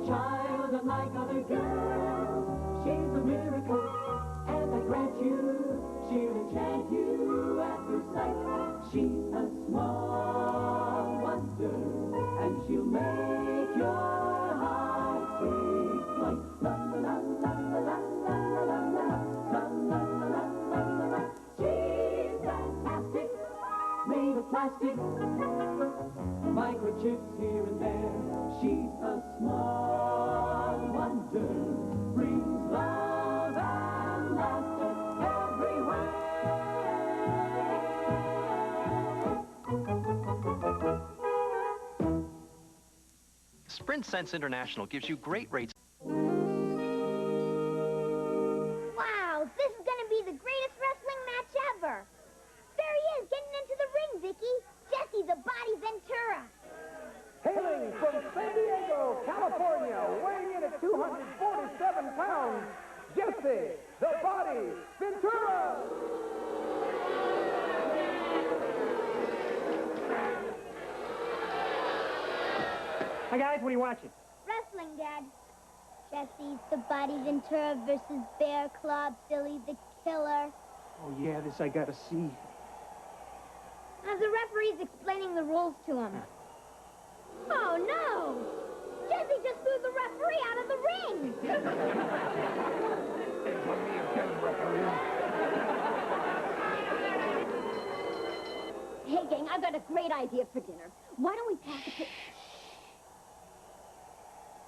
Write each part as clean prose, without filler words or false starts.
child unlike other girls. She's a miracle, and I grant you, she'll enchant you at first sight. She's a small wonder, and she'll make your heart take flight. La la la la la la la la la la la la la. She's fantastic, made of plastic, microchips here and there. She's a small wonder, brings love and laughter everywhere. Sprint Sense International gives you great rates. Wow, this is gonna be the greatest wrestling match ever. There he is, getting into the ring, Vicky. Jesse the Body Ventura. Hailing from San Diego, California, weighing in at 247 pounds, Jesse the Body Ventura. Hi guys, what are you watching? Wrestling, Dad. Jesse the Body Ventura versus Bear Claw Billy the Killer. Oh yeah, this I gotta see. As the referee's explaining the rules to him. Oh no! Jesse just threw the referee out of the ring! Hey, gang, I've got a great idea for dinner. Why don't we pass the...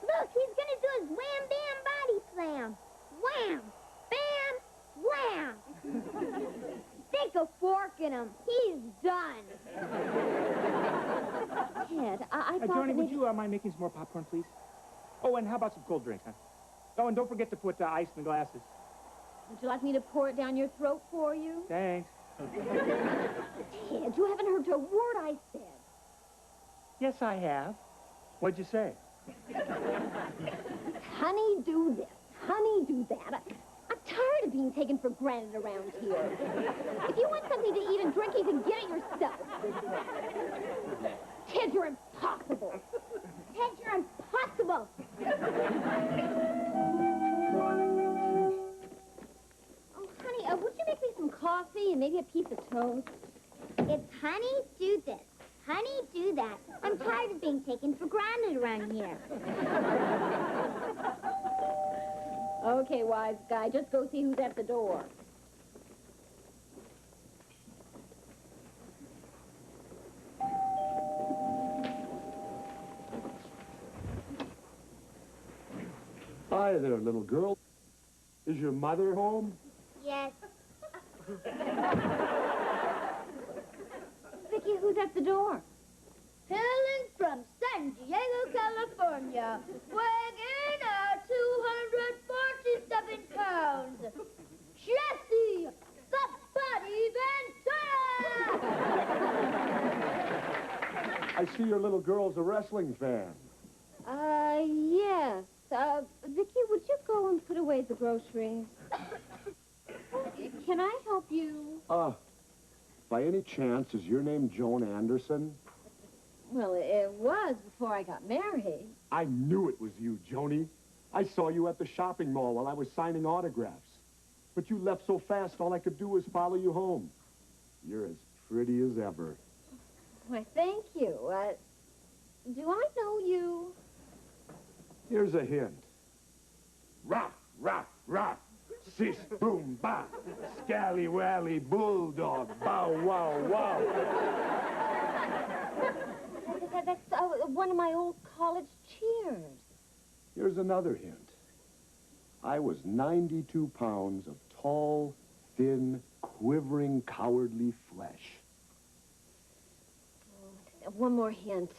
Look, he's gonna do his wham bam body slam. Wham! Bam! Wham! Stick a fork in him. He's done. Ted, I thought Johnny, that would you mind making some more popcorn, please? Oh, and how about some cold drinks, huh? Oh, and don't forget to put ice in the glasses. Would you like me to pour it down your throat for you? Thanks. Ted, you haven't heard a word I said. Yes, I have. What'd you say? Honey, do this. Honey, do that. I'm tired of being taken for granted around here. If you want something to eat and drink, you can get it yourself. Ted, you're impossible. Ted, you're impossible. Oh, honey, would you make me some coffee and maybe a piece of toast? It's honey, do this. Honey, do that. I'm tired of being taken for granted around here. Okay, wise guy, just go see who's at the door. Hi there, little girl. Is your mother home? Yes. Vicky, who's at the door? Hailing from San Diego, California, weighing in at 247 pounds, Jesse the Body Ventura! I see your little girl's a wrestling fan. Yes. Vicky, would you go and put away the groceries? Can I help you? By any chance, is your name Joan Anderson? Well, it was before I got married. I knew it was you, Joni. I saw you at the shopping mall while I was signing autographs. But you left so fast, all I could do was follow you home. You're as pretty as ever. Why, thank you. Do I know you? Here's a hint. Rah, rah, rah. Sis, boom, ba. Scally-wally, bulldog, bow, wow, wow. That's one of my old college cheers. Here's another hint. I was 92 pounds of tall, thin, quivering, cowardly flesh. One more hint.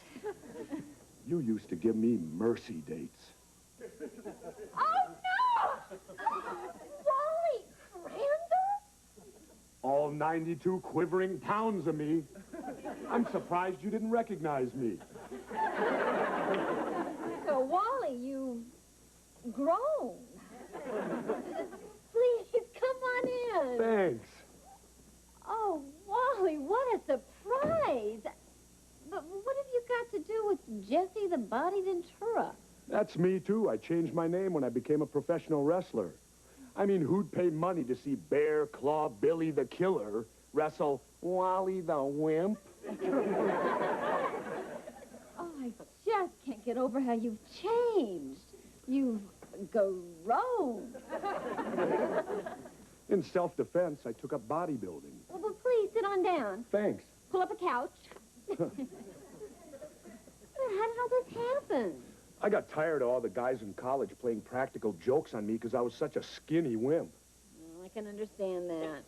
You used to give me mercy dates. Oh, no! Wally Crandall? All 92 quivering pounds of me. I'm surprised you didn't recognize me. So, Wally, you've grown. Please, come on in. Thanks. Oh, Wally, what a surprise. But what have you got to do with Jesse the Body Ventura? That's me, too. I changed my name when I became a professional wrestler. I mean, who'd pay money to see Bear Claw Billy the Killer wrestle Wally the Wimp? Oh, I just can't get over how you've changed. You've grown. In self-defense, I took up bodybuilding. Well, but please, sit on down. Thanks. Pull up a couch. How did all this happen? I got tired of all the guys in college playing practical jokes on me because I was such a skinny wimp. I can understand that.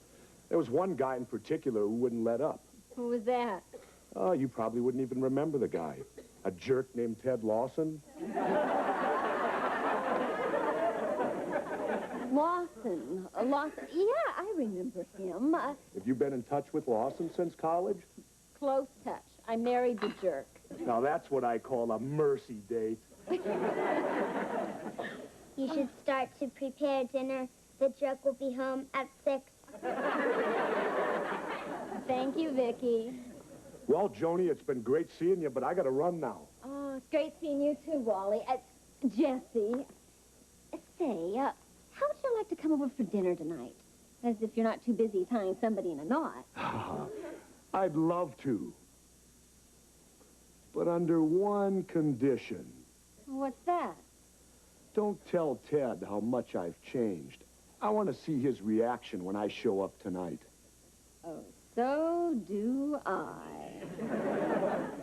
There was one guy in particular who wouldn't let up. Who was that? Oh, you probably wouldn't even remember the guy. A jerk named Ted Lawson. Lawson. Lawson. Yeah, I remember him. Have you been in touch with Lawson since college? Close touch. I married the jerk. Now, that's what I call a mercy date. You should start to prepare dinner. The jerk will be home at 6. Thank you, Vicky. Well, Joni, it's been great seeing you, but I gotta run now. Oh, it's great seeing you too, Wally. Jesse, say, how would you like to come over for dinner tonight? As if you're not too busy tying somebody in a knot. I'd love to. But under one condition. What's that? Don't tell Ted how much I've changed. I want to see his reaction when I show up tonight. Oh, so do I.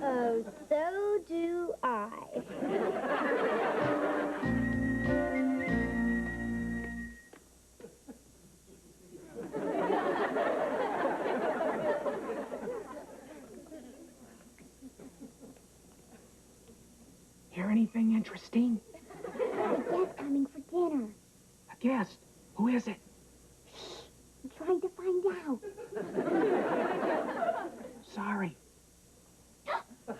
Oh, so do I. Hear anything interesting? A guest coming for dinner. A guest? Who is it? I'm trying to find out. Sorry. I'm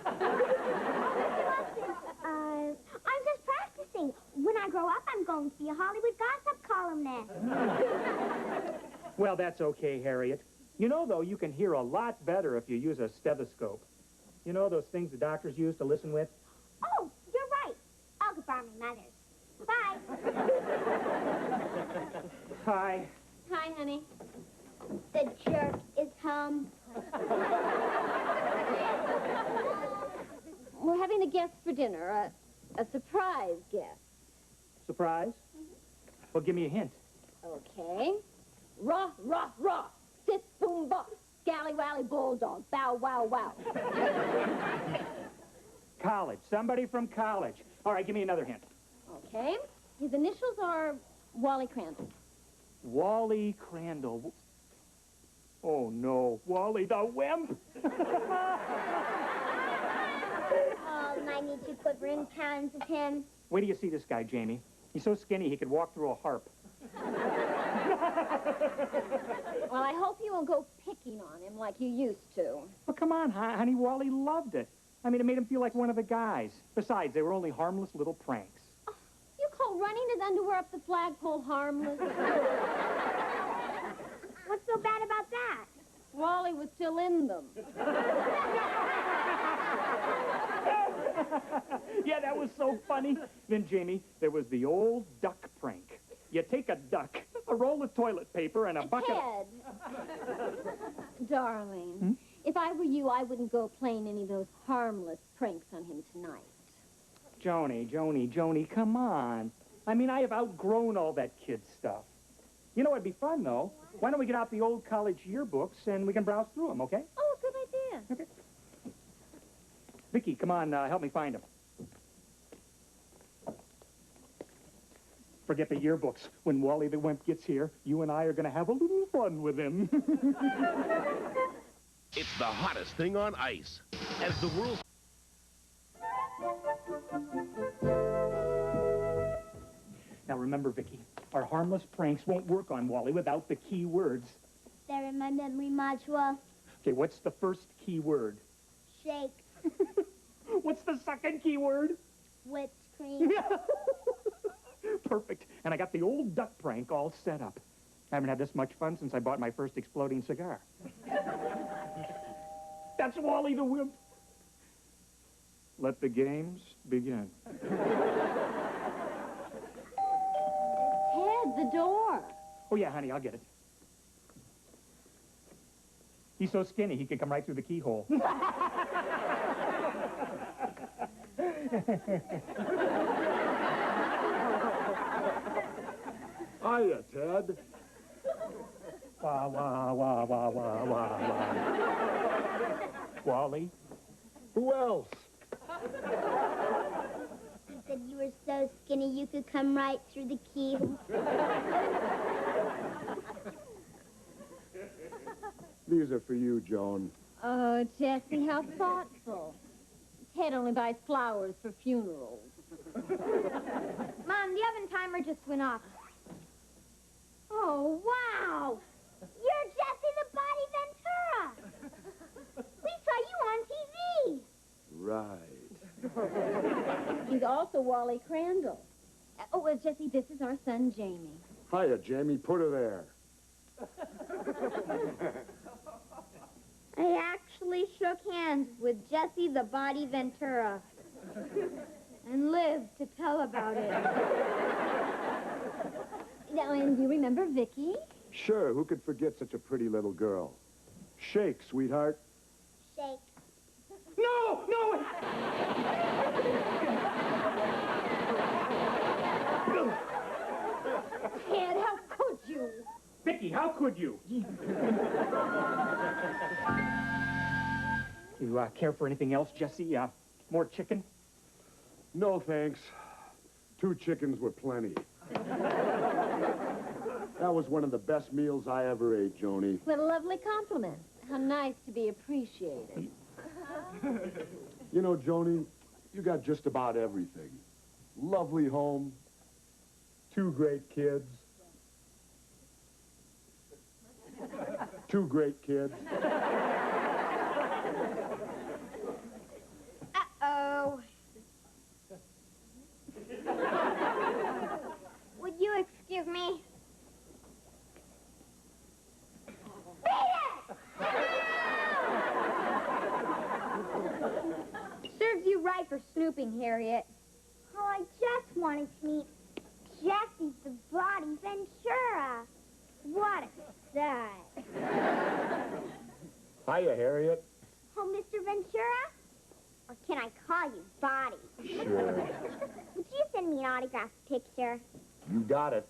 just practicing. When I grow up, I'm going to be a Hollywood gossip columnist. Well, that's okay, Harriet. You know, though, you can hear a lot better if you use a stethoscope. You know those things the doctors use to listen with? Oh, you're right. I'll go borrow my mother's. Bye. Hi. Hi, honey. The jerk is home. We're having a guest for dinner, a surprise guest. Surprise? Well, give me a hint. Okay. Raw, raw, raw. Sit, boom, bop. Scally-wally bulldog. Bow, wow, wow. College. Somebody from college. All right, give me another hint. Okay. His initials are Wally Crandall. Wally Crandall. Oh, no. Wally the Wimp? Oh, I need to quivering pounds of him. Wait till you see this guy, Jamie. He's so skinny he could walk through a harp. Well, I hope you won't go picking on him like you used to. Well, come on, honey. Wally loved it. I mean, it made him feel like one of the guys. Besides, they were only harmless little pranks. Oh, you call running his underwear up the flagpole harmless? What's so bad about that? Wally was still in them. Yeah, that was so funny. Then, Jamie, there was the old duck prank. You take a duck, a roll of toilet paper, and a bucket Ted. Darling, if I were you, I wouldn't go playing any of those harmless pranks on him tonight. Joni, come on. I mean, I have outgrown all that kid stuff. You know, it'd be fun, though. Why don't we get out the old college yearbooks and we can browse through them, okay? Oh, good idea. Okay. Vicky, come on, help me find them. Forget the yearbooks. When Wally the Wimp gets here, you and I are going to have a little fun with him. It's the hottest thing on ice. As the world... Now remember, Vicky, our harmless pranks won't work on Wally without the key words. They're in my memory module. Okay, what's the first key word? Shake. What's the second key word? Whipped cream. Perfect. And I got the old duck prank all set up. I haven't had this much fun since I bought my first exploding cigar. That's Wally the Wimp. Let the games begin. There's the door. Oh, yeah, honey, I'll get it. He's so skinny, he can come right through the keyhole. Hiya, Ted. Wah, wah, wah, wah, wah, wah, wah. Wally? Who else? You said you were so skinny you could come right through the keyhole. These are for you, Joan. Oh, Jessie, how thoughtful. Ted only buys flowers for funerals. Mom, the oven timer just went off. Oh, wow! You're Jesse the Body Ventura. We saw you on TV. Right. He's also Wally Crandall. Oh, well, Jessie, this is our son, Jamie. Hiya, Jamie. Put her there. I actually shook hands with Jesse the Body Ventura and lived to tell about it. Now, and do you remember Vicky? Sure, who could forget such a pretty little girl? Shake, sweetheart. Shake. No, no! Ted, how could you? Vicky, how could you? You care for anything else, Jesse? More chicken? No, thanks. 2 chickens were plenty. That was one of the best meals I ever ate, Joni. What a lovely compliment. How nice to be appreciated. You know, Joni, you got just about everything. Lovely home, 2 great kids. 2 great kids. Uh-oh. Would you excuse me? Serves you right for snooping, Harriet. Oh, I just wanted to meet Jesse the Body Ventura. What a sight. Hiya, Harriet. Oh, Mr. Ventura? Or can I call you Body? Sure. Would you send me an autographed picture? You got it.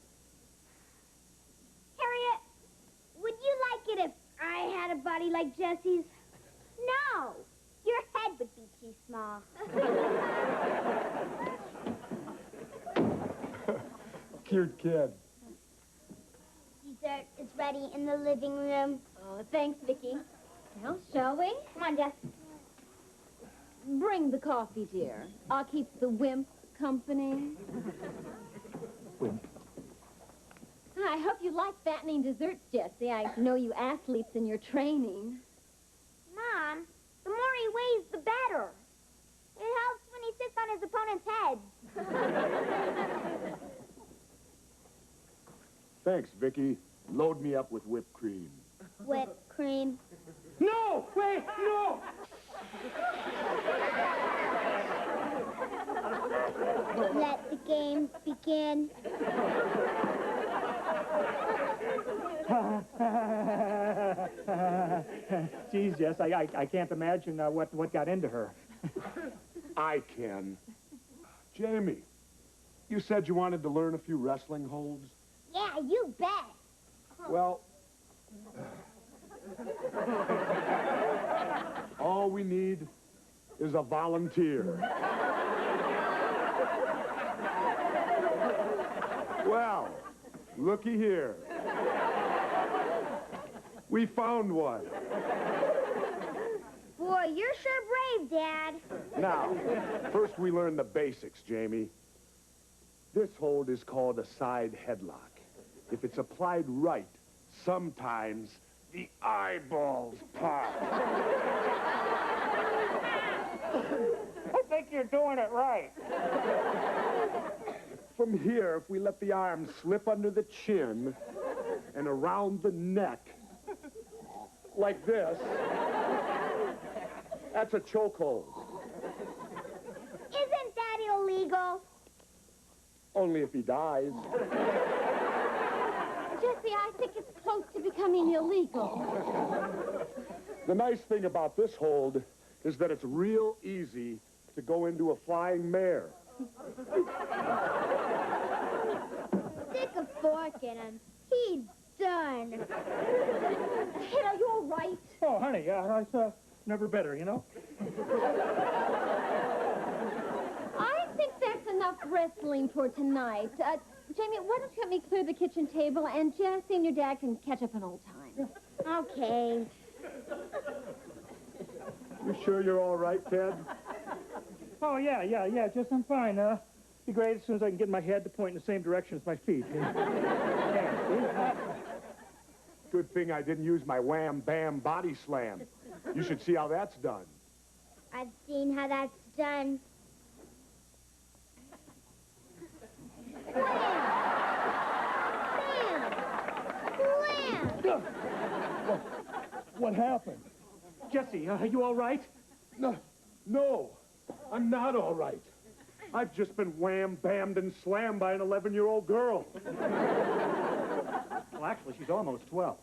Harriet, would you like it if I had a body like Jesse's? No. Your head would be too small. Cute kid. Dessert is ready in the living room. Oh, thanks, Vicky. Well, shall we? Come on, Jess. Bring the coffee, dear. I'll keep the wimp company. Wimp. I hope you like fattening desserts, Jessie. I know you athletes in your training. Mom, the more he weighs, the better. It helps when he sits on his opponent's head. Thanks, Vicky. Load me up with whipped cream. Whipped cream. No! Wait! No! Let the games begin. Geez, Jess, I can't imagine what got into her. I can. Jamie, you said you wanted to learn a few wrestling holds? Yeah, you bet. Well, all we need is a volunteer. Well, looky here. We found one. Boy, you're sure brave, Dad. Now, first we learn the basics, Jamie. This hold is called a side headlock. If it's applied right, sometimes the eyeballs pop. I think you're doing it right. From here, if we let the arms slip under the chin and around the neck, like this, that's a chokehold. Isn't that illegal? Only if he dies. Jesse, I think it's close to becoming illegal. The nice thing about this hold is that it's real easy to go into a flying mare. Stick a fork in him. He's done. Ted, are you all right? Oh, honey, I never better, you know? I think that's enough wrestling for tonight. Jamie, why don't you help me clear the kitchen table, and Jesse and your dad can catch up on old times. Okay. You sure you're all right, Ted? Oh, yeah, Jess, I'm fine. Be great as soon as I can get my head to point in the same direction as my feet. Yeah, Good thing I didn't use my wham, bam, body slam. You should see how that's done. I've seen how that's done. Wham! Wham! What happened? Jesse, are you all right? No, I'm not all right. I've just been wham, bammed, and slammed by an 11-year-old girl. Well, actually, she's almost 12.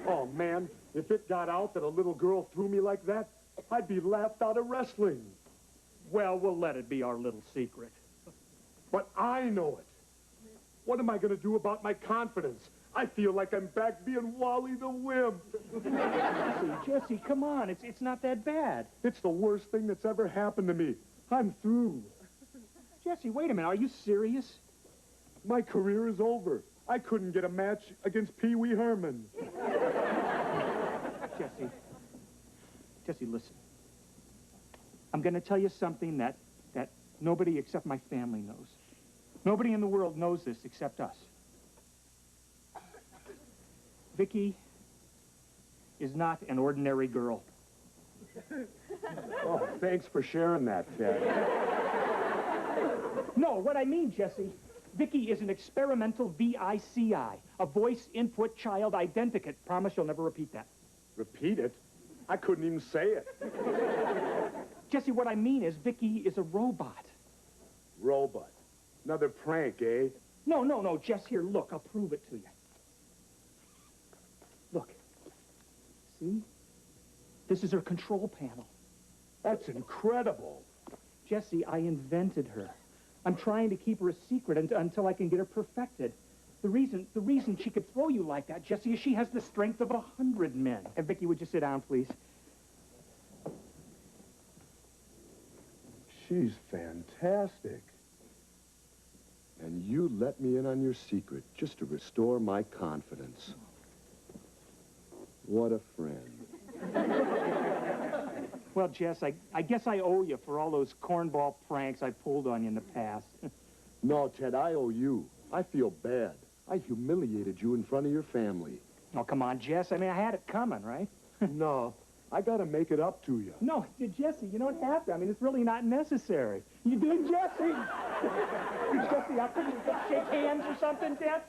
Oh, man, if it got out that a little girl threw me like that, I'd be laughed out of wrestling. Well, we'll let it be our little secret. But I know it. What am I going to do about my confidence? I feel like I'm back being Wally the Wimp. Jesse, come on. It's not that bad. It's the worst thing that's ever happened to me. I'm through. Jesse, wait a minute. Are you serious? My career is over. I couldn't get a match against Pee Wee Herman. Jesse, listen. I'm going to tell you something that nobody except my family knows. Nobody in the world knows this except us. Vicky is not an ordinary girl. Oh, thanks for sharing that, Ted. No, what I mean, Jesse, Vicky is an experimental VICI, a voice input child identikit. Promise you'll never repeat that. Repeat it? I couldn't even say it. Jesse, what I mean is Vicky is a robot. Robot. Another prank, eh? No, Jess, here, look, I'll prove it to you. Look. See? This is her control panel. That's incredible. Jesse, I invented her. I'm trying to keep her a secret until I can get her perfected. The reason she could throw you like that, Jesse, is she has the strength of 100 men. And Vicky, would you sit down, please? She's fantastic. And you let me in on your secret just to restore my confidence. What a friend. Well, Jess, I guess I owe you for all those cornball pranks I pulled on you in the past. No, Ted, I owe you. I feel bad. I humiliated you in front of your family. Oh, come on, Jess. I mean, I had it coming, right? No, I gotta make it up to you. No, Jesse, you don't have to. I mean, it's really not necessary. You do, Jesse? Jesse, I couldn't shake hands or something, Jess?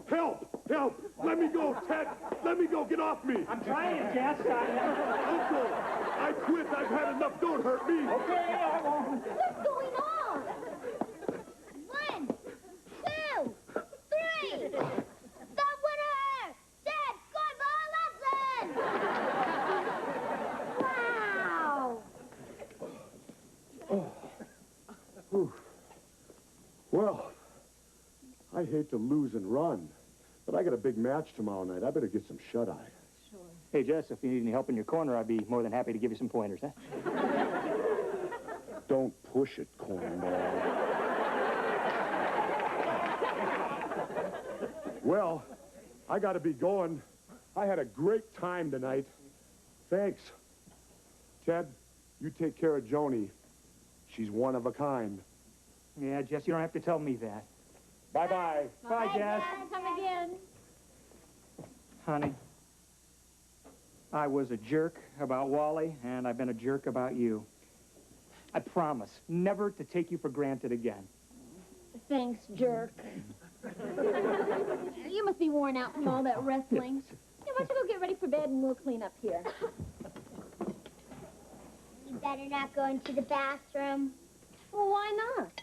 Help! Let me go, Ted! Let me go! Get off me! I'm trying, Jess. Uncle! I quit! I've had enough! Don't hurt me! Okay, I won't. What's going on? 1, 2, 3. That winner her. Dad, score ball lesson. Wow. Well, I hate to lose and run, but I got a big match tomorrow night. I better get some shut-eye. Sure. Hey, Jess, if you need any help in your corner, I'd be more than happy to give you some pointers, huh? Don't push it, cornball. Well, I gotta be going. I had a great time tonight. Thanks. Ted, you take care of Joni. She's one of a kind. Yeah, Jess, you don't have to tell me that. Bye-bye. Bye, Jess. Come again. Honey, I was a jerk about Wally, and I've been a jerk about you. I promise never to take you for granted again. Thanks, jerk. You must be worn out from all that wrestling. Yeah, why don't you go get ready for bed and we'll clean up here. You better not go into the bathroom. Well, why not?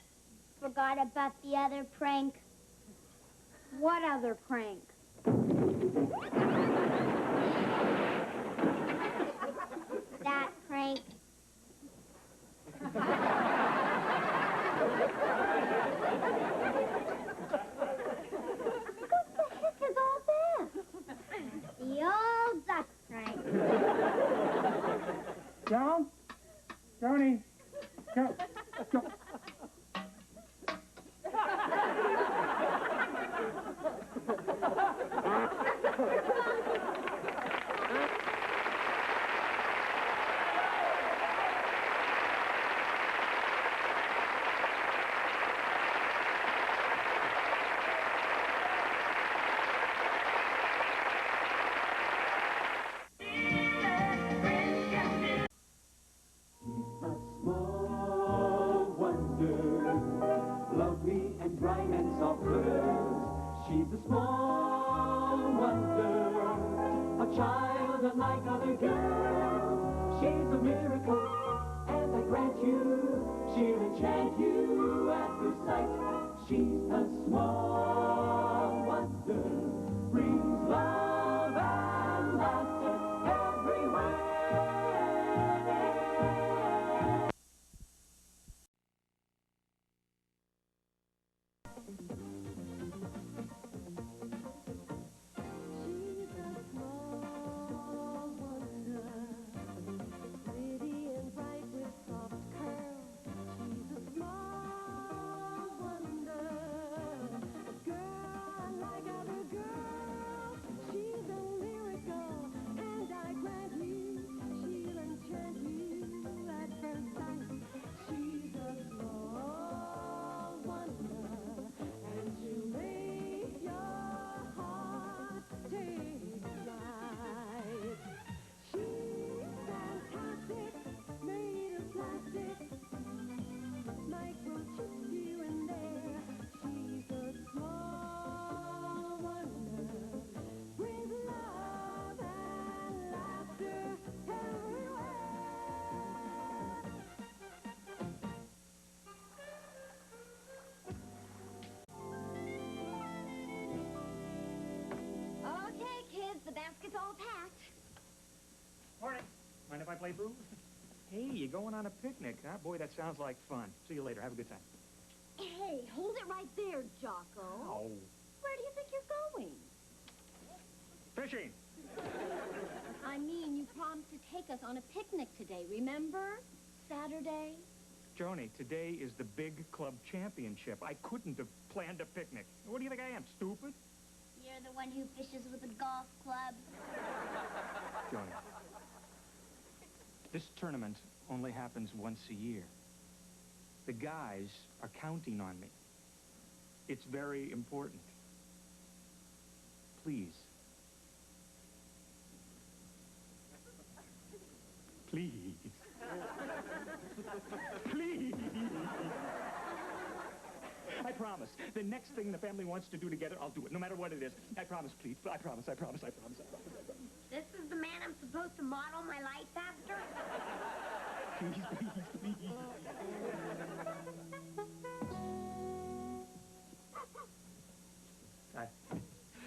Forgot about the other prank. What other prank? That prank. What the heck is all that? The old duck prank. Joan? Joni? Go. Go. A small wonder, lovely and bright and soft curves. She's a small wonder, a child unlike other girls. She's a miracle, and I grant you, she'll enchant you at first sight. She's a small wonder, brings love and laughter everywhere. She's a small wonder, pretty and bright with soft curls. She's a small wonder, a girl unlike other girls. She's a miracle, and I grant you, she'll enchant you at first sight. She's a small wonder, and she'll make your heart take flight. She's fantastic, made of plastic, microchips here and there. She's a small wonder, with love and laughter everywhere. Okay, kids, the basket's all packed. Morning. Mind if I play boo? Hey, you going on a picnic, huh? Boy, that sounds like fun. See you later. Have a good time. Hey, hold it right there, Jocko. Oh. Where do you think you're going? Fishing. I mean, you promised to take us on a picnic today, remember? Saturday? Joni, today is the big club championship. I couldn't have planned a picnic. What do you think I am, stupid? You're the one who fishes with a golf club. Joni, this tournament only happens once a year. The guys are counting on me. It's very important. Please. Please. Please. I promise. The next thing the family wants to do together, I'll do it, no matter what it is. I promise, please. I promise, I promise, I promise, I promise, I promise. This is the man I'm supposed to model my life after? Please, please, please.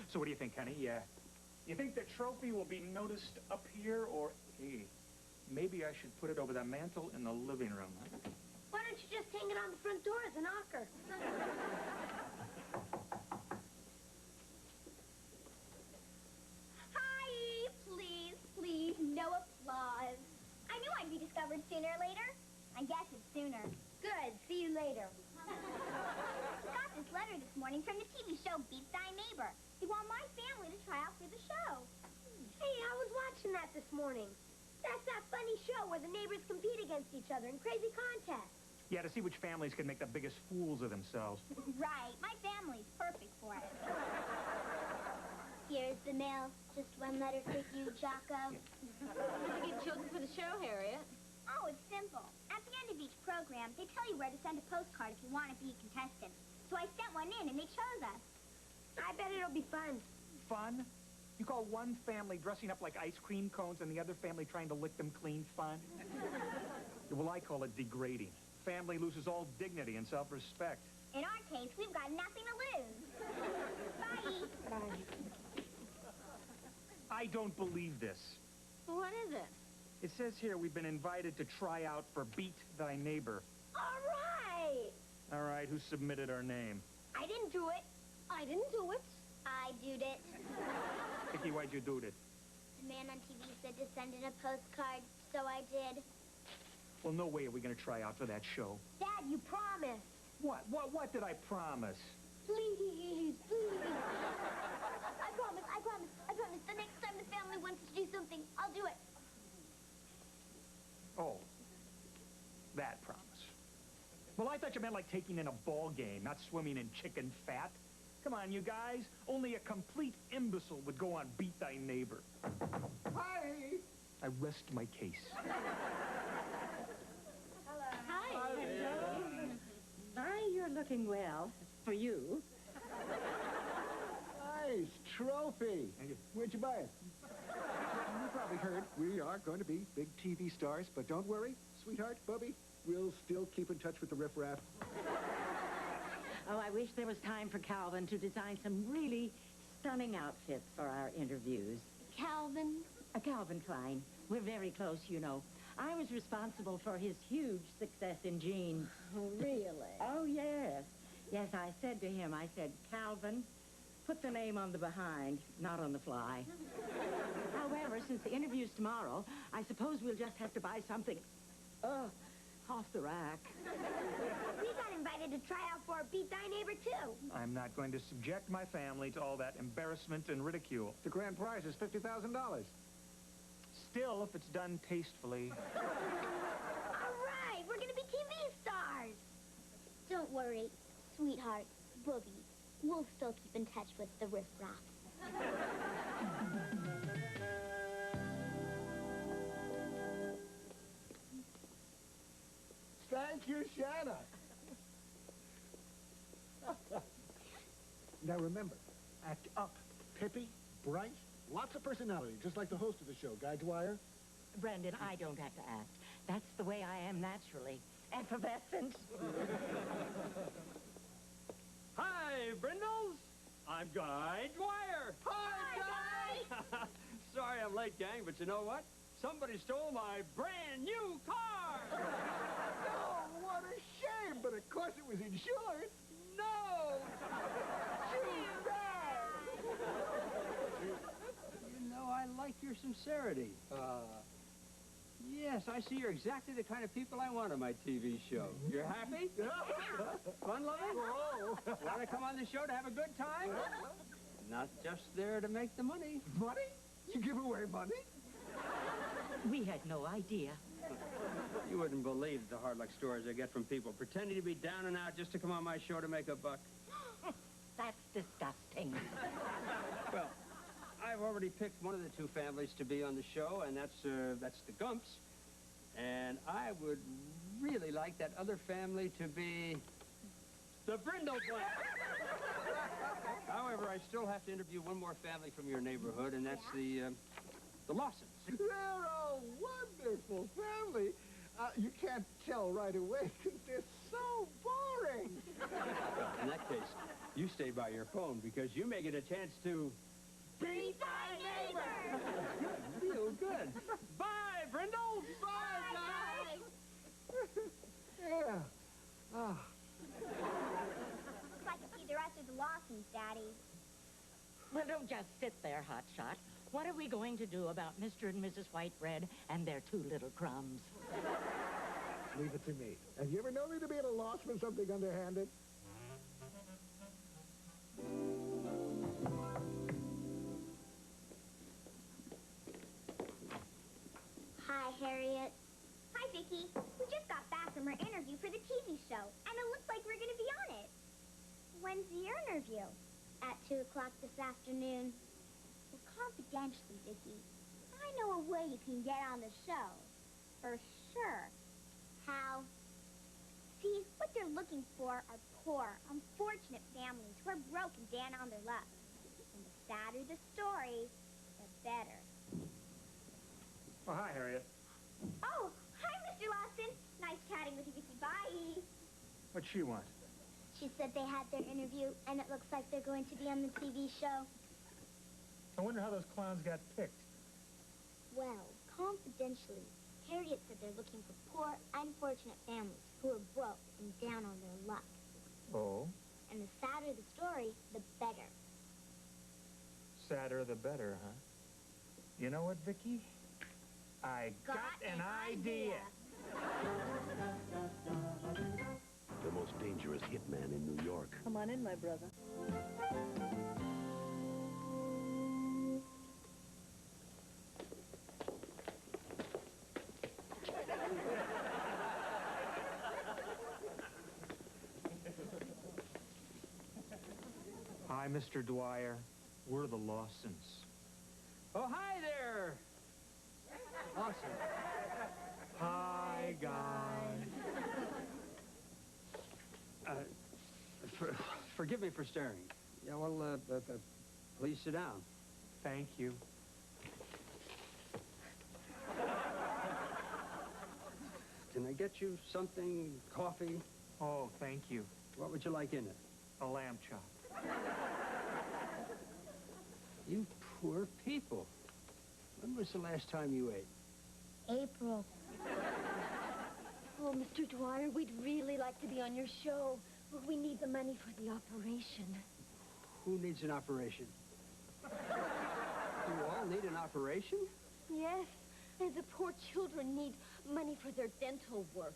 So what do you think, honey? You think the trophy will be noticed up here, or, hey, maybe I should put it over the mantle in the living room, huh? Why don't you just hang it on the front door as an knocker? Hi, please, please, no applause. I knew I'd be discovered sooner or later. I guess it's sooner. Good. See you later. Got this letter this morning from the TV show Beat Thy Neighbor. They want my family to try out for the show. Hey, I was watching that this morning. That's that funny show where the neighbors compete against each other in crazy contests. Yeah, to see which families can make the biggest fools of themselves. Right. My family's perfect for it. Here's the mail. Just one letter for you, Jocko. How'd you get chosen for the show, Harriet? Oh, it's simple. At the end of each program, they tell you where to send a postcard if you want to be a contestant. So I sent one in, and they chose us. I bet it'll be fun. Fun? You call one family dressing up like ice cream cones and the other family trying to lick them clean fun? Well, I call it degrading. Family loses all dignity and self-respect. In our case, we've got nothing to lose. Bye, Vicky. I don't believe this. What is it? It says here we've been invited to try out for Beat Thy Neighbor. All right. All right, who submitted our name? I didn't do it. I didn't do it. I did it. Vicky, why'd you do it? The man on TV said to send in a postcard, so I did. Well, no way are we going to try out for that show. Dad, you promised. What did I promise? Please, please. I promise. The next time the family wants to do something, I'll do it. Oh, that promise. Well, I thought you meant like taking in a ball game, not swimming in chicken fat. Come on, you guys. Only a complete imbecile would go on Beat Thy Neighbor. Hi. I rest my case. Hi. My, you're looking well. For you. Nice trophy. Where'd you buy it? You probably heard we are going to be big TV stars, but don't worry, sweetheart, Bubby, we'll still keep in touch with the riffraff. Oh, I wish there was time for Calvin to design some really stunning outfits for our interviews. Calvin. Calvin Klein. We're very close, you know. I was responsible for his huge success in jeans. Oh, really? Oh, yes. Yes, I said to him, I said, Calvin, put the name on the behind, not on the fly. However, since the interview's tomorrow, I suppose we'll just have to buy something, off the rack. We got invited to try out for Beat Thy Neighbor, too. I'm not going to subject my family to all that embarrassment and ridicule. The grand prize is $50,000. Still, if it's done tastefully. All right, we're going to be TV stars. Don't worry, sweetheart, Boogie. We'll still keep in touch with the riffraff. Thank you, Shanna. Now remember, act up. Pippy, bright, lots of personality, just like the host of the show, Guy Dwyer. Brandon, I don't have to act. That's the way I am naturally. Effervescent. Hi, Brindles. I'm Guy Dwyer. Hi, Guy. Sorry I'm late, gang, but you know what? Somebody stole my brand new car. Oh, what a shame, but of course it was insured. No! Too bad. You know, I like your sincerity. Yes, I see you're exactly the kind of people I want on my TV show. You're happy? Fun loving? Want to come on the show to have a good time? Not just there to make the money. Money? You give away money? We had no idea. You wouldn't believe the hard luck stories I get from people pretending to be down and out just to come on my show to make a buck. That's disgusting. Well, I've already picked one of the two families to be on the show, and that's the Gumps. And I would really like that other family to be the Brindle Clan. However, I still have to interview one more family from your neighborhood, and that's the Lawsons. They're a wonderful family. You can't tell right away because they're so boring. Well, in that case, you stay by your phone because you may get a chance to Beat Thy Neighbor. feel good. Bye, Brindle. Bye, guys. Yeah. Ah. Looks like it's either us or the Lawsons, Daddy. Well, don't just sit there, hotshot. What are we going to do about Mr. and Mrs. Whitebread and their two little crumbs? Leave it to me. Have you ever known me to be at a loss for something underhanded? Hi, Harriet. Hi, Vicky. We just got back from our interview for the TV show, and it looks like we're going to be on it. When's the interview? At 2 o'clock this afternoon. Well, confidentially, Vicky, I know a way you can get on the show. For sure. How? See, what they're looking for are poor, unfortunate families who are broken down on their luck. And the sadder the stories, the better. Oh, hi, Harriet. Oh, hi, Mr. Lawson. Nice chatting with you, Vicky. Bye. What'd she want? She said they had their interview, and it looks like they're going to be on the TV show. I wonder how those clowns got picked. Well, confidentially, Harriet said they're looking for poor, unfortunate families who are broke and down on their luck. Oh? And the sadder the story, the better. Sadder the better, huh? You know what, Vicky? I got an idea. The most dangerous hitman in New York. Come on in, my brother. Hi, Mr. Dwyer. We're the Lawsons. Oh, hi there. Awesome. Hi, guys. Forgive me for staring. Yeah, well, please sit down. Thank you. Can I get you something, coffee? Oh, thank you. What would you like in it? A lamb chop. You poor people. When was the last time you ate? April. Oh, Mr. Dwyer, we'd really like to be on your show, but we need the money for the operation. Who needs an operation? You all need an operation? Yes, and the poor children need money for their dental work.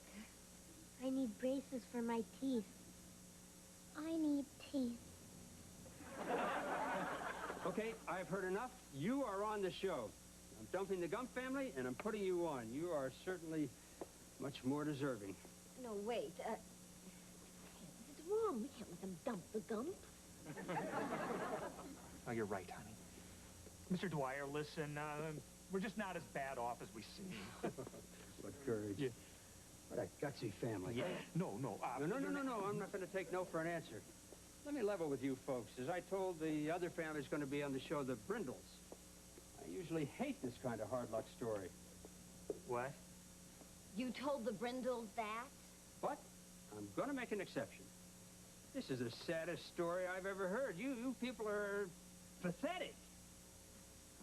I need braces for my teeth. I need teeth. Okay, I've heard enough. You are on the show. I'm dumping the Gump family, and I'm putting you on. You are certainly much more deserving. No, wait. This is wrong. We can't let them dump the Gump. Oh, you're right, honey. Mr. Dwyer, listen, we're just not as bad off as we seem. What courage. Yeah. What a gutsy family. Yeah. No. No. I'm not going to take no for an answer. Let me level with you folks. As I told the other families going to be on the show, the Brindles. I usually hate this kind of hard luck story. What? You told the Brindles that? But I'm going to make an exception. This is the saddest story I've ever heard. You people are pathetic.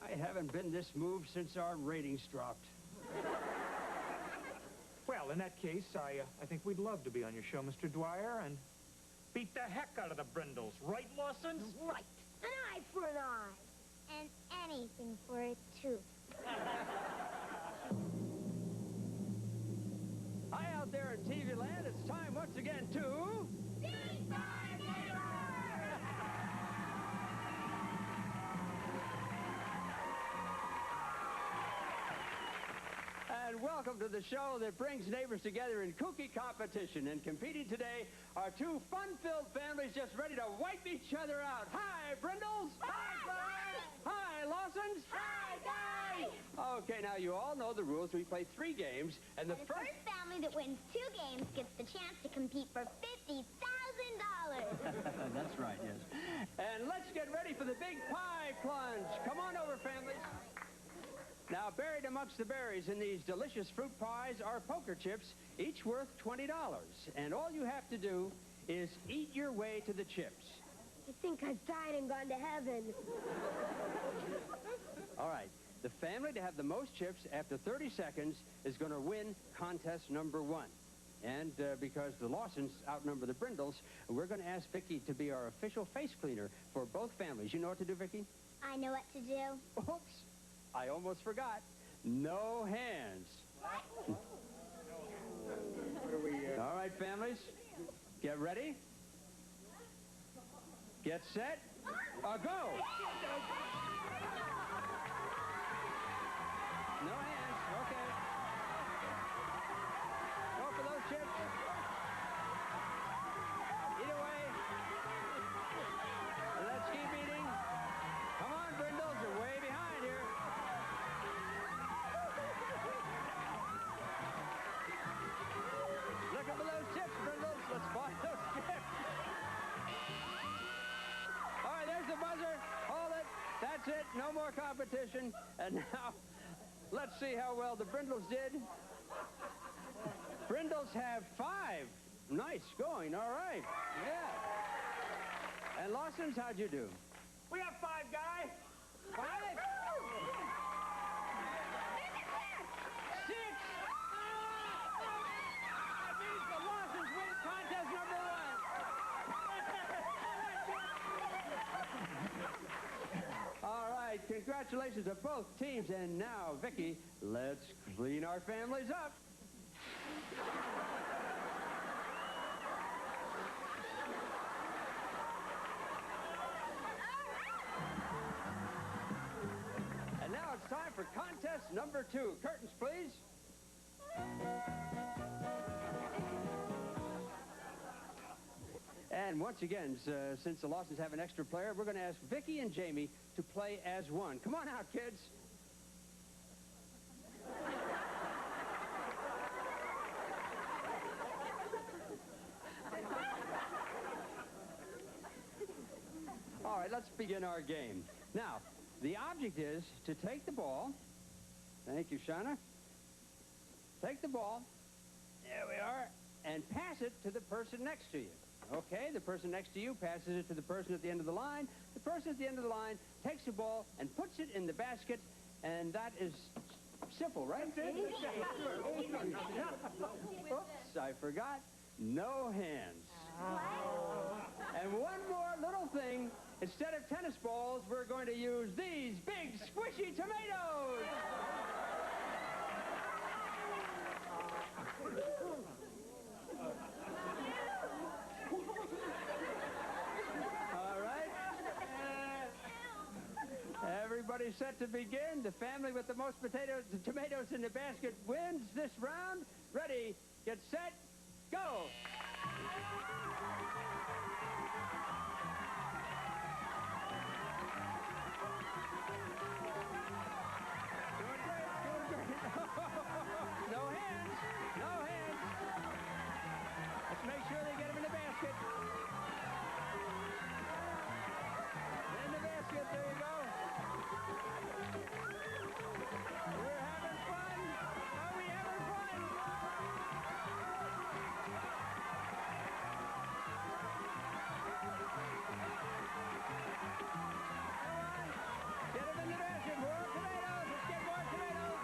I haven't been this moved since our ratings dropped. Well, in that case, I think we'd love to be on your show, Mr. Dwyer, and beat the heck out of the Brindles. Right, Lawsons? Right. An eye for an eye. And anything for a tooth. Hi out there in TV land. It's time once again to... And welcome to the show that brings neighbors together in kooky competition. And competing today are two fun-filled families just ready to wipe each other out. Hi, Brindles. Hi, Clyde. Hi, Lawsons. Hi, guys. Okay, now you all know the rules. We play 3 games, and the The first family that wins 2 games gets the chance to compete for $50,000. That's right, yes. And let's get ready for the big pie plunge. Come on over, families. Now, buried amongst the berries in these delicious fruit pies are poker chips, each worth $20. And all you have to do is eat your way to the chips. I think I've died and gone to heaven. All right. The family to have the most chips after 30 seconds is going to win contest number 1. And because the Lawsons outnumber the Brindles, we're going to ask Vicky to be our official face cleaner for both families. You know what to do, Vicky? I know what to do. Oops. I almost forgot. No hands. All right, families. Get ready. Get set. Go. No hands. Okay. Go for those chips. Eat away. Let's keep eating. Come on, Brindles. You're way behind here. Looking for those chips, Brindles. Let's find those chips. All right, there's the buzzer. Hold it. That's it. No more competition. And now, let's see how well the Brindles did. Brindles have 5 Nice going, all right. Yeah. And Lawson's, how'd you do? We have 5, guy. 5? 6! That means the Lawsons win contest number 1. All right, congratulations to both teams. And now, Vicki, let's clean our families up. And now it's time for contest number 2. Curtains, please. And once again, since the Lawsons have an extra player, we're going to ask Vicki and Jamie to play as one. Come on out, kids. All right, let's begin our game. Now, the object is to take the ball. Thank you, Shauna. Take the ball. There we are. And pass it to the person next to you. Okay, the person next to you passes it to the person at the end of the line. The person at the end of the line takes the ball and puts it in the basket, and that is simple, right? Oops, I forgot. No hands. And one more little thing. Instead of tennis balls, we're going to use these big, squishy tomatoes. All right. Everybody set to begin. The family with the most tomatoes in the basket wins this round. Ready, get set, go. No hands. No hands. Let's make sure they get them in the basket. In the basket, there you go. We're having fun. Are we having fun? Come on. Get them in the basket. More tomatoes. Let's get more tomatoes.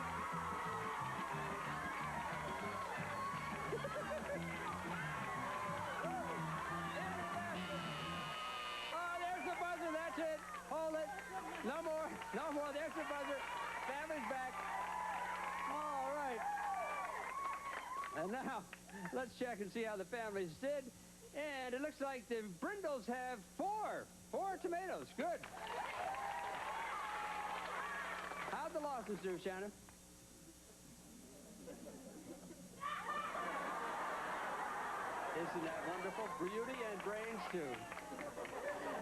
Oh, there's the buzzer. That's it. Hold it. No more. No more. There's the buzzer. Family's back. All right. And now, let's check and see how the families did. And it looks like the Brindles have 4. 4 tomatoes. Good. How'd the Lawsons do, Shannon? Isn't that wonderful? Beauty and brains, too.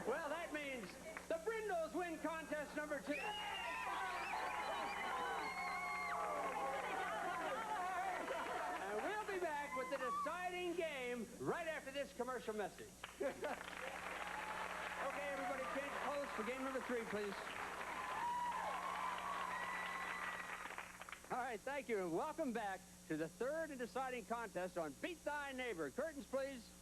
Well, that means the Brindles win contest number 2. And we'll be back with the deciding game right after this commercial message. Okay, everybody, change clothes for game number 3, please. All right, thank you, and welcome back to the third and deciding contest on Beat Thy Neighbor. Curtains, please.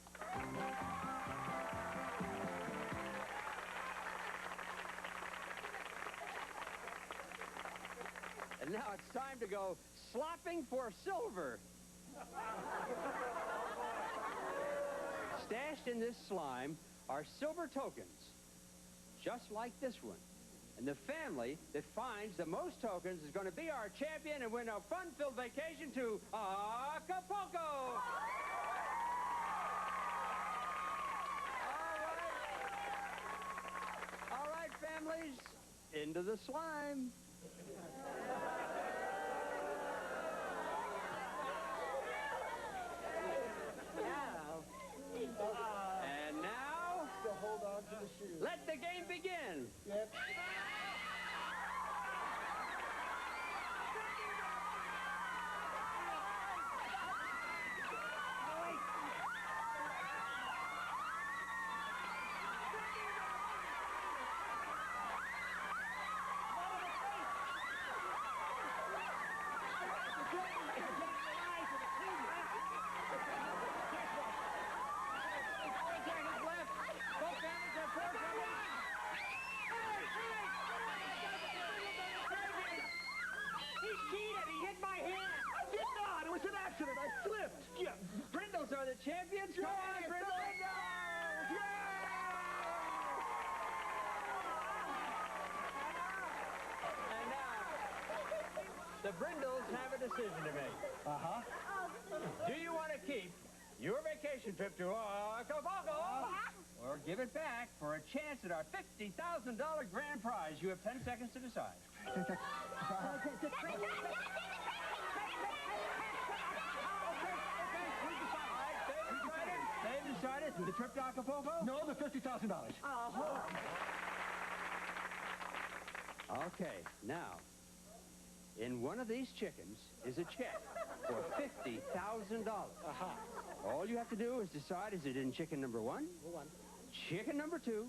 And now it's time to go slopping for silver. Stashed in this slime are silver tokens, just like this one. And the family that finds the most tokens is going to be our champion and win a fun-filled vacation to Acapulco. All right, families, into the slime. And now, Hold on to the shoe. let the game begin. Yep. champions. Go on, Brindle. And now, the Brindles have a decision to make. Uh-huh. Do you want to keep your vacation trip to Acapulco? Or give it back for a chance at our $50,000 grand prize? You have 10 seconds to decide. They've decided. The trip to Acapulco? No, the $50,000. Okay, now, in one of these chickens is a check for $50,000. All you have to do is decide, is it in chicken number 1, chicken number 2,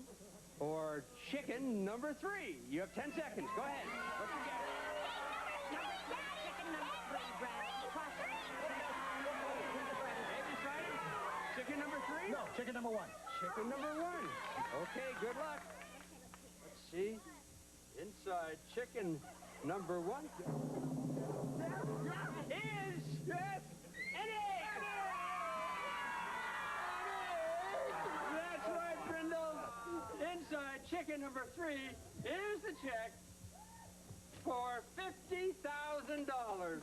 or chicken number 3? You have 10 seconds. Go ahead. What you get? Chicken number 3, Brad. They've decided? Chicken number 3? No, chicken number 1. Chicken number 1. Okay, good luck. Let's see. Inside chicken number 1 is, yes, an egg. That's right, Brindle. Inside chicken number 3 is the check for $50,000.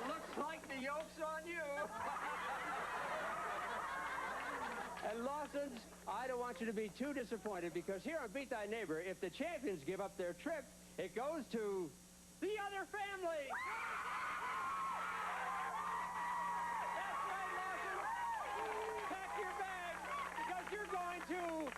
Looks like the yolk's on you. And Lawsons, I don't want you to be too disappointed, because here on Beat Thy Neighbor, if the champions give up their trip, it goes to the other family. That's right, Lawsons. Pack your bags, because you're going to...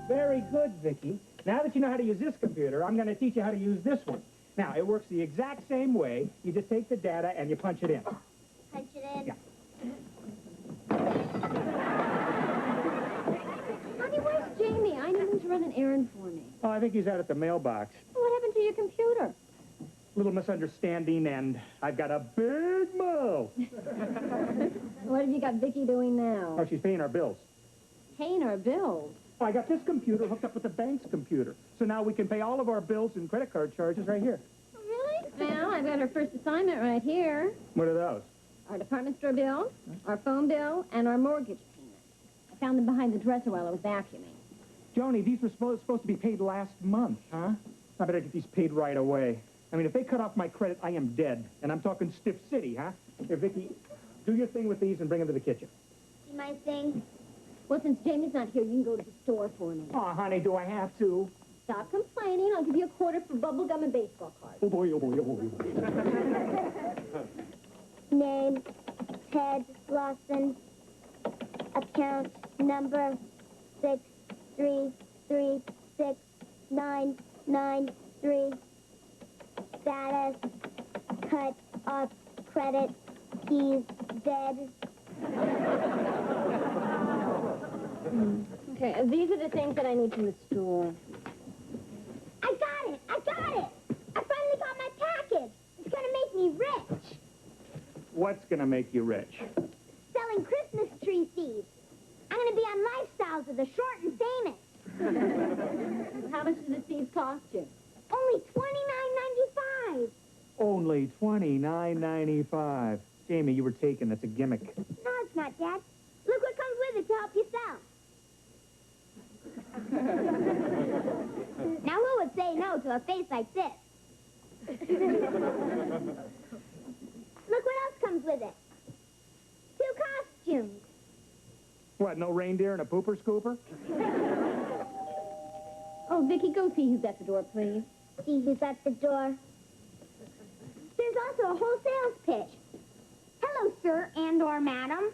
Very good, Vicki. Now that you know how to use this computer, I'm going to teach you how to use this one. Now, it works the exact same way. You just take the data and you punch it in. Punch it in? Yeah. Honey, where's Jamie? I need him to run an errand for me. Oh, I think he's out at the mailbox. What happened to your computer? Little misunderstanding, and I've got a big mouth. What have you got Vicki doing now? Oh, she's paying our bills. Paying our bills. Oh, I got this computer hooked up with the bank's computer. So now we can pay all of our bills and credit card charges right here. Oh, really? Well, I've got our first assignment right here. What are those? Our department store bill, our phone bill, and our mortgage payment. I found them behind the dresser while I was vacuuming. Joni, these were supposed to be paid last month, huh? I better get these paid right away. I mean, if they cut off my credit, I am dead. And I'm talking Stiff City, huh? Here, Vicki, do your thing with these and bring them to the kitchen. See my thing? Well, since Jamie's not here, you can go to the store for me. Oh, honey, do I have to? Stop complaining. I'll give you a quarter for bubble gum and baseball cards. Oh, boy, oh, boy, oh, boy. Name, Ted Lawson. Account number 6336993. Status, cut off credit. He's dead. Okay, these are the things that I need from the store. I got it! I finally got my package! It's gonna make me rich! What's going to make you rich? Selling Christmas tree seeds. I'm gonna be on Lifestyles of the Short and Famous. How much do the seeds cost you? Only $29.95. Only $29.95. Jamie, you were taken. That's a gimmick. No, it's not, Dad. Look what comes with it to help you sell. Now who would say no to a face like this? Look what else comes with it. 2 costumes. What, no reindeer and a pooper scooper? Oh, Vicky, go see who's at the door, please. See who's at the door. There's also a whole sales pitch. Hello, sir and/or madam.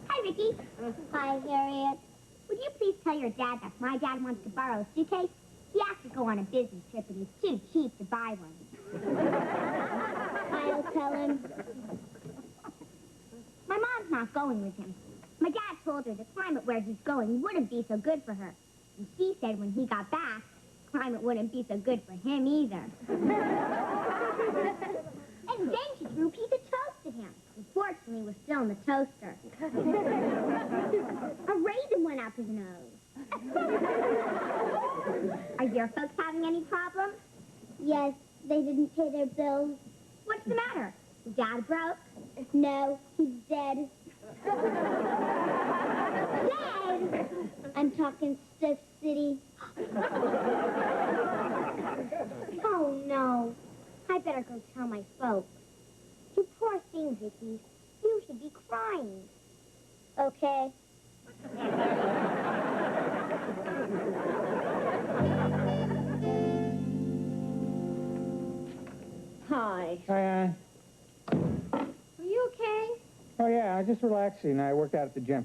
Hi, Vicky. Hi, Harriet. Would you please tell your dad that my dad wants to borrow a suitcase? He has to go on a business trip, and he's too cheap to buy one. I'll tell him. My mom's not going with him. My dad told her the climate where he's going wouldn't be so good for her. And she said when he got back, the climate wouldn't be so good for him either. And then she threw a piece of toast at him. Unfortunately, it was still in the toaster. A raisin went up his nose. Are your folks having any problems? Yes, they didn't pay their bills. What's the matter? Is Dad broke? No, he's dead. Dead? I'm talking Stuff City. Oh, no. I better go tell my folks. You poor thing, Vicky. You should be crying. Okay. Hi. Hi, Are you okay? Oh, yeah, I was just relaxing. I worked out at the gym.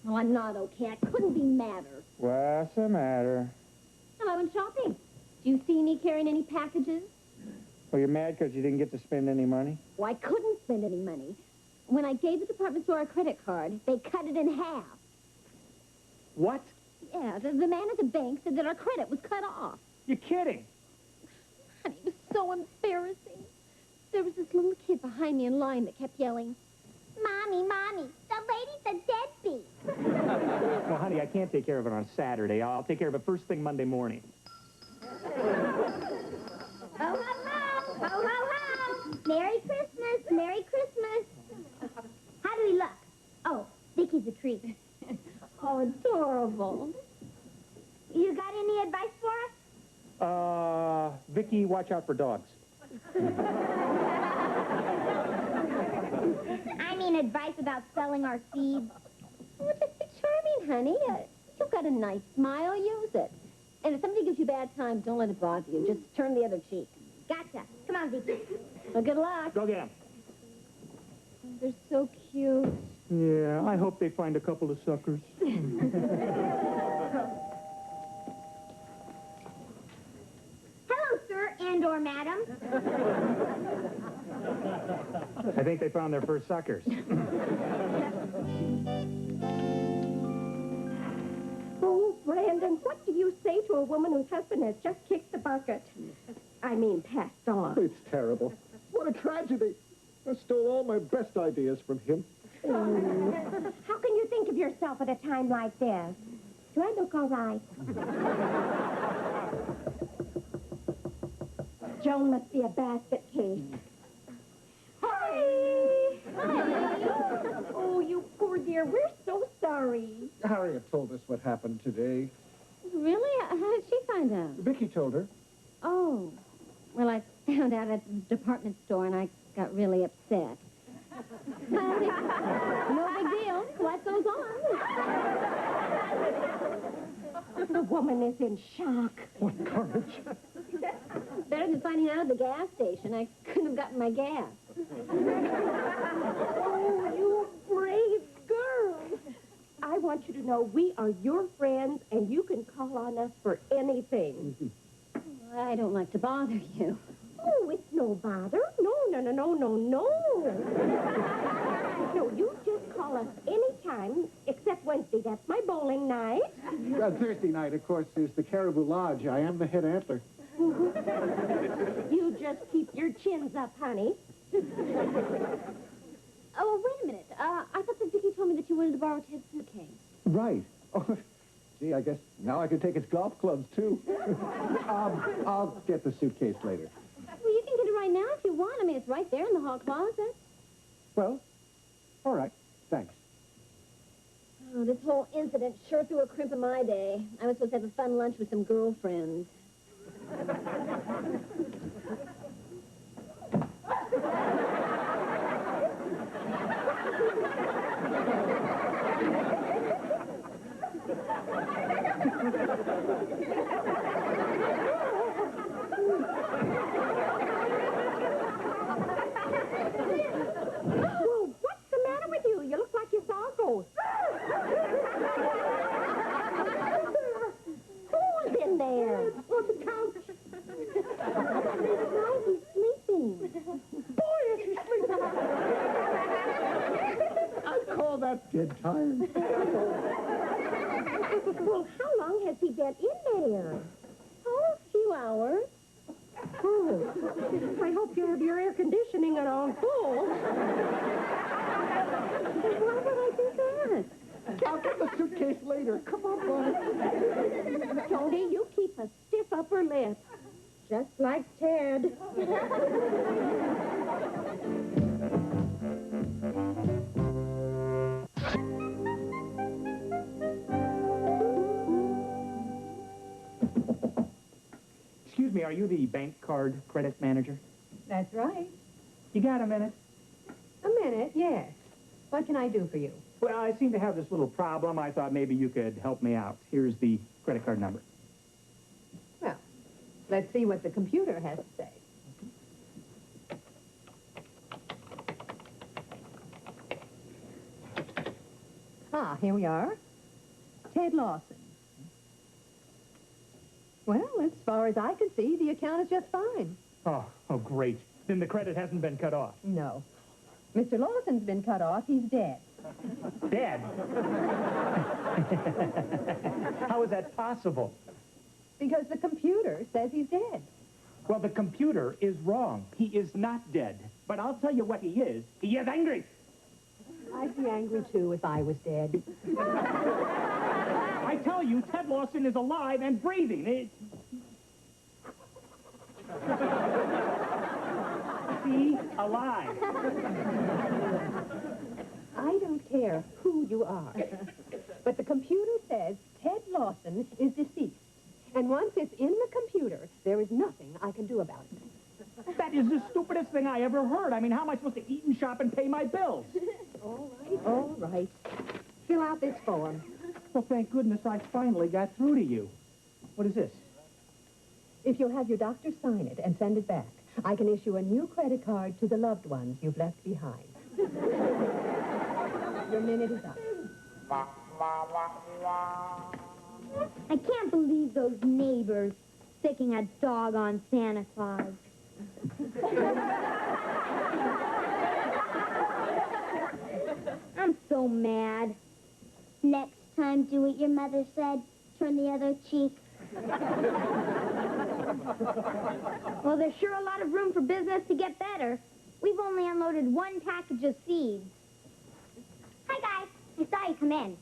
Oh, I'm not okay. I couldn't be madder. What's the matter? Well, I went shopping. Do you see me carrying any packages? Well, you're mad because you didn't get to spend any money? Oh, I couldn't spend any money. When I gave the department store a credit card, they cut it in half. What? Yeah, the man at the bank said that our credit was cut off. You're kidding. Honey, it was so embarrassing. There was this little kid behind me in line that kept yelling, Mommy, Mommy, the lady's a deadbeat. Well, honey, I can't take care of it on Saturday. I'll take care of it first thing Monday morning. Ho, ho, ho! Ho, ho, ho! Merry Christmas! Merry Christmas! How do we look? Oh, Vicky's a treat. oh, adorable. You got any advice for us? Vicky, watch out for dogs. I mean advice about selling our seeds. Oh, just be charming, honey. You've got a nice smile. Use it. And if somebody gives you a bad time, don't let it bother you. Just turn the other cheek. Gotcha. Come on, Vicky. Well, good luck. Go get 'em. They're so cute. Yeah, I hope they find a couple of suckers. Hello, sir and/or madam. I think they found their first suckers. Oh, Brandon, what do you say to a woman whose husband has just kicked the bucket? I mean, passed on. It's terrible. What a tragedy. I stole all my best ideas from him. How can you think of yourself at a time like this? Do I look all right? Joan must be a basket case. Hi! Oh, you poor dear. We're so sorry. Harriet told us what happened today. Really? How did she find out? Vicky told her. Oh. Well, I found out at the department store, and I got really upset. But no big deal. Life goes on. The woman is in shock. What courage. Better than finding out at the gas station. I couldn't have gotten my gas. Oh, you brave girl. I want you to know we are your friends, and you can call on us for anything. I don't like to bother you. Oh, it's no bother. No. No, you just call us anytime, except Wednesday. That's my bowling night. Thursday night, of course, is the Caribou Lodge. I am the head antler. You just keep your chins up, honey. Oh, wait a minute. I thought that Vicky told me that you wanted to borrow Ted's suitcase. Right. Oh, gee, I guess now I can take his golf clubs, too. I'll get the suitcase later. Well, you can get it right now if you want. I mean, it's right there in the hall closet. Well, all right. Thanks. Oh, this whole incident sure threw a crimp in my day. I was supposed to have a fun lunch with some girlfriends. Well, what's the matter with you? You look like you saw a ghost. Who's in there? On the couch. No, he's sleeping. Boy, is he sleeping. I call that dead tired. Well, how long has he been in there? Oh, a few hours. Oh, I hope you have your air conditioning on full. Why would I do that? I'll get the suitcase later. Come on, Bonnie. Tony, you keep a stiff upper lip. Just like Ted. Excuse me, are you the bank card credit manager? That's right. You got a minute? A minute, yes. What can I do for you? Well, I seem to have this little problem. I thought maybe you could help me out. Here's the credit card number. Well, let's see what the computer has to say. Ah, here we are. Ted Lawson. Well, as far as I can see, the account is just fine. Oh, great. Then the credit hasn't been cut off. No. Mr. Lawson's been cut off. He's dead. Dead? How is that possible? Because the computer says he's dead. Well, the computer is wrong. He is not dead. But I'll tell you what he is. He is angry. I'd be angry, too, if I was dead. I tell you, Ted Lawson is alive and breathing. See? Alive. I don't care who you are. But the computer says Ted Lawson is deceased. And once it's in the computer, there is nothing I can do about it. That is the stupidest thing I ever heard. I mean, how am I supposed to eat and shop and pay my bills? All right. Fill out this form. Well, thank goodness I finally got through to you. What is this? If you'll have your doctor sign it and send it back, I can issue a new credit card to the loved ones you've left behind. Your minute is up. I can't believe those neighbors sticking a dog on Santa Claus. I'm so mad. Next time, do what your mother said. Turn the other cheek. Well, there's sure a lot of room for business to get better. We've only unloaded one package of seeds. Hi, guys. I saw you come in.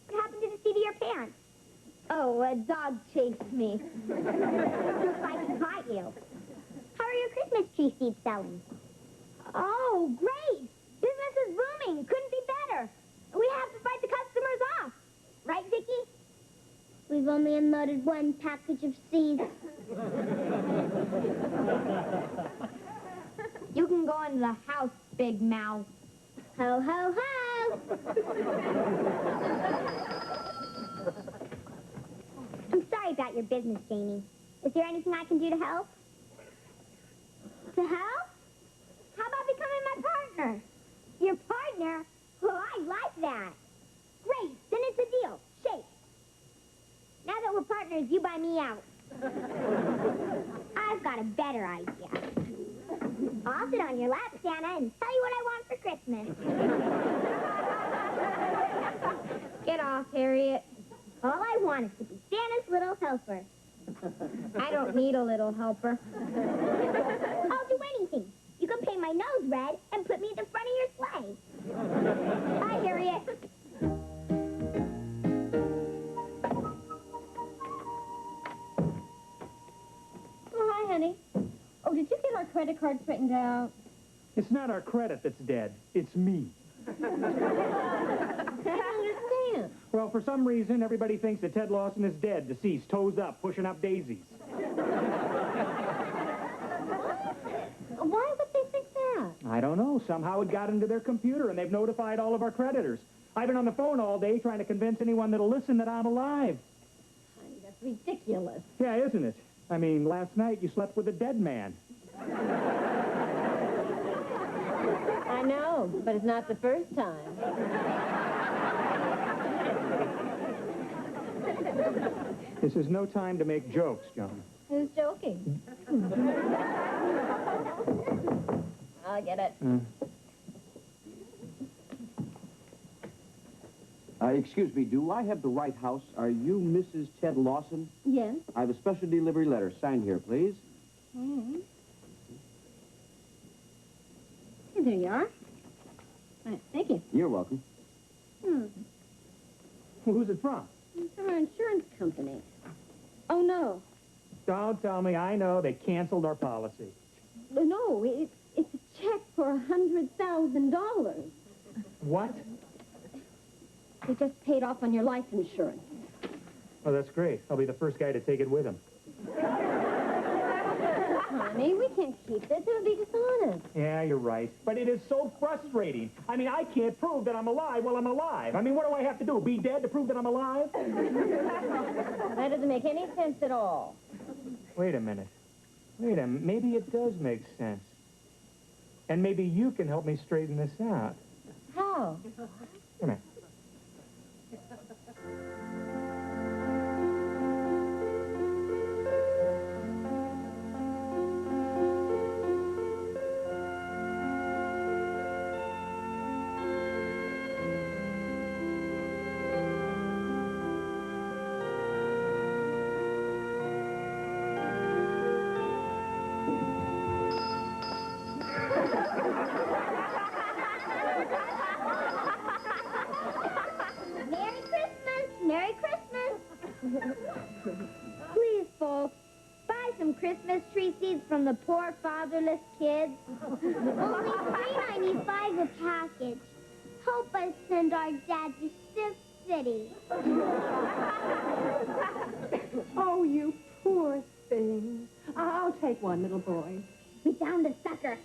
What happened to the seed of your pants? Oh, a dog chased me. Looks like he caught you. How are your Christmas tree seeds selling? Oh, great. Business is booming. Couldn't be better. We have to fight the customers off. Right, Vicky? We've only unloaded one package of seeds. You can go into the house, Big Mouth. Ho, ho, ho! I'm sorry about your business, Jamie. Is there anything I can do to help? To help? How about becoming my partner? Your partner? Oh, I like that. Great, then it's a deal. Shake. Now that we're partners, you buy me out. I've got a better idea. I'll sit on your lap, Santa, and tell you what I want for Christmas. Get off, Harriet. All I want is to be Santa's little helper. I don't need a little helper. I'll do anything. You can paint my nose red and put me at the front of your sleigh. Bye, Harriet. Oh, hi, honey. Oh, did you get our credit card straightened out? It's not our credit that's dead. It's me. I don't understand. Well, for some reason, everybody thinks that Ted Lawson is dead, deceased, toes up, pushing up daisies. Why would they think that? I don't know. Somehow it got into their computer, and they've notified all of our creditors. I've been on the phone all day trying to convince anyone that'll listen that I'm alive. Honey, that's ridiculous. Yeah, isn't it? I mean, last night you slept with a dead man. I know, but it's not the first time. This is no time to make jokes, John. Who's joking? I'll get it. Excuse me, do I have the right house? Are you Mrs. Ted Lawson? Yes. I have a special delivery letter. Sign here, please. Mm-hmm. Hey, there you are. Right, thank you. You're welcome. Who's it from? It's our insurance company. Oh, no. Don't tell me. I know. They canceled our policy. No, it's a check for $100,000. What? They just paid off on your life insurance. Oh, that's great. I'll be the first guy to take it with him. Honey, we can't keep this. It would be dishonest. Yeah, you're right. But it is so frustrating. I mean, I can't prove that I'm alive while I'm alive. I mean, what do I have to do? Be dead to prove that I'm alive? That doesn't make any sense at all. Wait a minute. Maybe it does make sense. And maybe you can help me straighten this out. How? Come here. Merry Christmas! Merry Christmas! Please, folks, buy some Christmas tree seeds from the poor fatherless kids. Only $3.95 a package. Help us send our dad to Stiff City. Oh, you poor thing. I'll take one, little boy. We found a sucker.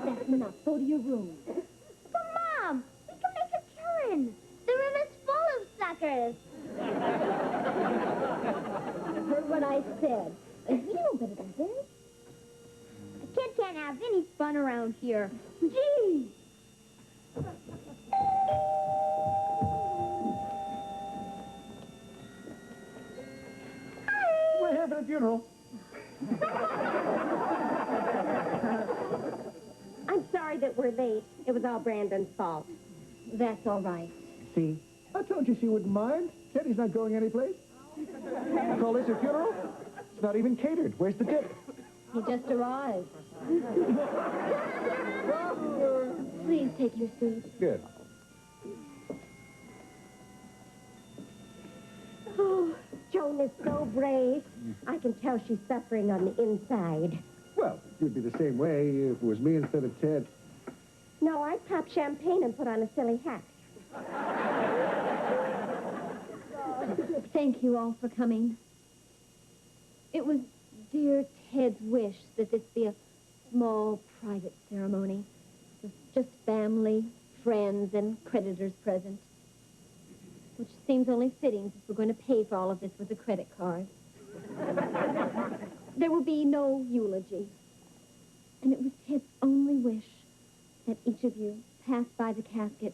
That's enough. Go to your room. But, Mom, we can make a killing. The room is full of suckers. You heard what I said. You know better than this. A kid can't have any fun around here. Gee! We're having a funeral. I'm sorry that we're late. It was all Brandon's fault. That's all right. See? I told you she wouldn't mind. Teddy's not going anyplace. Call this a funeral? It's not even catered. Where's the tip? He just arrived. Please take your seat. Good. Oh, Joan is so brave. I can tell she's suffering on the inside. Well, you'd be the same way if it was me instead of Ted. No, I'd pop champagne and put on a silly hat. Thank you all for coming. It was dear Ted's wish that this be a small, private ceremony with just family, friends, and creditors present, which seems only fitting since we're going to pay for all of this with a credit card. There will be no eulogy, and it was Ted's only wish that each of you pass by the casket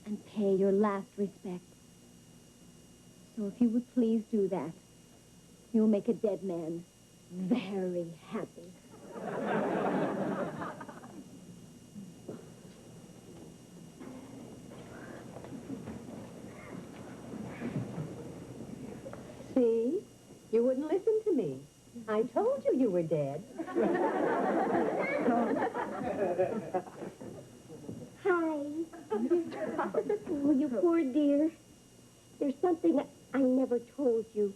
and pay your last respects. So if you would please do that, you'll make a dead man very happy. See? You wouldn't listen to me. I told you you were dead. Hi. Oh, you poor dear. There's something I never told you.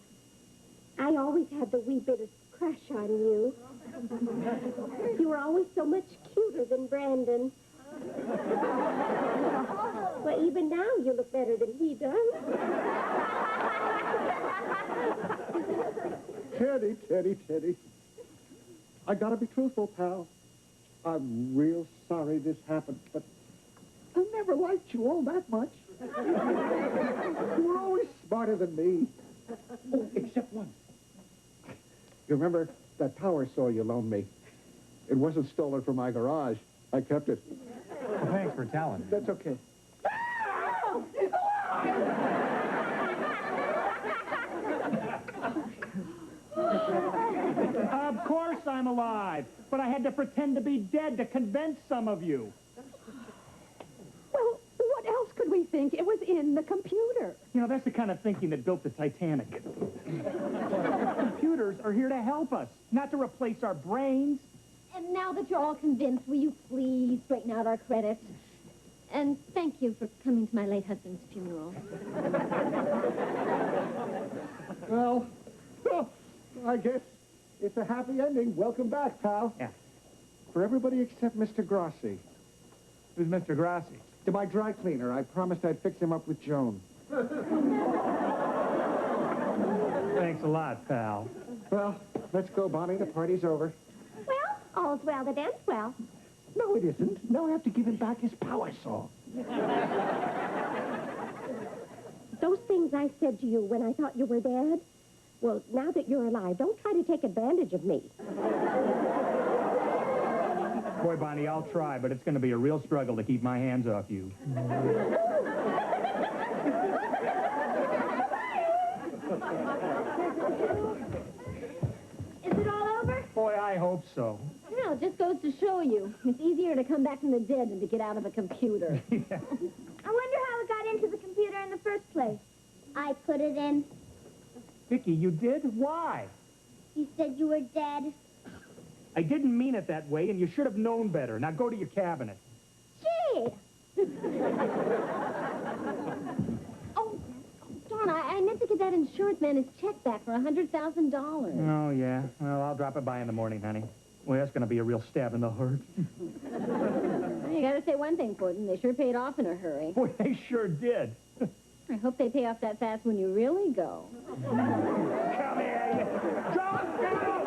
I always had the wee bit of crush on you. You were always so much cuter than Brandon. Well, even now you look better than he does. Teddy. I gotta be truthful, pal. I'm real sorry this happened, but I never liked you all that much. You were always smarter than me. Oh, except once. You remember that power saw you loaned me? It wasn't stolen from my garage. I kept it. Well, thanks for telling. That's okay. Of course I'm alive, but I had to pretend to be dead to convince some of you. Well, what else could we think? It was in the computer. You know, that's the kind of thinking that built the Titanic. Computers are here to help us, not to replace our brains. And now that you're all convinced, will you please straighten out our credits? And thank you for coming to my late husband's funeral. Well, I guess it's a happy ending. Welcome back, pal. Yeah. For everybody except Mr. Grossi. Who's Mr. Grossi? To my dry cleaner. I promised I'd fix him up with Joan. Thanks a lot, pal. Well, let's go, Bonnie. The party's over. Well, all's well that ends well. No, it isn't. Now I have to give him back his power saw. Those things I said to you when I thought you were dead, well, now that you're alive, don't try to take advantage of me. Boy, Bonnie, I'll try, but it's going to be a real struggle to keep my hands off you. Is it all over? Boy, I hope so. Well, it just goes to show you. It's easier to come back from the dead than to get out of a computer. I wonder how it got into the computer in the first place. I put it in. Vicky, you did? Why? You said you were dead. I didn't mean it that way, and you should have known better. Now go to your cabinet. Gee! Oh, darn, I meant to give that insurance man his check back for $100,000. Oh, yeah? Well, I'll drop it by in the morning, honey. Well, that's going to be a real stab in the heart. You got to say one thing for them. They sure paid off in a hurry. Boy, they sure did. I hope they pay off that fast when you really go. Come here, you... Drop down!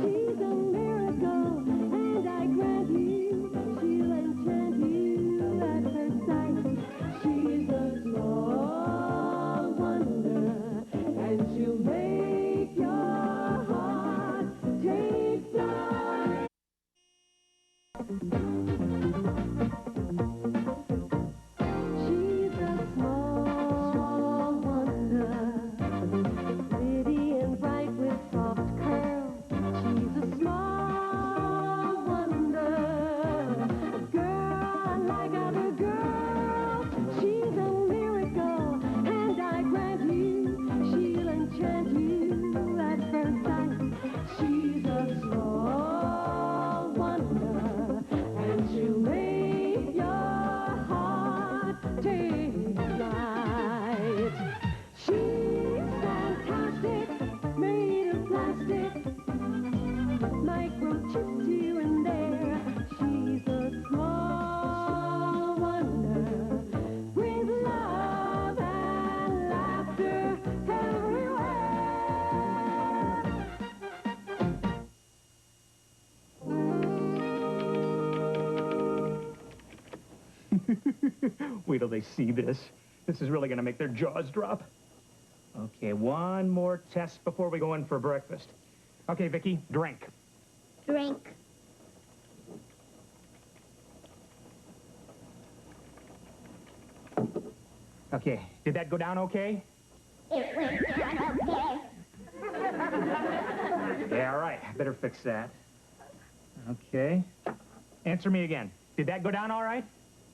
She's a miracle, and I grant you, she'll Wait till they see this. This is really going to make their jaws drop. Okay, one more test before we go in for breakfast. Okay, Vicky, drink. Drink. Okay, did that go down okay? It went down okay. Yeah, all right. Better fix that. Okay. Answer me again. Did that go down all right?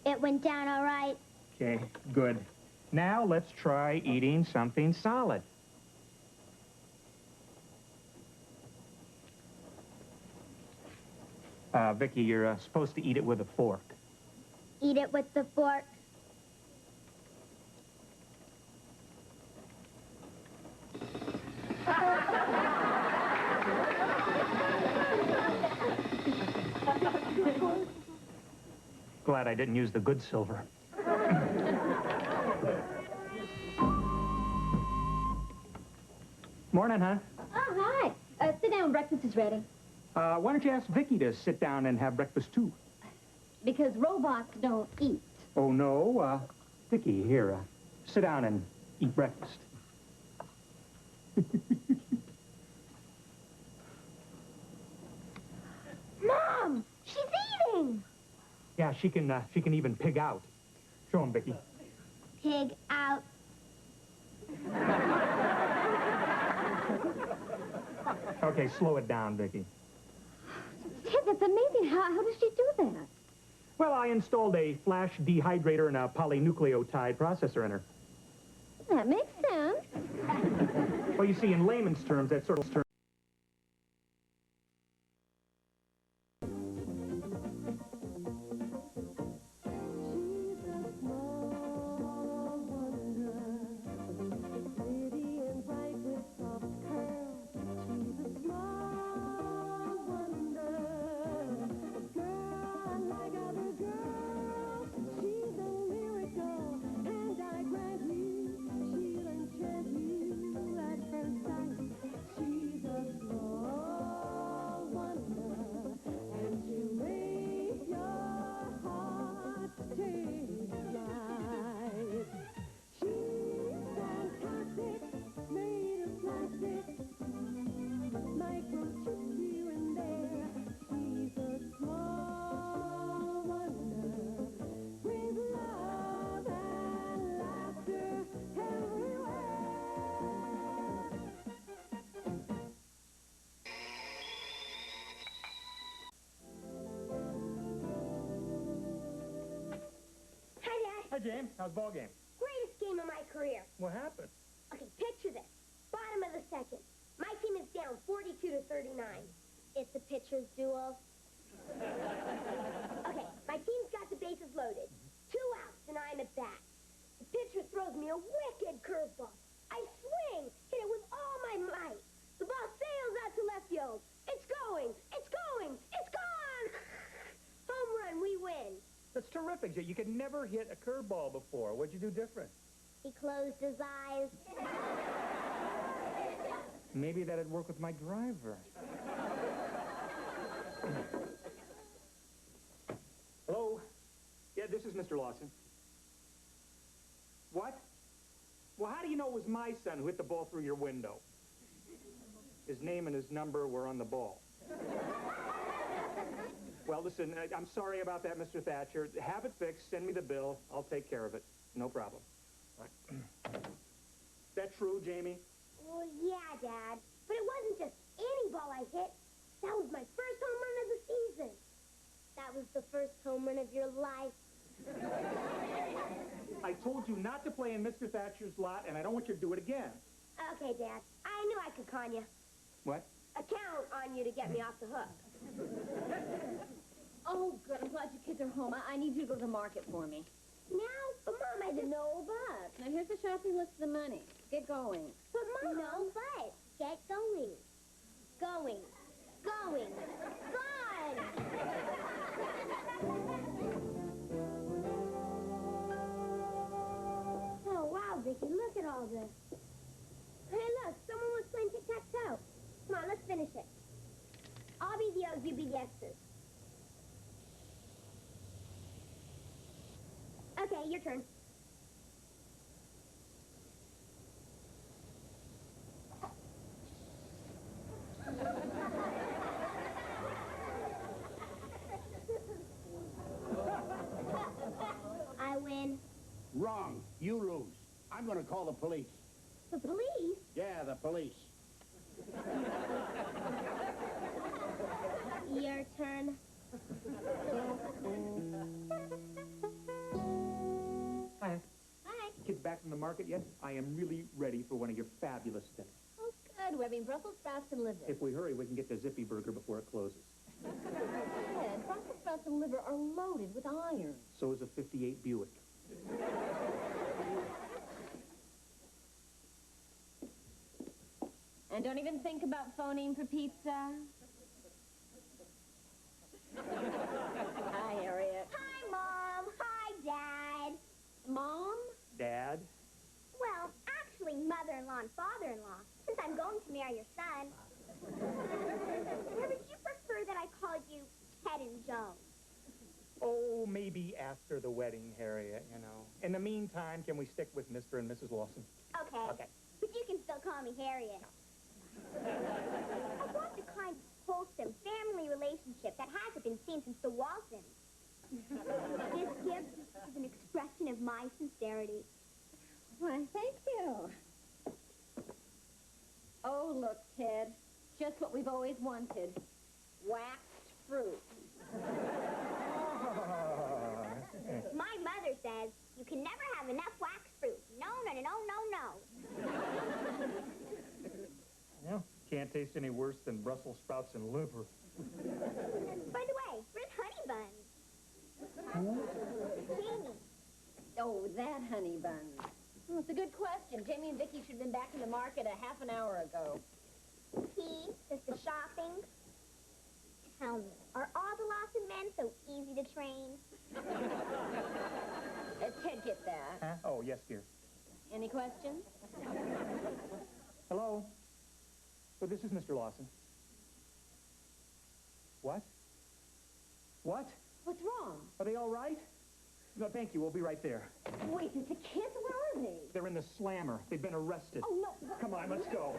It went down all right. Okay, good. Now let's try eating something solid. Vicky, you're supposed to eat it with a fork. Eat it with the fork. Glad I didn't use the good silver. Morning, huh? Oh, hi. Sit down. Breakfast is ready. Why don't you ask Vicky to sit down and have breakfast, too? Because robots don't eat. Oh, no. Vicky, here, sit down and eat breakfast. Mom, she's eating. Yeah, she can even pig out. Show him, Vicky. Pig out. Okay, slow it down, Vicky. Ted, that's amazing. How does she do that? Well, I installed a flash dehydrator and a polynucleotide processor in her. That makes sense. Well, you see, in layman's terms, that sort of term. Hi, James. How's the ball game? Greatest game of my career. What happened? Okay, picture this. Bottom of the second. My team is down 42-39. It's a pitcher's duel. Okay, my team's got the bases loaded. 2 outs, and I'm at bat. The pitcher throws me a wicked curveball. I swing, hit it with all my might. The ball sails out to left field. It's going! It's going! It's gone! Home run, we win. That's terrific, Jay. You could never hit a curveball before. What'd you do different? He closed his eyes. Maybe that'd work with my driver. Hello? Yeah, this is Mr. Lawson. What? Well, how do you know it was my son who hit the ball through your window? His name and his number were on the ball. Well, listen, I'm sorry about that, Mr. Thatcher. Have it fixed. Send me the bill. I'll take care of it. No problem. Right. Is that true, Jamie? Well, yeah, Dad. But it wasn't just any ball I hit. That was my first home run of the season. That was the first home run of your life. I told you not to play in Mr. Thatcher's lot, and I don't want you to do it again. Okay, Dad. I knew I could con you. What? Count on you to get me off the hook. Oh, good. I'm glad you kids are home. I need you to go to the market for me. Now? But, Mom, I didn't know. But. Now, here's the shopping list of the money. Get going. But, Mom. No, but. Get going. Going. Going. Gone! Oh, wow, Vicky, look at all this. Hey, look, someone was playing tic-tac-toe. Come on, let's finish it. I'll be the O's, you be the X's. Okay, your turn. I win. Wrong. You lose. I'm going to call the police. The police? Yeah, the police. Your turn. Hi. Hi. Kids back from the market yet? I am really ready for one of your fabulous dinners. Oh, good. We're having Brussels sprouts and liver. If we hurry, we can get the Zippy Burger before it closes. Ted, Brussels sprouts and liver are loaded with iron. So is a 58 Buick. And don't even think about phoning for pizza. Hi, Harriet. Hi, Mom. Hi, Dad. Mom? Dad? Well, actually, mother-in-law and father-in-law, since I'm going to marry your son. Or would you prefer that I called you Ted and Joan? Oh, maybe after the wedding, Harriet, you know. In the meantime, can we stick with Mr. and Mrs. Lawson? Okay. Okay. But you can still call me Harriet. I want the kind of wholesome family relationship that hasn't been seen since the Waltons. This gift is an expression of my sincerity. Why, thank you. Oh, look, Ted. Just what we've always wanted. Waxed fruit. My mother says you can never have enough wax fruit. No, no, no, no, no, no. Well, can't taste any worse than Brussels sprouts and liver. By the way, where's Honey Buns? Jamie. Oh, that honey bun. Oh, it's a good question. Jamie and Vicky should have been back in the market a half an hour ago. He does the shopping. Tell me, are all the Lawson men so easy to train? Ted, get that. Huh? Oh, yes, dear. Any questions? Hello? Oh, this is Mr. Lawson. What? What? What's wrong? Are they all right? No, thank you. We'll be right there. Wait, the kids, where are they? They're in the slammer. They've been arrested. Oh, no. Come on, let's go.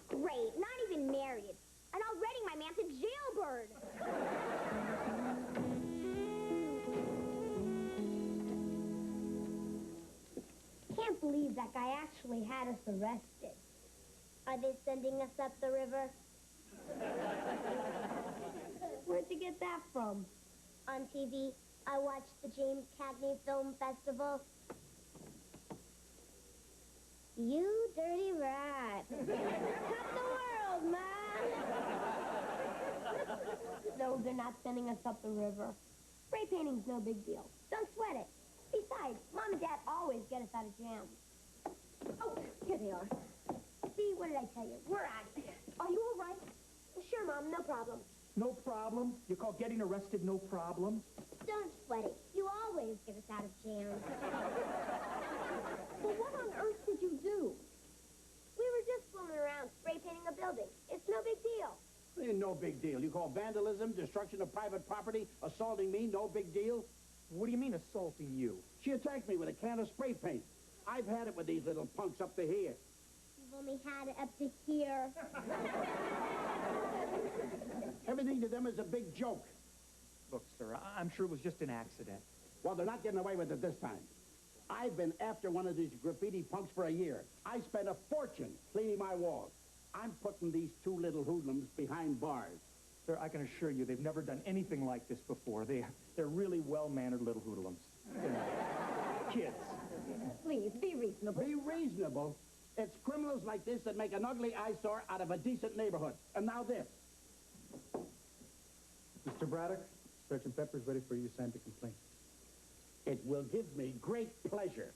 Great, not even married. And already my man's a jailbird. Can't believe that guy actually had us arrested. Are they sending us up the river? Where'd you get that from? On TV. I watched the James Cagney Film Festival. You dirty rat. Cut the world, man. No, they're not sending us up the river. Spray painting's no big deal. Don't sweat it. Besides, Mom and Dad always get us out of jams. Oh, here they are. See, what did I tell you? We're out of here. Are you all right? Sure, Mom, no problem. No problem? You call getting arrested no problem? Don't sweat it. You always get us out of jams. Well, what on earth did you do? We were just fooling around spray painting a building. It's no big deal. No big deal. You call vandalism, destruction of private property, assaulting me, no big deal? What do you mean assaulting you? She attacked me with a can of spray paint. I've had it with these little punks up to here. You've only had it up to here. Everything to them is a big joke. Look, sir, I'm sure it was just an accident. Well, they're not getting away with it this time. I've been after one of these graffiti punks for a year. I spent a fortune cleaning my walls. I'm putting these two little hoodlums behind bars. Sir, I can assure you they've never done anything like this before. They're really well-mannered little hoodlums. Kids. Please, be reasonable. Be reasonable? It's criminals like this that make an ugly eyesore out of a decent neighborhood. And now this. Mr. Braddock, Sergeant Pepper's ready for you to sign the complaint. It will give me great pleasure.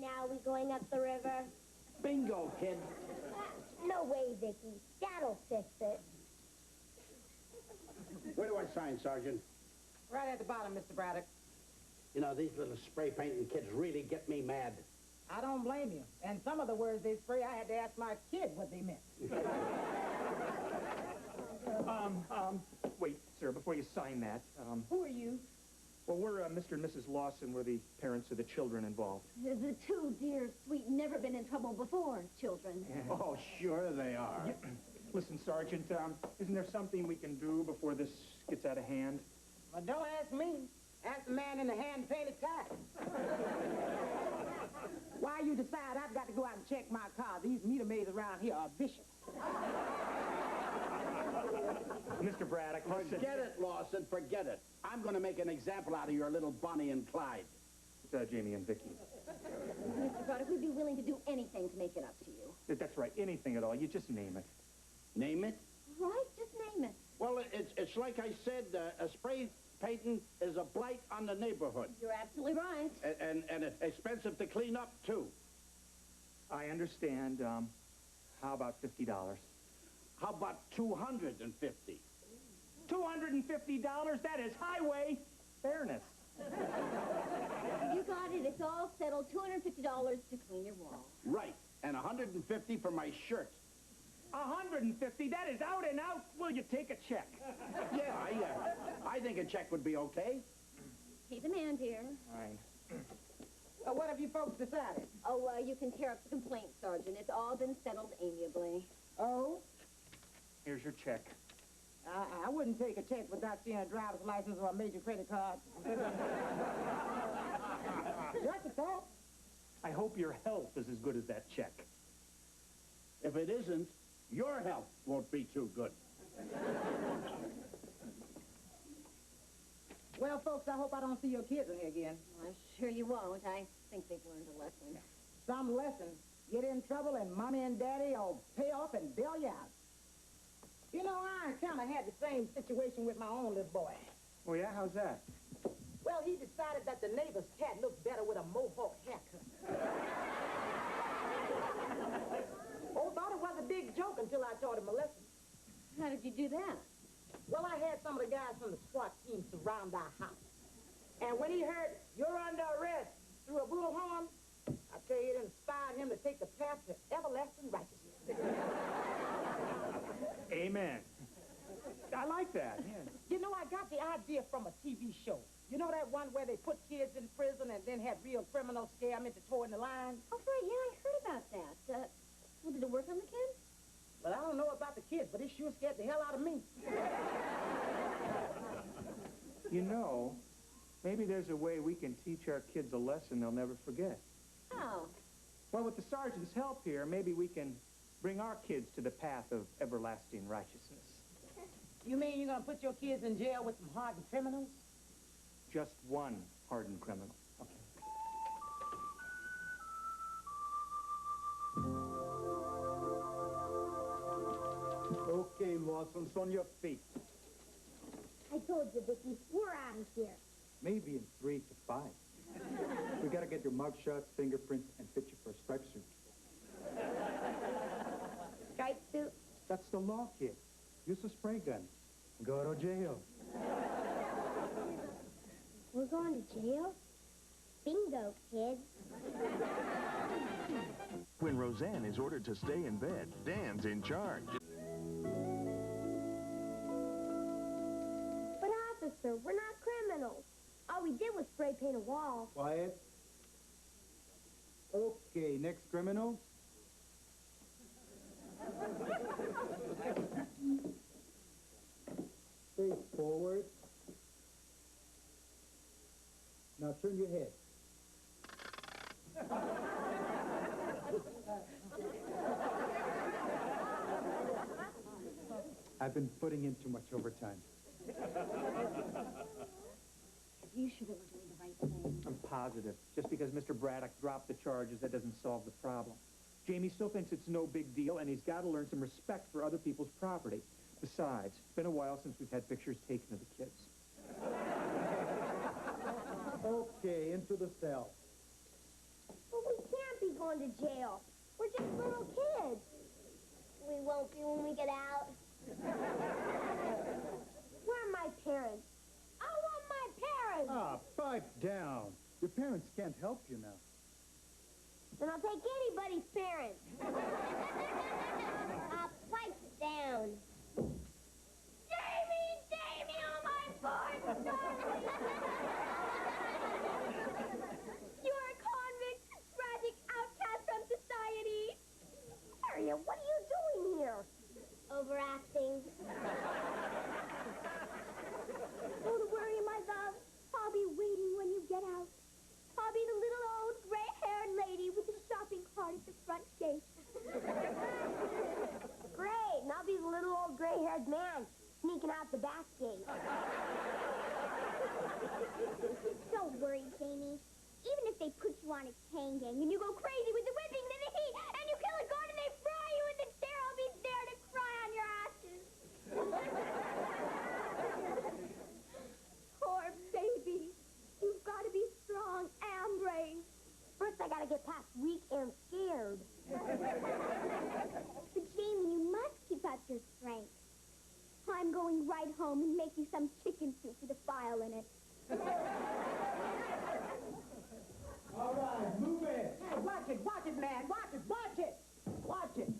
Now we going up the river? Bingo, kid. No way, Vicky. Dad'll fix it. Where do I sign, Sergeant? Right at the bottom, Mr. Braddock. You know, these little spray painting kids really get me mad. I don't blame you. And some of the words they spray, I had to ask my kid what they meant. Wait, sir, before you sign that, Who are you? Well, we're Mr. and Mrs. Lawson. We're the parents of the children involved. The two dear, sweet, never been in trouble before children. Oh, sure they are. Yeah. Listen, Sergeant, isn't there something we can do before this gets out of hand? Well, don't ask me. Ask the man in the hand-painted tie. Why you decide I've got to go out and check my car? These meter maids around here are vicious. Mr. Braddock, listen. Forget it, Lawson, forget it. I'm going to make an example out of your little Bonnie and Clyde. Jamie and Vicky. Mr. Braddock, we'd be willing to do anything to make it up to you. That's right, anything at all. You just name it. Name it? Right? Just name it. Well, it's like I said, a spray painting is a blight on the neighborhood. You're absolutely right. And it's expensive to clean up, too. I understand. How about $50? How about $250? $250? That is highway fairness. You got it. It's all settled. $250 to clean your wall. Right. And $150 for my shirt. $150? That is out and out. Will you take a check? Yeah, I think a check would be okay. Pay the man, dear. Fine. What have you folks decided? Oh, you can tear up the complaint, Sergeant. It's all been settled amiably. Oh? Here's your check. I wouldn't take a check without seeing a driver's license or a major credit card. Just a thought. I hope your health is as good as that check. If it isn't, your health won't be too good. Well, folks, I hope I don't see your kids in here again. I'm sure you won't. I think they've learned a lesson. Some lesson. Get in trouble and Mommy and Daddy will pay off and bail you out. You know, I kind of had the same situation with my own little boy. Oh, yeah? How's that? Well, he decided that the neighbor's cat looked better with a mohawk haircut. Oh, thought it was a big joke until I taught him a lesson. How did you do that? Well, I had some of the guys from the SWAT team surround our house. And when he heard, "You're under arrest," through a bullhorn, I tell you, it inspired him to take the path to everlasting righteousness. Amen. I like that, yeah. You know, I got the idea from a TV show. You know that one where they put kids in prison and then had real criminals scare them into towing the line? Oh, right, yeah, I heard about that. Well, did it work on the kids? Well, I don't know about the kids, but it sure scared the hell out of me. You know, maybe there's a way we can teach our kids a lesson they'll never forget. How? Well, with the sergeant's help here, maybe we can bring our kids to the path of everlasting righteousness. You mean you're going to put your kids in jail with some hardened criminals? Just one hardened criminal. Okay. Okay, Lawson, on your feet. I told you, Vicky, we're out of here. Maybe in 3 to 5. We gotta get your mugshots, fingerprints, and fit you for a stripe suit. Stripe suit? That's the law, kid. Use a spray gun. Go to jail. We're going to jail? Bingo, kids. When Roseanne is ordered to stay in bed, Dan's in charge. But, officer, we're not criminals. All we did was spray paint a wall. Quiet. Okay, next criminal. Face forward. Now turn your head. I've been putting in too much overtime. You sure that we're doing the right thing? I'm positive. Just because Mr. Braddock dropped the charges, that doesn't solve the problem. Jamie still thinks it's no big deal, and he's got to learn some respect for other people's property. Besides, it's been a while since we've had pictures taken of the kids. Okay, into the cell. But we can't be going to jail. We're just little kids. We won't be when we get out. Where are my parents? I want my parents! Ah, pipe down. Your parents can't help you now. Then I'll take anybody's parents. Pipe down. Jamie, oh my boy! they put you on a chain gang, and you go crazy with the whipping and the heat, and you kill a goat and they fry you in the chair. I'll be there to cry on your ashes. Poor baby. You've got to be strong and brave. First, I got to get past weak and scared. But, Jamie, you must keep up your strength. I'm going right home and make you some chicken soup with a file in it. All right, move it. Hey, watch it, man. Watch it. Watch it.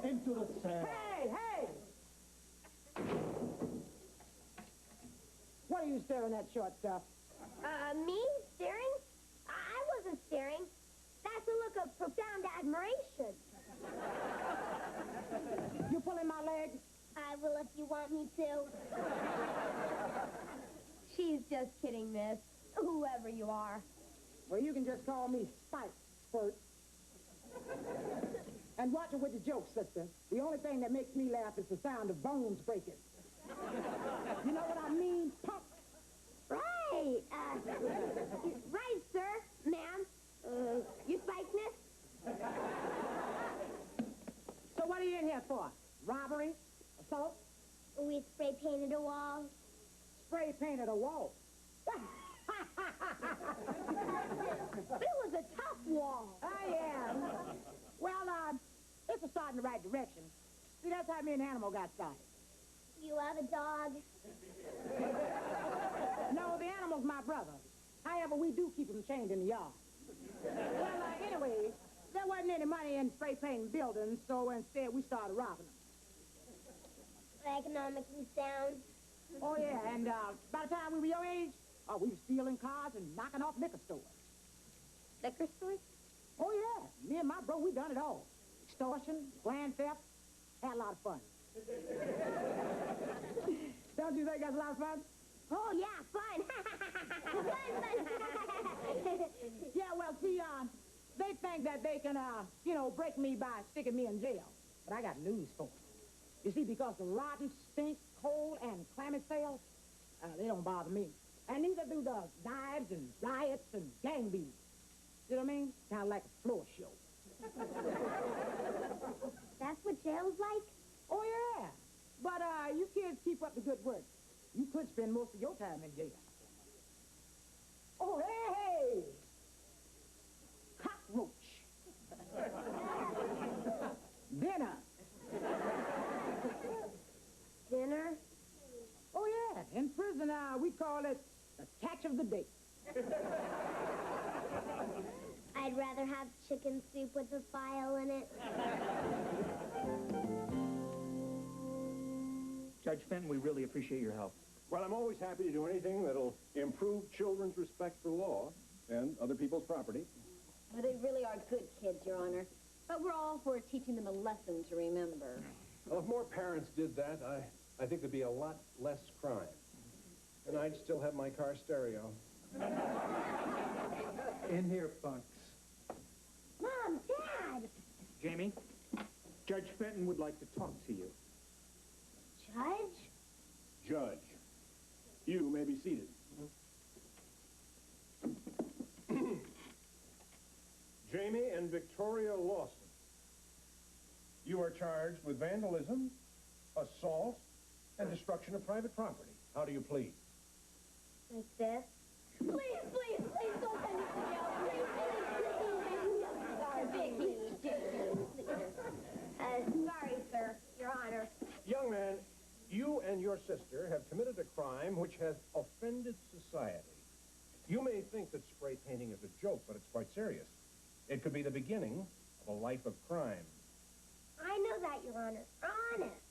Into the sand. Hey! What are you staring at, short stuff? Me? Staring? I wasn't staring. That's a look of profound admiration. You pulling my leg? I will if you want me to. She's just kidding, miss. Whoever you are. Well, you can just call me Spike, Spurt. And watch it with the jokes, sister. The only thing that makes me laugh is the sound of bones breaking. You know what I mean, punk? Right. Right, sir. Ma'am. You spikeness? So what are you in here for? Robbery? Assault? We spray painted a wall. Spray painted a wall? It was a tough wall. Oh, yeah. Well, it's a start in the right direction. See, that's how me and Animal got started. You have a dog? No, the Animal's my brother. However, we do keep him chained in the yard. Well, anyway, there wasn't any money in spray painting buildings, so instead we started robbing them. Economically sound. Oh, yeah, and by the time we were your age, we were stealing cars and knocking off liquor stores. Liquor stores? Oh, yeah. Me and my bro, we done it all. Extortion, grand theft, had a lot of fun. Don't you think that's a lot of fun? Oh, yeah, fun. Fun. Yeah, well, see, they think that they can, break me by sticking me in jail. But I got news for them. You see, because the rotten, stink, cold, and clammy sales, they don't bother me. And neither do the knives and riots and gang beatings. You know what I mean? Kind of like a floor show. That's what jail's like? Oh, yeah. But you kids keep up the good work. You could spend most of your time in jail. Oh, hey! Cockroach. Dinner. Dinner? Oh, yeah. In prison, we call it the catch of the day. I'd rather have chicken soup with a file in it. Judge Fenton, we really appreciate your help. Well, I'm always happy to do anything that'll improve children's respect for law and other people's property. Well, they really are good kids, Your Honor. But we're all for teaching them a lesson to remember. Well, if more parents did that, I think there'd be a lot less crime. And I'd still have my car stereo. In here, punks. Mom, Dad! Jamie, Judge Fenton would like to talk to you. Judge? Judge, you may be seated. Jamie and Victoria Lawson, you are charged with vandalism, assault, and destruction of private property. How do you plead? Like this? Please, please, please don't send me to jail. Please, please, please. Sorry, sorry, sir, Your Honor. Young man, you and your sister have committed a crime which has offended society. You may think that spray painting is a joke, but it's quite serious. It could be the beginning of a life of crime. I know that, Your Honor. Honest.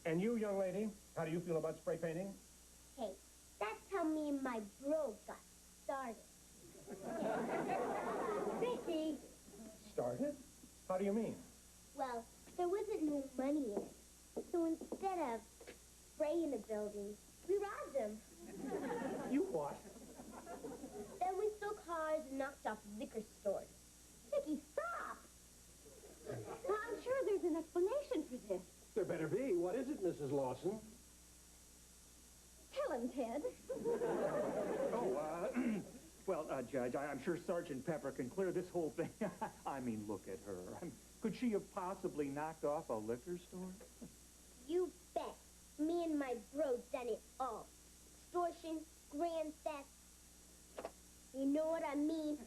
And you, young lady, how do you feel about spray painting? Hey, that's how me and my bro got started. Vicky! Started? How do you mean? Well, there wasn't no money in it. So instead of spraying the building, we robbed them. You what? Then we stole cars and knocked off liquor stores. Vicky, stop! Well, I'm sure there's an explanation for this. There better be. What is it, Mrs. Lawson? doing, Ted? Well, Judge, I'm sure Sergeant Pepper can clear this whole thing. I mean, look at her. Could she have possibly knocked off a liquor store? You bet. Me and my bro done it all. Extortion, grand theft. You know what I mean?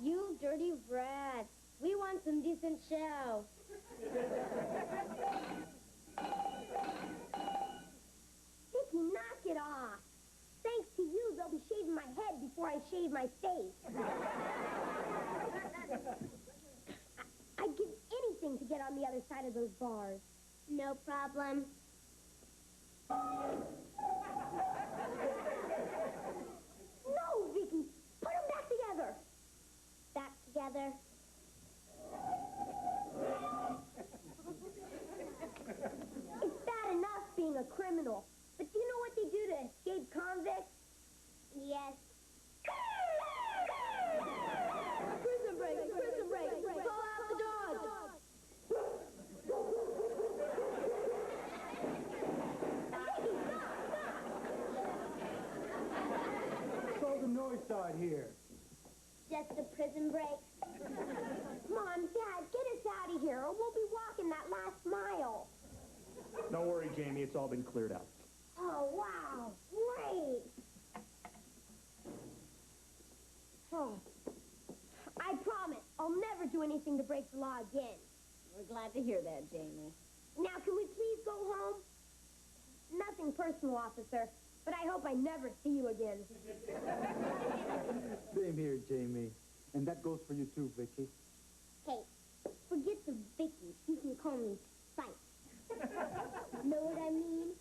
You dirty rat. We want some decent show. Vicky, knock it off. Thanks to you, they'll be shaving my head before I shave my face. I'd give anything to get on the other side of those bars. No problem. No, Vicky! Put them back together! Back together. It's bad enough being a criminal, but do you know what they do to escaped convicts? Yes. Prison break! Prison break! Pull out the dog! What's all the noise out here? Just a prison break. Mom, Dad, get us out of here, or we'll be walking that last mile. Don't worry, Jamie. It's all been cleared up. Oh, wow. Great. Oh. I promise I'll never do anything to break the law again. We're glad to hear that, Jamie. Now, can we please go home? Nothing personal, officer, but I hope I never see you again. Same here, Jamie. And that goes for you too, Vicky. Hey, forget the Vicky. You can call me Spike. Know what I mean?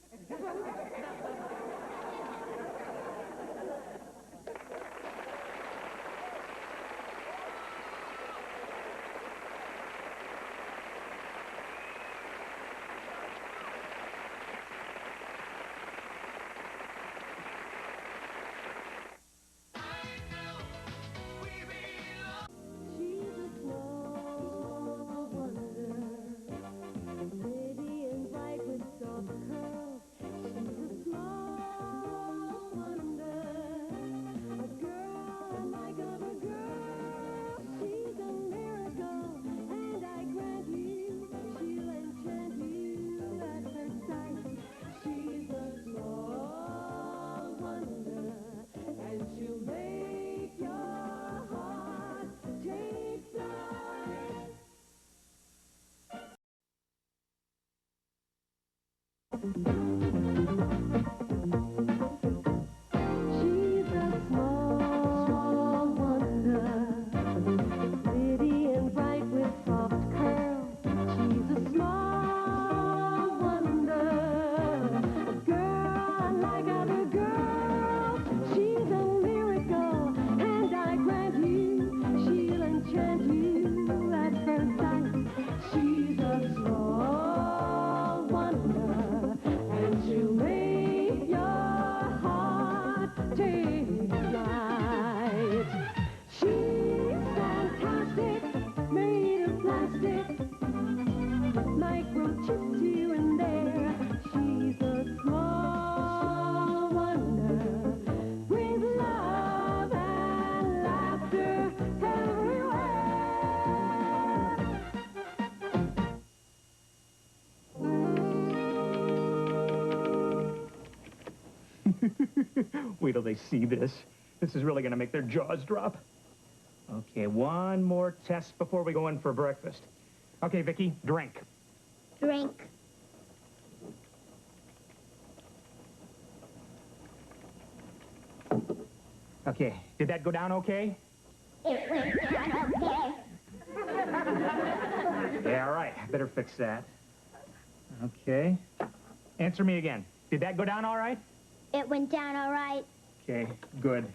Wait till they see this. This is really going to make their jaws drop. Okay, one more test before we go in for breakfast. Okay, Vicky, drink. Drink. Okay, did that go down okay? It went down okay. Yeah, all right. Better fix that. Okay. Answer me again. Did that go down all right? It went down all right. Okay, good.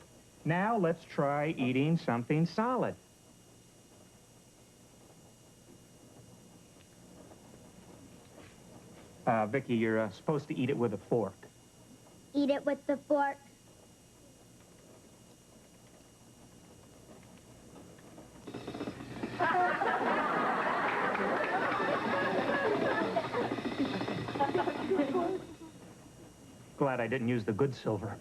Now let's try eating something solid. Vicky, you're supposed to eat it with a fork. Eat it with the fork. glad I didn't use the good silver.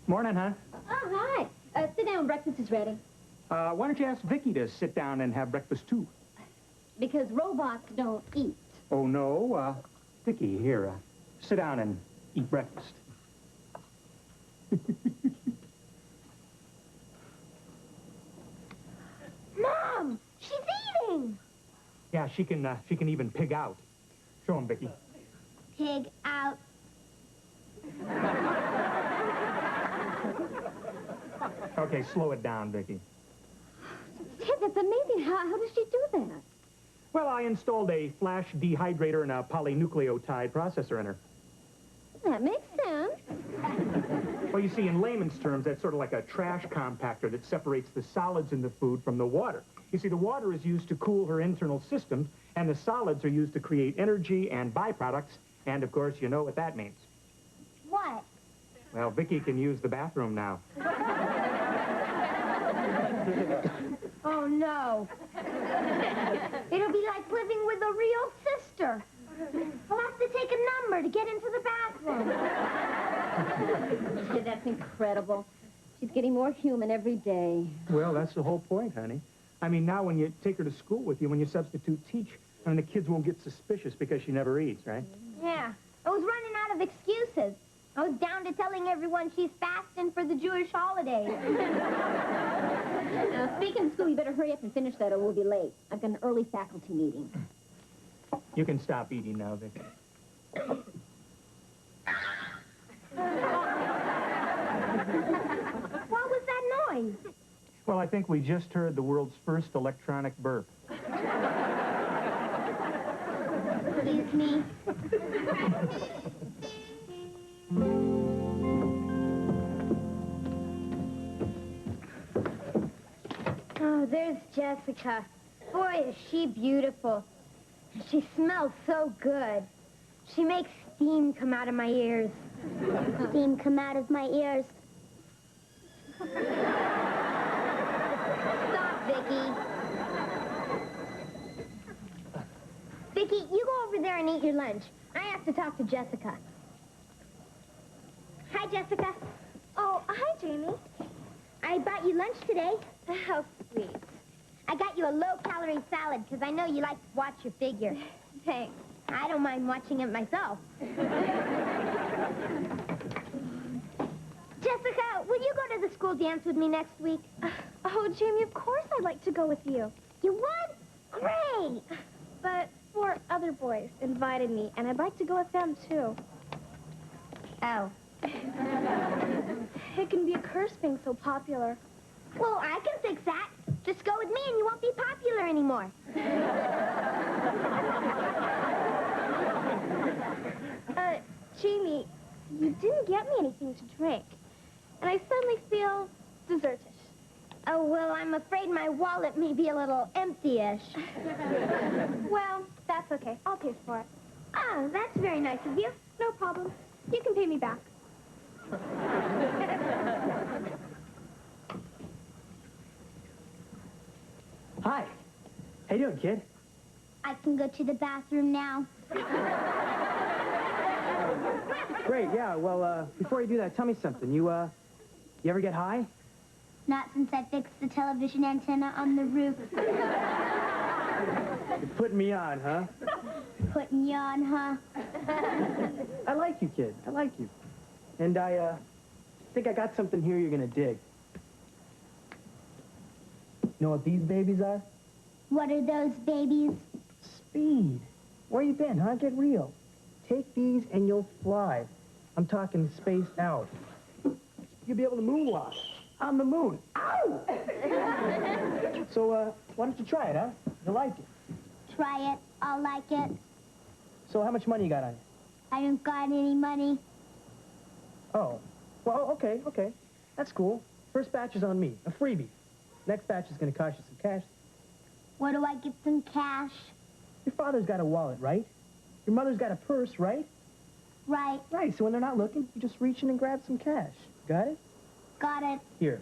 Morning, huh? Oh, hi. Sit down. Breakfast is ready. Why don't you ask Vicky to sit down and have breakfast, too? Because robots don't eat. Oh, no. Vicky, here, sit down and eat breakfast. Mom, she's eating. Yeah, she can even pig out. Show him, Vicky. Pig out. Okay, slow it down, Vicky. Ted, that's amazing. How does she do that? Well, I installed a flash dehydrator and a polynucleotide processor in her. That makes sense. Well, you see, in layman's terms, that's sort of like a trash compactor that separates the solids in the food from the water. You see, the water is used to cool her internal systems, and the solids are used to create energy and byproducts, and, of course, you know what that means. What? Well, Vicky can use the bathroom now. Oh, no. It'll be like living with a real sister. I'll have to take a number to get into the bathroom. Ted, that's incredible. She's getting more human every day. Well, that's the whole point, honey. I mean, now when you take her to school with you, when you substitute teach, I mean, the kids won't get suspicious because she never eats, right? Yeah. I was running out of excuses. I was down to telling everyone she's fasting for the Jewish holidays. Now, speaking of school, you better hurry up and finish that or we'll be late. I've got an early faculty meeting. You can stop eating now, Vicky. What was that noise? Well, I think we just heard the world's first electronic burp. Excuse me. Oh, there's Jessica. Boy, is she beautiful. She smells so good. She makes steam come out of my ears. Steam come out of my ears. Stop, Vicky. Vicky, you go over there and eat your lunch. I have to talk to Jessica. Hi, Jessica. Oh, hi, Jamie. I bought you lunch today. How sweet. I got you a low-calorie salad because I know you like to watch your figure. Thanks. I don't mind watching it myself. Jessica, will you go to the school dance with me next week? Oh, Jamie, of course I'd like to go with you. You would? Great! But 4 other boys invited me, and I'd like to go with them, too. Oh. It can be a curse being so popular. Well, I can fix that. Just go with me and you won't be popular anymore. Jamie, you didn't get me anything to drink. And I suddenly feel desertish. Oh, well, I'm afraid my wallet may be a little empty-ish. Well, that's okay. I'll pay for it. Oh, that's very nice of you. No problem. You can pay me back. Hi. How you doing, kid? I can go to the bathroom now. Great, yeah. Well, before you do that, tell me something. You ever get high? Not since I fixed the television antenna on the roof. You're putting me on, huh? Putting you on, huh? I like you, kid. I like you. And I think I got something here you're gonna dig. You know what these babies are? What are those babies? Speed. Where you been, huh? Get real. Take these and you'll fly. I'm talking spaced out. You'll be able to moonwalk on the moon. Ow! So, why don't you try it, huh? You'll like it. Try it. I'll like it. So how much money you got on you? I don't got any money. Oh. Well, okay. That's cool. First batch is on me. A freebie. Next batch is going to cost you some cash. Where do I get some cash? Your father's got a wallet, right? Your mother's got a purse, right? Right. Right, so when they're not looking, you just reach in and grab some cash. Got it? Got it. Here.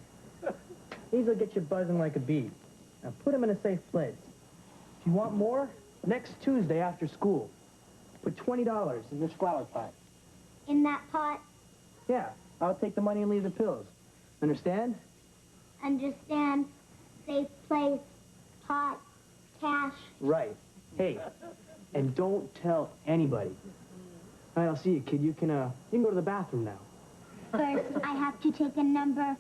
These will get you buzzing like a bee. Now put them in a safe place. If you want more, Next Tuesday after school. Put $20 in this flower pot. In that pot? Yeah, I'll take the money and leave the pills. Understand? Understand. Safe place. Pot. Cash. Right. Hey, and don't tell anybody. All right, I'll see you, kid. You can go to the bathroom now. First, I have to take a number.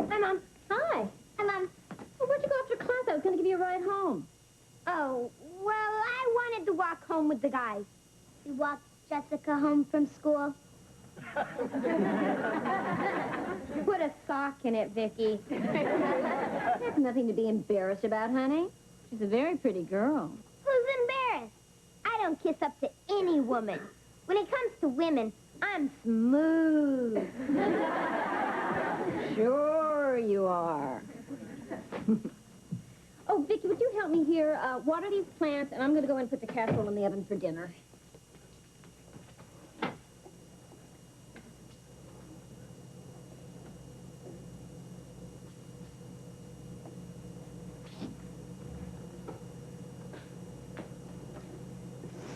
Hi, Mom. Hi. Hi, Mom. Well, where'd you go after class? I was going to give you a ride home. Oh, well, I wanted to walk home with the guys. We walked Jessica home from school. Put a sock in it, Vicky. There's nothing to be embarrassed about, honey. She's a very pretty girl. Who's embarrassed? I don't kiss up to any woman. When it comes to women, I'm smooth. Sure you are. Oh, Vicky, would you help me here? Water these plants, and I'm going to go and put the casserole in the oven for dinner.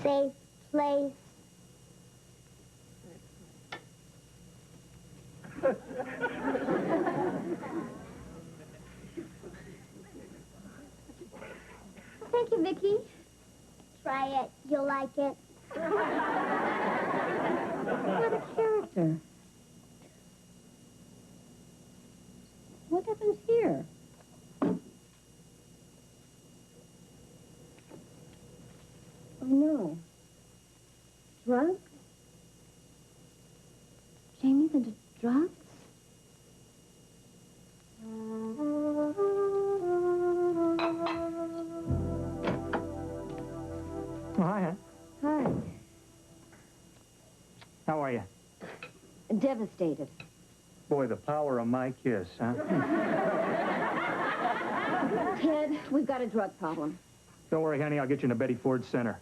Safe place. Thank you, Vicky. Try it. You'll like it. What a character. What happens here? Oh, no. Drugs? Jamie's into drugs? Oh, hi, hon. Hi. How are you? Devastated. Boy, the power of my kiss, huh? Ted, we've got a drug problem. Don't worry, honey. I'll get you in a Betty Ford Center.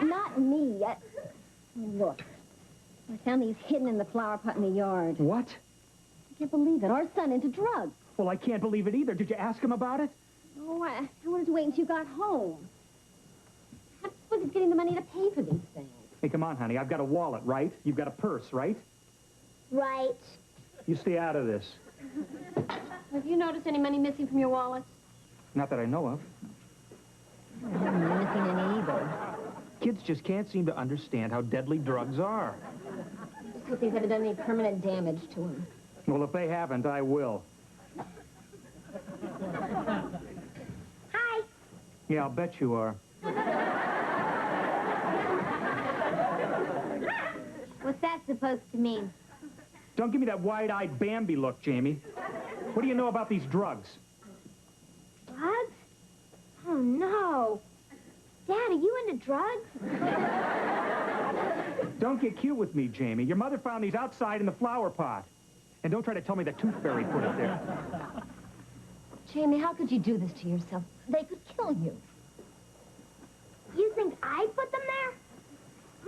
Not me. Look. I found these hidden in the flower pot in the yard. What? I can't believe it. Our son into drugs. Well, I can't believe it either. Did you ask him about it? Oh, I wanted to wait until you got home. How was it getting the money to pay for these things? Hey, come on, honey. I've got a wallet, right? You've got a purse, right? Right. You stay out of this. Have you noticed any money missing from your wallet? Not that I know of. I haven't been missing any either. Kids just can't seem to understand how deadly drugs are. Just hope these haven't done any permanent damage to him. Well, if they haven't, I will. Hi. Yeah, I'll bet you are. What's that supposed to mean? Don't give me that wide-eyed Bambi look, Jamie. What do you know about these drugs? Drugs? Oh, no. Dad, are you into drugs? Don't get cute with me, Jamie. Your mother found these outside in the flower pot. And don't try to tell me the tooth fairy put it there. Jamie, how could you do this to yourself? They could kill you. You think I put them there?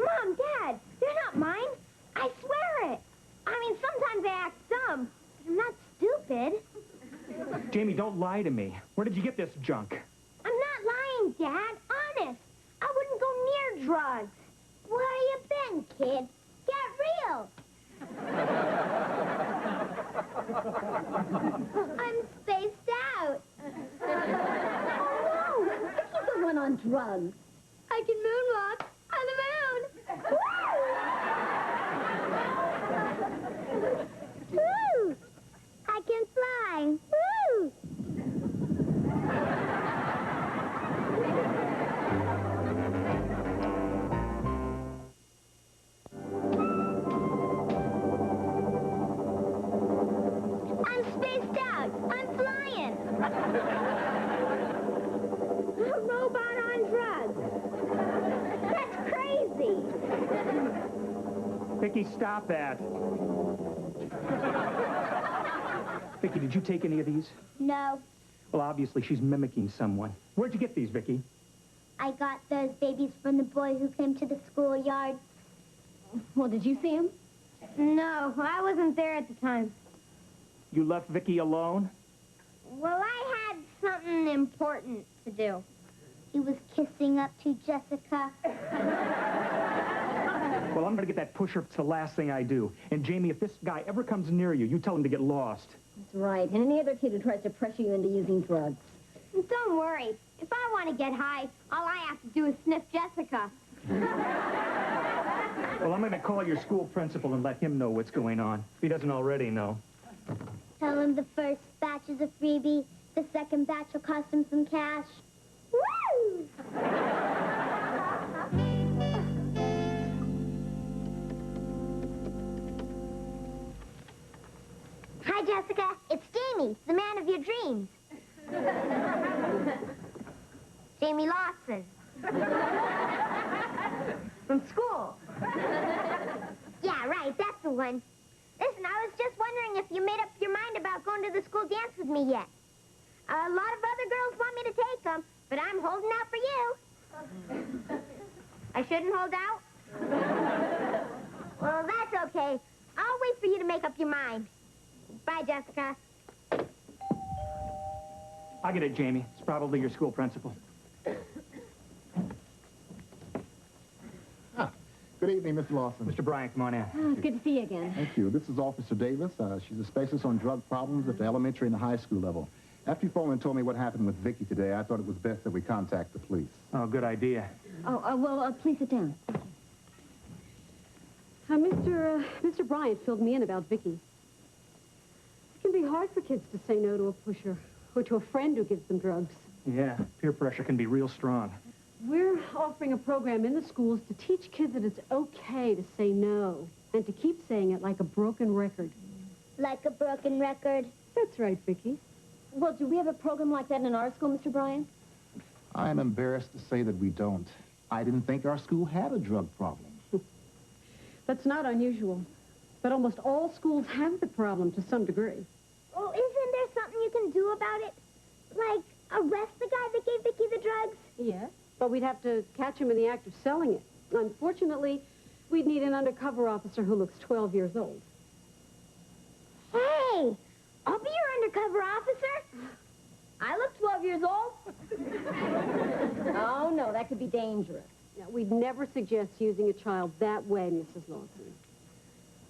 Mom, Dad, they're not mine. I swear it. I mean, sometimes I act dumb, but I'm not stupid. Jamie, don't lie to me. Where did you get this junk? I'm not lying, Dad. Honest. I wouldn't go near drugs. Where you been, kid? Get real. I'm spaced out. Oh, no! He's the one on drugs. I can moonwalk on the moon. Woo! Woo! I can fly. Woo! I'm spaced out. I'm flying. A robot on drugs. That's crazy. Vicky, stop that. Vicky, did you take any of these? No. Well, obviously she's mimicking someone. Where'd you get these, Vicky? I got those babies from the boy who came to the schoolyard. Well, did you see him? No, I wasn't there at the time. You left Vicky alone? Well, I had something important to do. He was kissing up to Jessica. Well, I'm going to get that pusher. It's the last thing I do. And, Jamie, if this guy ever comes near you, you tell him to get lost. That's right. And any other kid who tries to pressure you into using drugs. Don't worry. If I want to get high, all I have to do is sniff Jessica. Well, I'm going to call your school principal and let him know what's going on, if he doesn't already know. Tell him the first batch is a freebie. The second batch will cost him some cash. Woo! Hi, Jessica. It's Jamie, the man of your dreams. Jamie Lawson. From school. Yeah, right. That's the one. Listen, I was just wondering if you made up your mind about going to the school dance with me yet. A lot of other girls want me to take them, but I'm holding out for you. I shouldn't hold out? Well, that's okay. I'll wait for you to make up your mind. Bye, Jessica. I'll get it, Jamie. It's probably your school principal. Good evening, Mr. Lawson. Mr. Bryant, come on in. Oh, it's good to see you again. Thank you. This is Officer Davis. She's a specialist on drug problems at the elementary and the high school level. After you phoned and told me what happened with Vicky today, I thought it was best that we contact the police. Oh, good idea. Well, please sit down. Mr. Bryant filled me in about Vicky. It can be hard for kids to say no to a pusher or to a friend who gives them drugs. Yeah, peer pressure can be real strong. We're offering a program in the schools to teach kids that it's okay to say no and to keep saying it like a broken record. Like a broken record? That's right, Vicky. Well, do we have a program like that in our school, Mr. Bryant? I'm embarrassed to say that we don't. I didn't think our school had a drug problem. That's not unusual. But almost all schools have the problem to some degree. Well, isn't there something you can do about it? Like, arrest the guy that gave Vicky the drugs? Yes, but we'd have to catch him in the act of selling it. Unfortunately, we'd need an undercover officer who looks 12 years old. Hey, I'll be your undercover officer. I look 12 years old. Oh, no, that could be dangerous. Now, we'd never suggest using a child that way, Mrs. Lawson.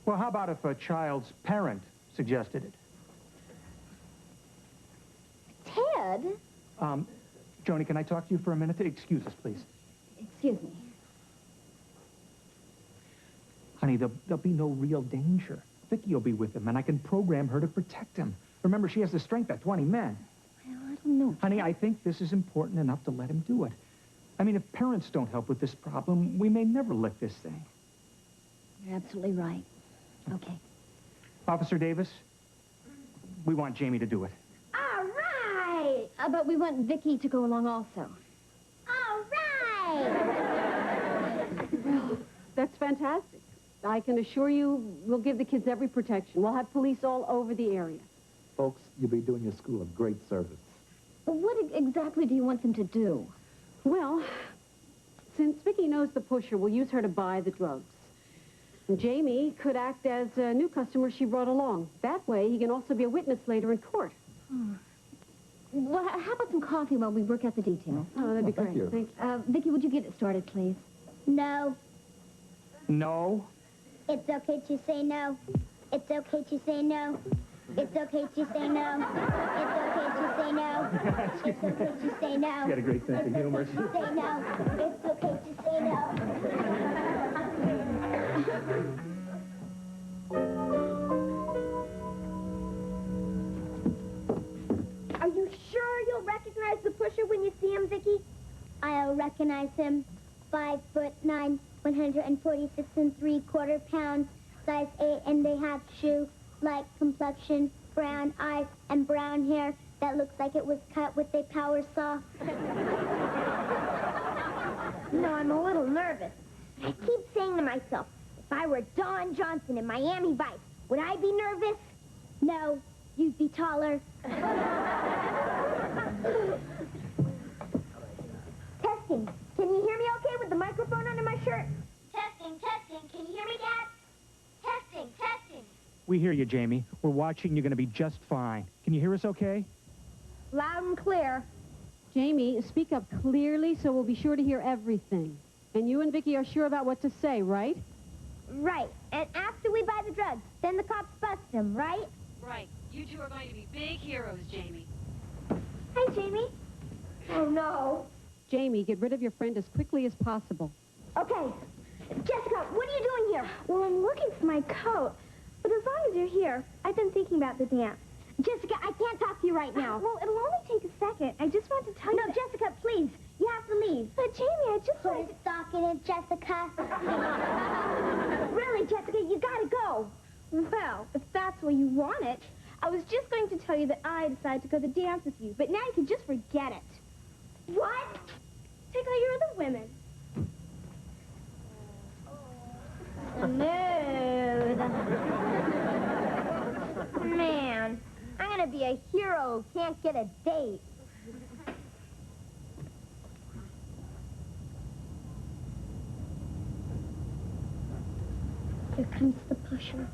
Well, how about if a child's parent suggested it? Ted? Joni, can I talk to you for a minute? Excuse us, please. Excuse me. Honey, there'll be no real danger. Vicky will be with him, and I can program her to protect him. Remember, she has the strength of 20 men. Well, I don't know. Honey, I think this is important enough to let him do it. I mean, if parents don't help with this problem, we may never lick this thing. You're absolutely right. Okay. Officer Davis, we want Jamie to do it. All right. But we want Vicky to go along also. All right. Well, that's fantastic. I can assure you we'll give the kids every protection. We'll have police all over the area. Folks, you'll be doing your school a great service. What exactly do you want them to do? Well, since Vicky knows the pusher, we'll use her to buy the drugs. And Jamie could act as a new customer she brought along. That way, he can also be a witness later in court. Well, how about some coffee while we work out the details? Oh, that'd be thank great. you. Thank you. Vicky, would you get it started, please? No. No? It's okay to say no. It's okay to say no. It's okay to say no. It's okay to say no. It's okay to say no. You got a great sense of humor. Say no. It's okay to say no. Are you sure you'll recognize the pusher when you see him, Vicky? I'll recognize him. 5'9", 146 3/4 pounds, size 8½ shoe, light complexion, brown eyes, and brown hair that looks like it was cut with a power saw. I'm a little nervous. I keep saying to myself, if I were Don Johnson in Miami Vice, would I be nervous? No, you'd be taller. Testing. We hear you, Jamie. We're watching. You're going to be just fine. Can you hear us okay? Loud and clear. Jamie, speak up clearly so we'll be sure to hear everything. And you and Vicky are sure about what to say, right? Right. And after we buy the drugs, then the cops bust them, right? Right. You two are going to be big heroes, Jamie. Hi, Jamie. Oh, no. Jamie, get rid of your friend as quickly as possible. Okay. Jessica, what are you doing here? Well, I'm looking for my coat. But as long as you're here, I've been thinking about the dance. Jessica, I can't talk to you right now. Well, it'll only take a second. I just want to tell you... No, Jessica, please. You have to leave. But, Jamie, I just want to... Stop it, Jessica. Really, Jessica, you gotta go. Well, if that's where you want it, I was just going to tell you that I decided to go to the dance with you, but now you can just forget it. What? Take all your other women. Smooth. Man, I'm gonna be a hero who can't get a date. Here comes the pusher.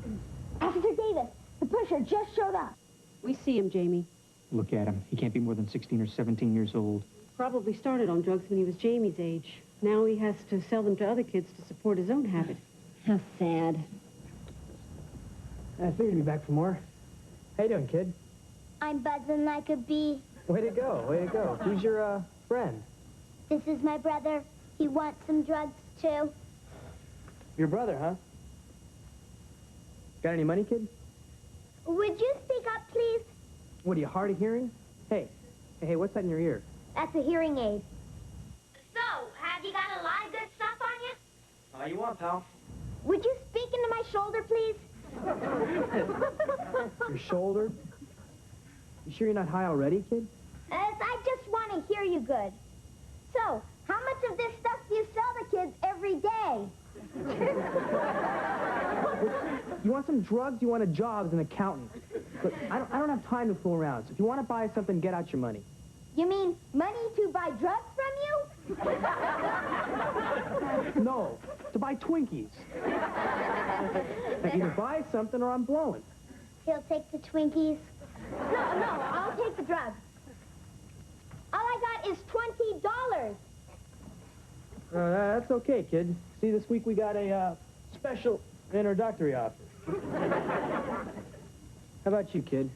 Officer Davis, the pusher just showed up. We see him, Jamie. Look at him. He can't be more than 16 or 17 years old. Probably started on drugs when he was Jamie's age. Now he has to sell them to other kids to support his own habit. How sad. I figured you'd be back for more. How you doing, kid? I'm buzzing like a bee. Way to go, way to go. Who's your, friend? This is my brother. He wants some drugs, too. Your brother, huh? Got any money, kid? Would you speak up, please? What, are you hard of hearing? Hey, what's that in your ear? That's a hearing aid. So, have you got a lot of good stuff on you? All you want, pal. Would you speak into my shoulder, please? Your shoulder? You sure you're not high already, kid? I just want to hear you good. So, how much of this stuff do you sell to kids every day? You want some drugs? You want a job as an accountant? Look, I don't have time to fool around. So if you want to buy something, get out your money. You mean money to buy drugs from you? No, to buy Twinkies. Now, either buy something or I'm blowing. He'll take the Twinkies. No, I'll take the drugs. All I got is $20. That's okay, kid. See, this week we got a special introductory offer. How about you, kid?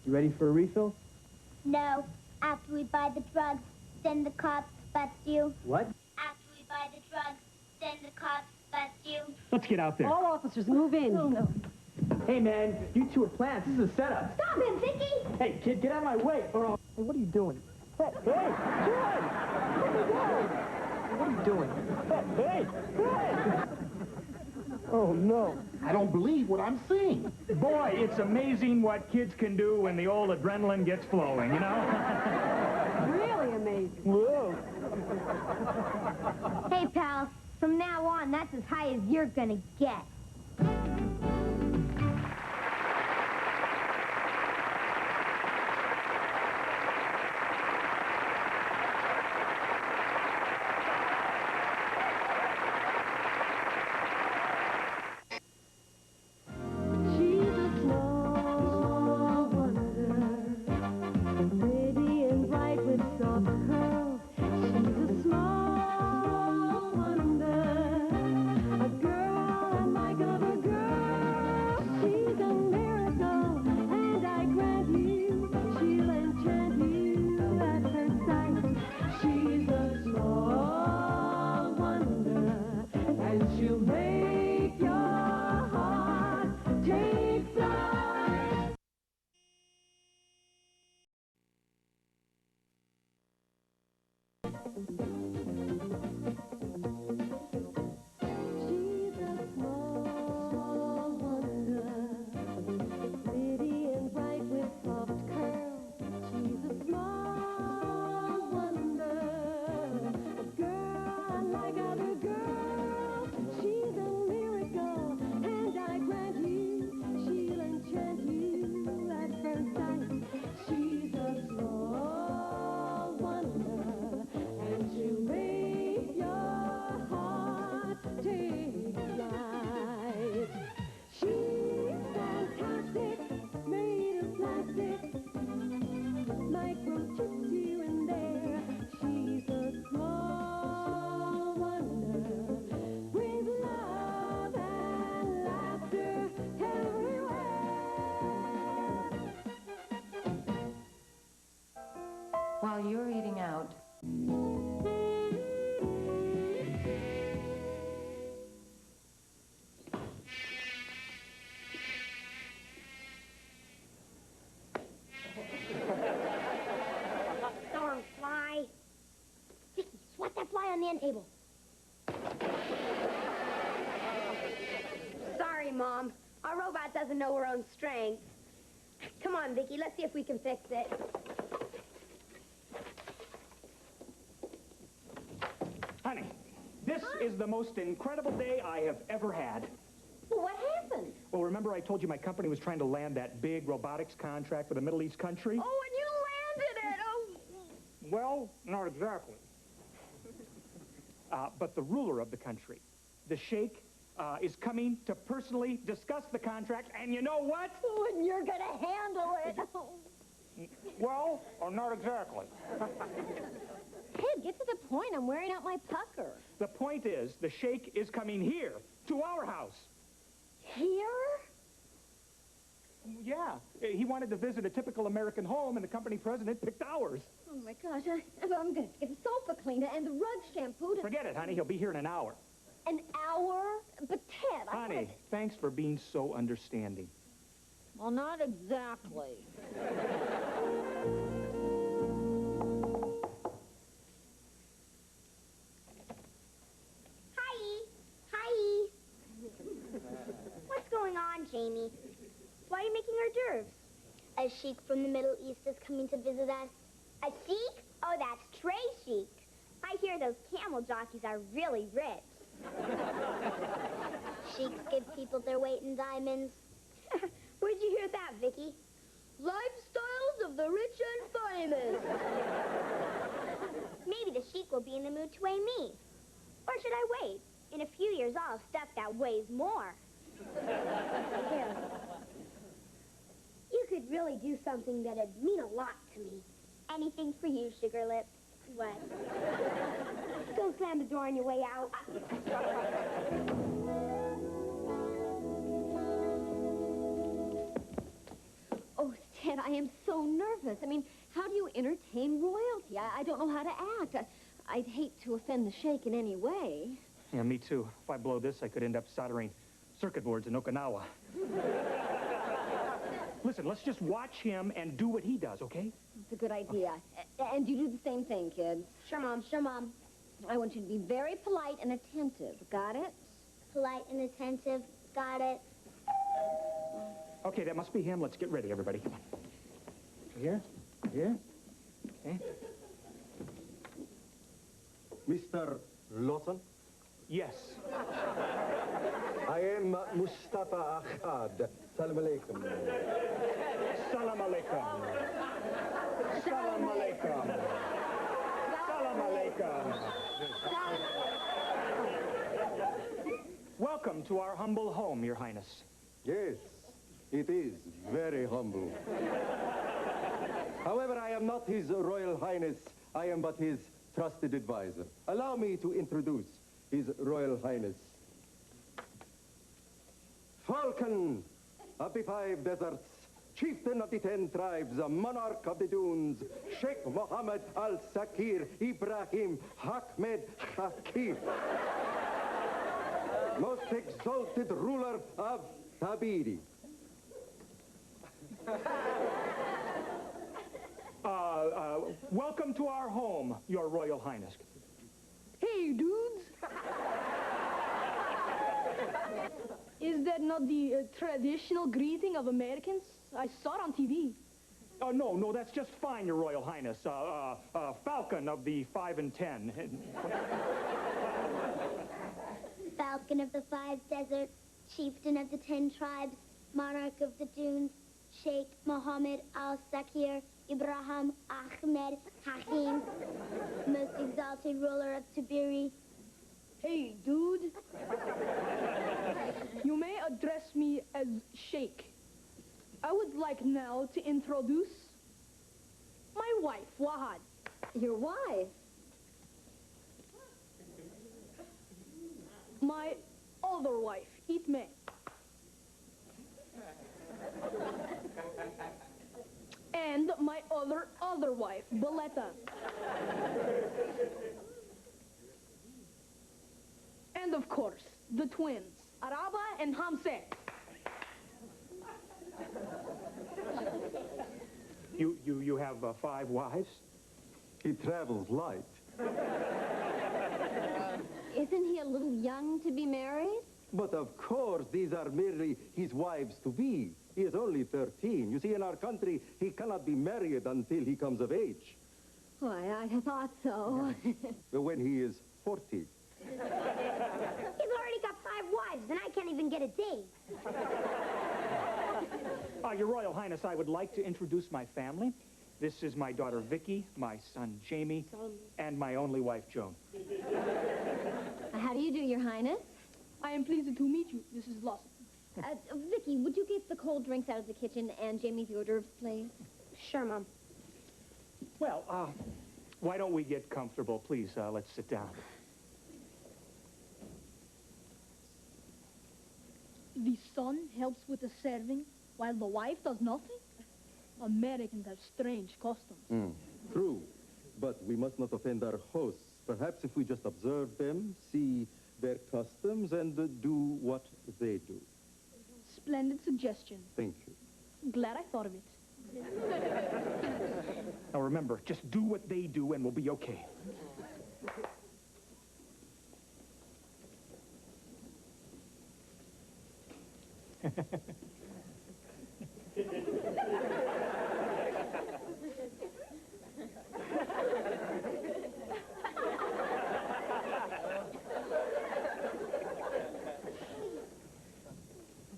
You ready for a refill? No. After we buy the drugs, then the cops bust you. What? After we buy the drugs, then the cops bust you. Let's get out there. All officers, move in. No. Hey, man, you two are plants. This is a setup. Stop him, Vicky! Hey, kid, get out of my way, or I'll... Hey, what are you doing? Hey, kid! What are you doing? Hey! Oh, no. I don't believe what I'm seeing. Boy, it's amazing what kids can do when the old adrenaline gets flowing, you know? Really amazing. Whoa. Hey, pal, from now on, that's as high as you're gonna get. man table. Sorry, Mom. Our robot doesn't know her own strength. Come on, Vicky, let's see if we can fix it. Honey, this is the most incredible day I have ever had. Well, what happened? Well, remember I told you my company was trying to land that big robotics contract with a Middle East country? Oh, and you landed it! Oh. Well, not exactly. But the ruler of the country, the sheikh, is coming to personally discuss the contract, and you know what? Oh, and you're gonna handle it. Well, or not exactly. Ted, get to the point. I'm wearing out my pucker. The point is, the sheikh is coming here, to our house. Here? Yeah. He wanted to visit a typical American home, and the company president picked ours. Oh, my gosh. I'm going to get the sofa cleaner and the rug shampooed. Forget it, honey. He'll be here in an hour. An hour? But, Ted, Honey, thanks for being so understanding. Well, not exactly. Hi. What's going on, Jamie? Why are you making hors d'oeuvres? A sheik from the Middle East is coming to visit us. A sheik? Oh, that's Trey Sheik. I hear those camel jockeys are really rich. Sheiks give people their weight in diamonds. Where'd you hear that, Vicky? Lifestyles of the rich and famous. Maybe the sheik will be in the mood to weigh me. Or should I wait? In a few years, I'll have stuff that weighs more. Here. You could really do something that'd mean a lot to me. Anything for you, Sugar Lips. What? Don't slam the door on your way out. Oh, Ted, I am so nervous. I mean, how do you entertain royalty? I don't know how to act. I'd hate to offend the sheikh in any way. Yeah, me too. If I blow this, I could end up soldering circuit boards in Okinawa. Listen, let's just watch him and do what he does, okay? It's a good idea. And you do the same thing, kids. Sure, Mom. Sure, Mom. I want you to be very polite and attentive. Got it? Polite and attentive. Got it. Okay, that must be him. Let's get ready, everybody. Come on. Here. Here. Okay. Mr. Lawson? Yes. I am Mustafa Ahad. Salam alaikum. Salam alaikum. Salam alaikum. Salam alaikum. Welcome to our humble home, Your Highness. Yes, it is very humble. However, I am not His Royal Highness. I am but his trusted advisor. Allow me to introduce His Royal Highness. Falcon of the 5 deserts, chieftain of the 10 tribes, monarch of the dunes, Sheikh Mohammed Al-Sakir Ibrahim Ahmed Hakir, most exalted ruler of Tabidi. Welcome to our home, Your Royal Highness. Hey, dudes. Is that not the traditional greeting of Americans? I saw it on TV. Oh, no, that's just fine, Your Royal Highness. Falcon of the 5 and 10. Falcon of the 5 deserts, chieftain of the 10 tribes, monarch of the dunes, Sheikh Mohammed Al-Sakir Ibrahim Ahmed Hakim, most exalted ruler of Tiberi. Hey, dude. You may address me as Sheikh. I would like now to introduce my wife, Wahad. Your wife? My other wife, Itme. And my other wife, Baleta. And of course, the twins, Araba and Hamse. You have 5 wives? He travels light. Isn't he a little young to be married? But of course, these are merely his wives-to-be. He is only 13. You see, in our country, he cannot be married until he comes of age. Why, I thought so. When he is 40. He's already got 5 wives, and I can't even get a date. Your Royal Highness, I would like to introduce my family. This is my daughter, Vicky, my son, Jamie, and my only wife, Joan. How do you do, Your Highness? I am pleased to meet you, Mrs. Lawson. Vicky, would you get the cold drinks out of the kitchen and Jamie the hors d'oeuvres, please? Sure, Mom. Well, why don't we get comfortable? Please, let's sit down. The son helps with the serving, while the wife does nothing? Americans have strange customs. True, but we must not offend our hosts. Perhaps if we just observe them, see their customs, and do what they do. Splendid suggestion. Thank you. Glad I thought of it. Now remember, just do what they do and we'll be okay.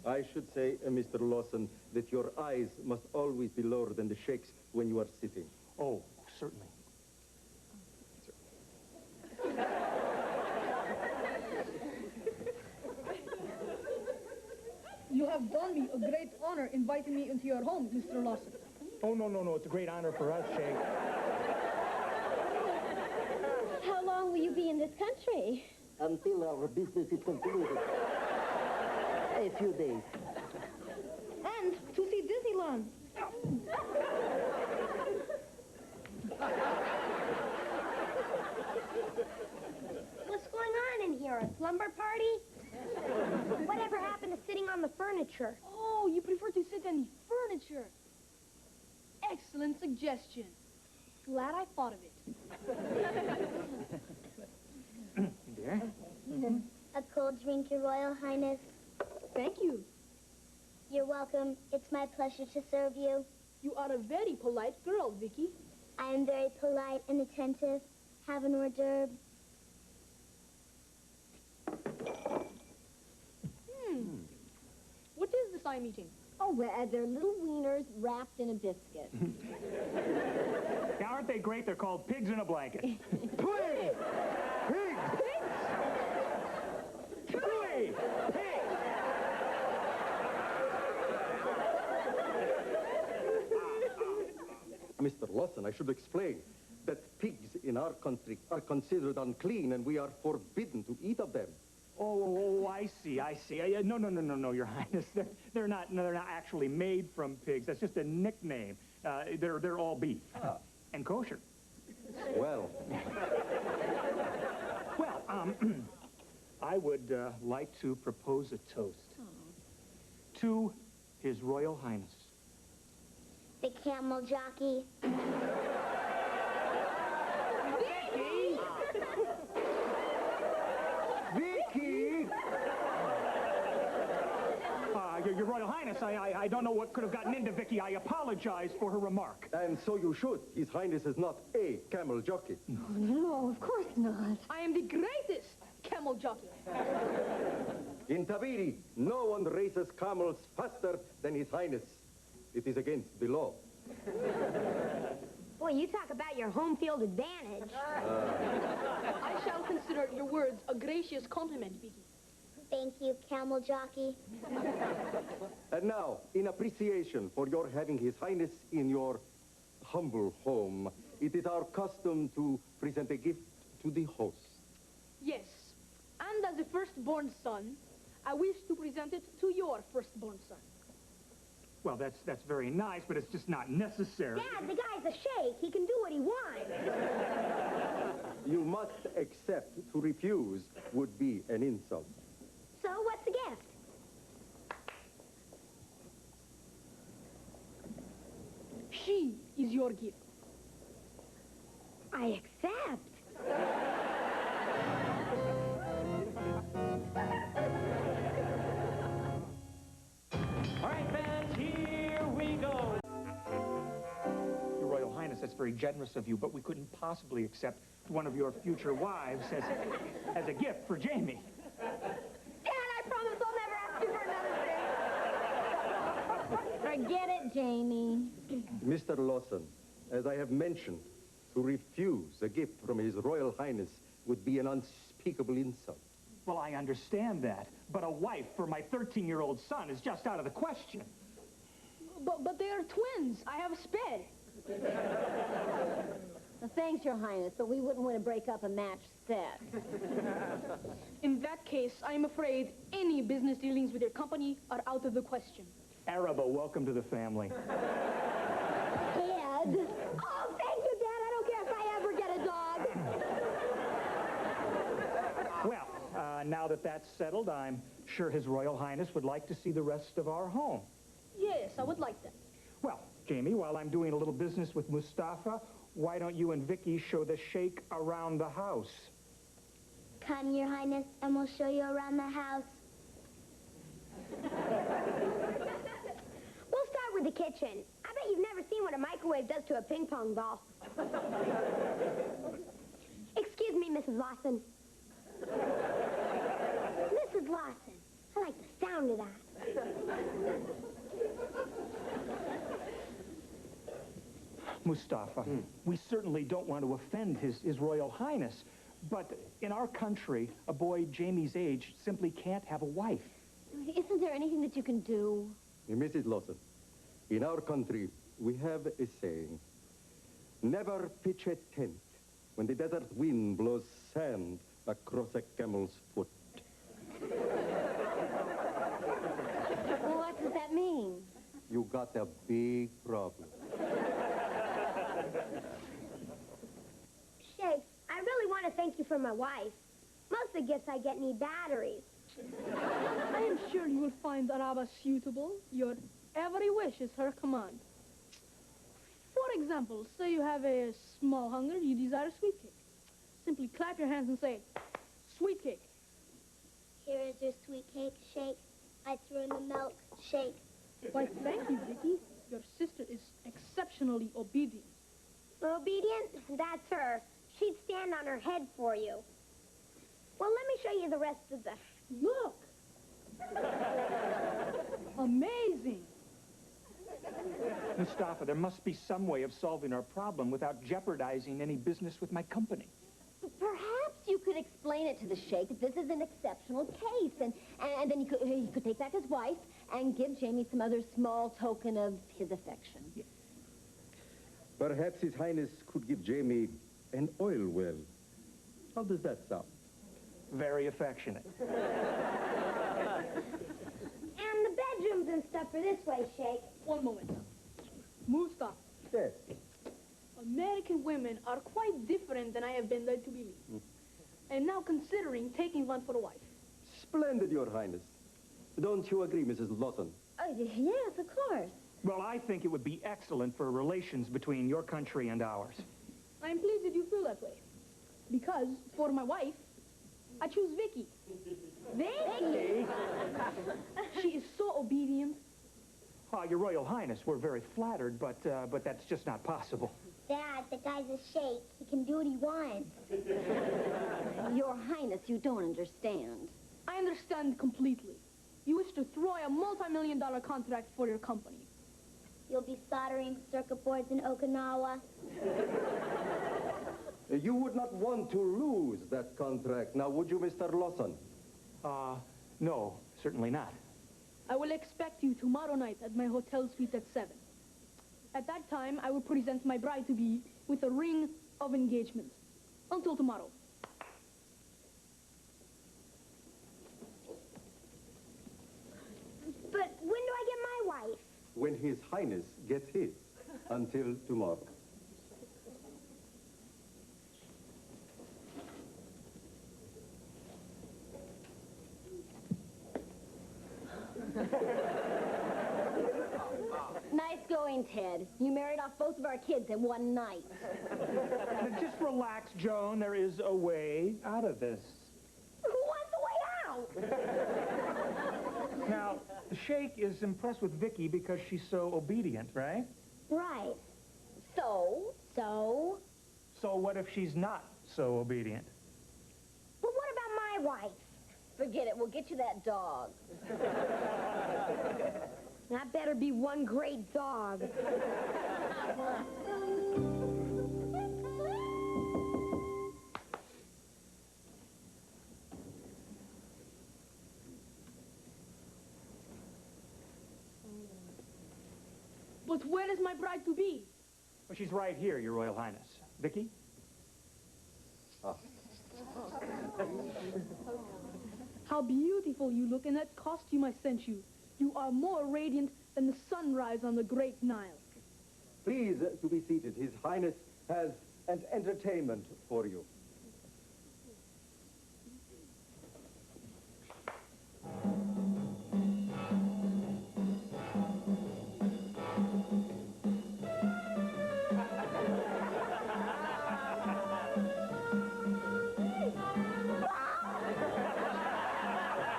I should say, Mr. Lawson, that your eyes must always be lower than the shakes when you are sitting. Oh, certainly. You have done me a great honor inviting me into your home, Mr. Lawson. Oh, no. It's a great honor for us, Shay. How long will you be in this country? Until our business is concluded. A few days. And to see Disneyland. What's going on in here? A slumber party? Whatever happened to sitting on the furniture? Oh, you prefer to sit on the furniture. Excellent suggestion. Glad I thought of it. Dear? A cold drink, Your Royal Highness. Thank you. You're welcome. It's my pleasure to serve you. You are a very polite girl, Vicky. I am very polite and attentive. Have an hors d'oeuvre. What is this I'm eating? Oh, they're little wieners wrapped in a biscuit. Now, aren't they great? They're called pigs in a blanket. Pig! Pig! Mr. Lawson, I should explain that pigs in our country are considered unclean and we are forbidden to eat of them. Oh, I see. No, Your Highness. They're not actually made from pigs. That's just a nickname. They're all beef. And kosher. Well. Well, I would like to propose a toast to His Royal Highness. The camel jockey. Vicky! Your Royal Highness, I don't know what could have gotten into Vicky. I apologize for her remark. And so you should. His Highness is not a camel jockey. No, of course not. I am the greatest camel jockey. In Tabiri, no one races camels faster than His Highness. It is against the law. Boy, you talk about your home field advantage. I shall consider your words a gracious compliment, Vicky. Thank you, camel jockey. And now, in appreciation for your having His Highness in your humble home, it is our custom to present a gift to the host. Yes, and as a firstborn son, I wish to present it to your firstborn son. Well, that's very nice, but it's just not necessary. Dad, the guy's a sheikh. He can do what he wants. You must accept. To refuse would be an insult. So, what's the gift? She is your gift. I accept. very generous of you, but we couldn't possibly accept one of your future wives as a gift for Jamie. Dad, I promise I'll never ask you for another thing. Forget it, Jamie. Mr. Lawson, as I have mentioned, to refuse a gift from His Royal Highness would be an unspeakable insult. Well, I understand that, but a wife for my 13-year-old son is just out of the question. But they are twins. I have a sped. Well, thanks, Your Highness, but we wouldn't want to break up a match set. In that case, I'm afraid any business dealings with your company are out of the question. Arabo, welcome to the family. Ted. Oh, thank you, Dad. I don't care if I ever get a dog. Well, now that that's settled, I'm sure His Royal Highness would like to see the rest of our home. Yes, I would like that. Well, Jamie, while I'm doing a little business with Mustafa, why don't you and Vicky show the sheikh around the house? Come, Your Highness, and we'll show you around the house. We'll start with the kitchen. I bet you've never seen what a microwave does to a ping pong ball. Excuse me, Mrs. Lawson. Mrs. Lawson, I like the sound of that. Mustafa, we certainly don't want to offend His Royal Highness, but in our country, a boy Jamie's age simply can't have a wife. Isn't there anything that you can do? Mrs. Lawson, in our country, we have a saying, never pitch a tent when the desert wind blows sand across a camel's foot. Well, what does that mean? You got a big problem. Sheikh, I really want to thank you for my wife. Most of the gifts I get need batteries. I am sure you will find Araba suitable. Your every wish is her command. For example, say you have a small hunger, you desire sweet cake. Simply clap your hands and say, sweet cake. Here is your sweet cake, Sheikh. I threw in the milk, Sheikh. Why, thank you, Vicky. Your sister is exceptionally obedient. Obedient? That's her. She'd stand on her head for you. Well, let me show you the rest of the... Look! Amazing! Mustafa, there must be some way of solving our problem without jeopardizing any business with my company. Perhaps you could explain it to the sheikh that this is an exceptional case, and then he could take back his wife and give Jamie some other small token of his affection. Yeah. Perhaps His Highness could give Jamie an oil well. How does that sound? Very affectionate. And the bedrooms and stuff are this way, Sheikh. One moment. Mustafa. Yes. American women are quite different than I have been led to believe. And now considering taking one for a wife. Splendid, Your Highness. Don't you agree, Mrs. Lawson? Yes, of course. Well, I think it would be excellent for relations between your country and ours. I am pleased that you feel that way. Because, for my wife, I choose Vicky. Vicky? She is so obedient. Your Royal Highness, we're very flattered, but that's just not possible. Dad, the guy's a sheikh. He can do what he wants. Your Highness, you don't understand. I understand completely. You wish to throw a multi-million-dollar contract for your company. You'll be soldering circuit boards in Okinawa. You would not want to lose that contract, now would you, Mr. Lawson? No, certainly not. I will expect you tomorrow night at my hotel suite at 7. At that time, I will present my bride-to-be with a ring of engagement. Until tomorrow. But when do I get my wife? When His Highness gets his. Until tomorrow. Nice going, Ted. You married off both of our kids in one night. Just relax, Joan. There is a way out of this. Who wants a way out? Now, the sheikh is impressed with Vicky because she's so obedient, right? Right. So So? So what if she's not so obedient? But what about my wife? Forget it. We'll get you that dog. That better be one great dog. But where is my bride to be? Well, she's right here, Your Royal Highness. Vicky? How beautiful you look in that costume I sent you. You are more radiant than the sunrise on the Great Nile. Please to be seated. His Highness has an entertainment for you.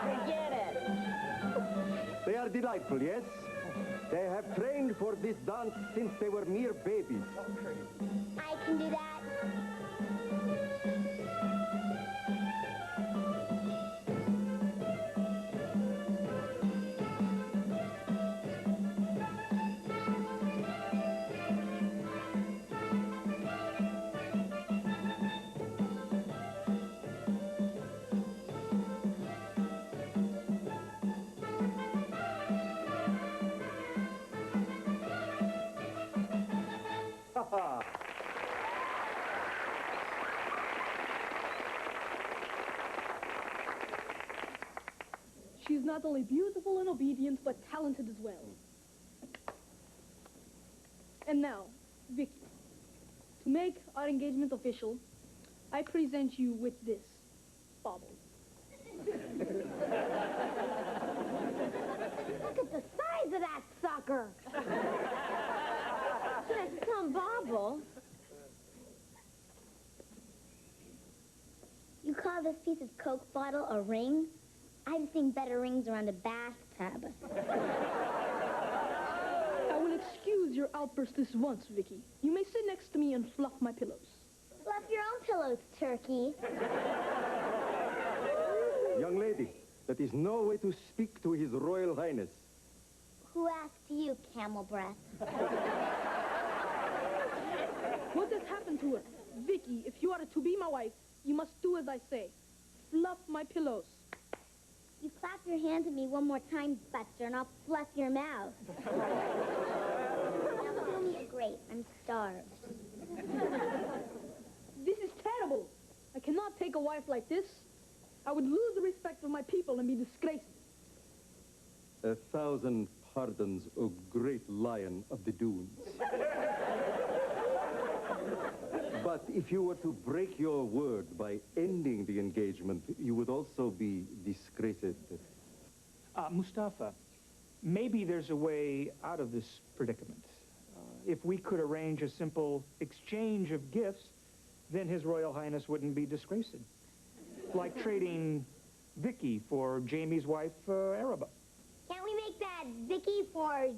Forget it. They are delightful, yes? They have trained for this dance since they were mere babies. I can do that. She's not only beautiful and obedient, but talented as well. And now, Vicky, to make our engagement official, I present you with this bauble. Look at the size of that sucker. That's some bauble. You call this piece of Coke bottle a ring? I've seen better rings around a bathtub. I will excuse your outburst this once, Vicky. You may sit next to me and fluff my pillows. Fluff your own pillows, turkey. Young lady, that is no way to speak to His Royal Highness. Who asked you, camel breath? What has happened to her? Vicky, if you are to be my wife, you must do as I say. Fluff my pillows. You clap your hands at me one more time, Buster, and I'll fluff your mouth. Now feel me great. I'm starved. This is terrible. I cannot take a wife like this. I would lose the respect of my people and be disgraced. 1,000 pardons, O great lion of the dunes. But if you were to break your word by ending the engagement, you would also be disgraced. Mustafa, maybe there's a way out of this predicament. If we could arrange a simple exchange of gifts, then His Royal Highness wouldn't be disgraced. Like trading Vicky for Jamie's wife, Araba. Can't we make that Vicky for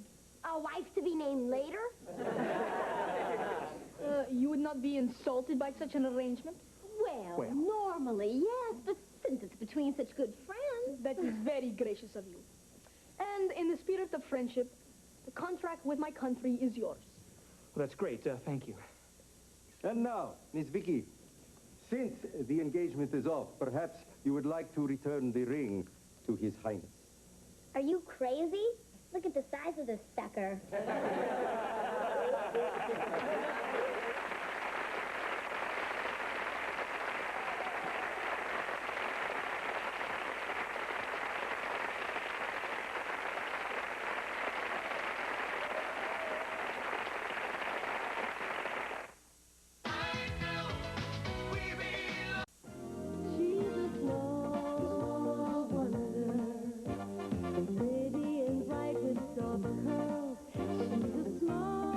a wife to be named later? You would not be insulted by such an arrangement? Well, normally, yes, but since it's between such good friends... That is very gracious of you. And in the spirit of friendship, the contract with my country is yours. Well, that's great. Thank you. And now, Miss Vicky, since the engagement is off, perhaps you would like to return the ring to His Highness. Are you crazy? Look at the size of this sucker. Pretty and bright with soft curls. She's a small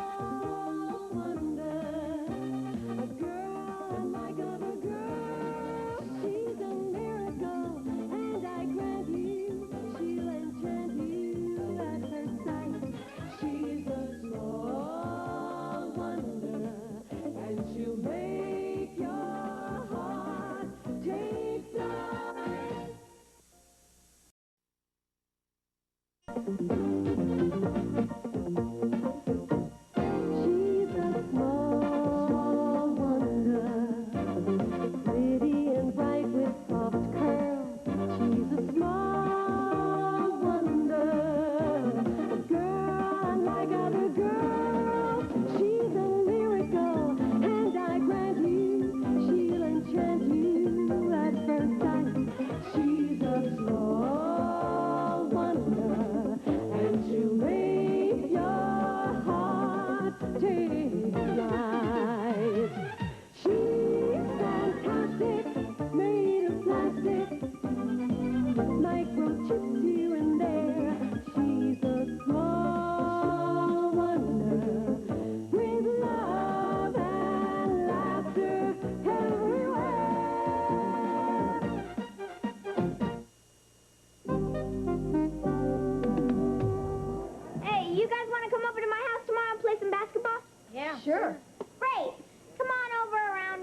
Sure. Great. Come on over around,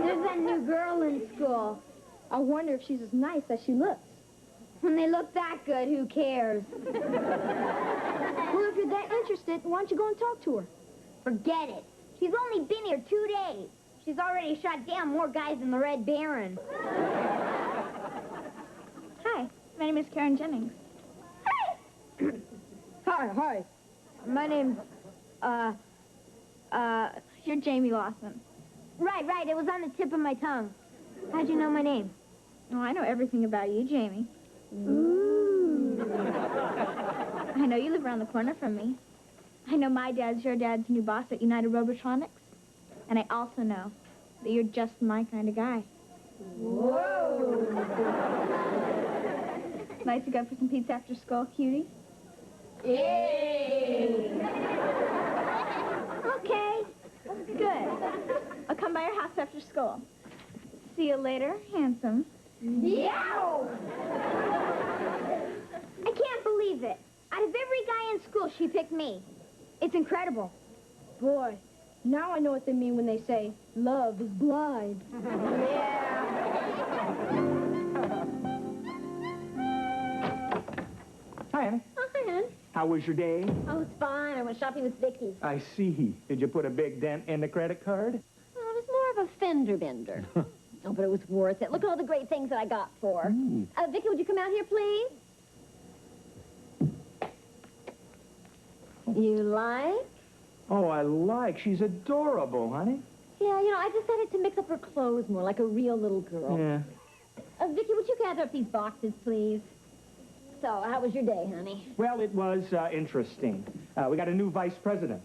There's that new girl in school. I wonder if she's as nice as she looks. When they look that good, who cares? Well, if you're that interested, why don't you go and talk to her? Forget it. She's only been here 2 days. She's already shot down more guys than the Red Baron. Hi, my name is Karen Jennings. Hi. My name's, You're Jamie Lawson. Right. It was on the tip of my tongue. How'd you know my name? Oh, I know everything about you, Jamie. Ooh. I know you live around the corner from me. I know my dad's your dad's new boss at United Robotronics. And I also know that you're just my kind of guy. Whoa. Nice to go for some pizza after school, cutie? Yay. Okay. Good. I'll come by your house after school. See you later, handsome. Yow! I can't believe it. Out of every guy in school, she picked me. It's incredible. Boy, now I know what they mean when they say, love is blind. Yeah. Hi, Annie. Oh, hi, Ann. How was your day? Oh, it's fine. I went shopping with Vicky. I see. Did you put a big dent in the credit card? Well, it was more of a fender bender. Oh, but it was worth it. Look at all the great things that I got for her. Vicky, would you come out here, please? You like? Oh, I like. She's adorable, honey. Yeah, you know, I decided to mix up her clothes more like a real little girl. Yeah. Vicky, would you gather up these boxes, please? So, how was your day, honey? Well, it was interesting. We got a new vice president.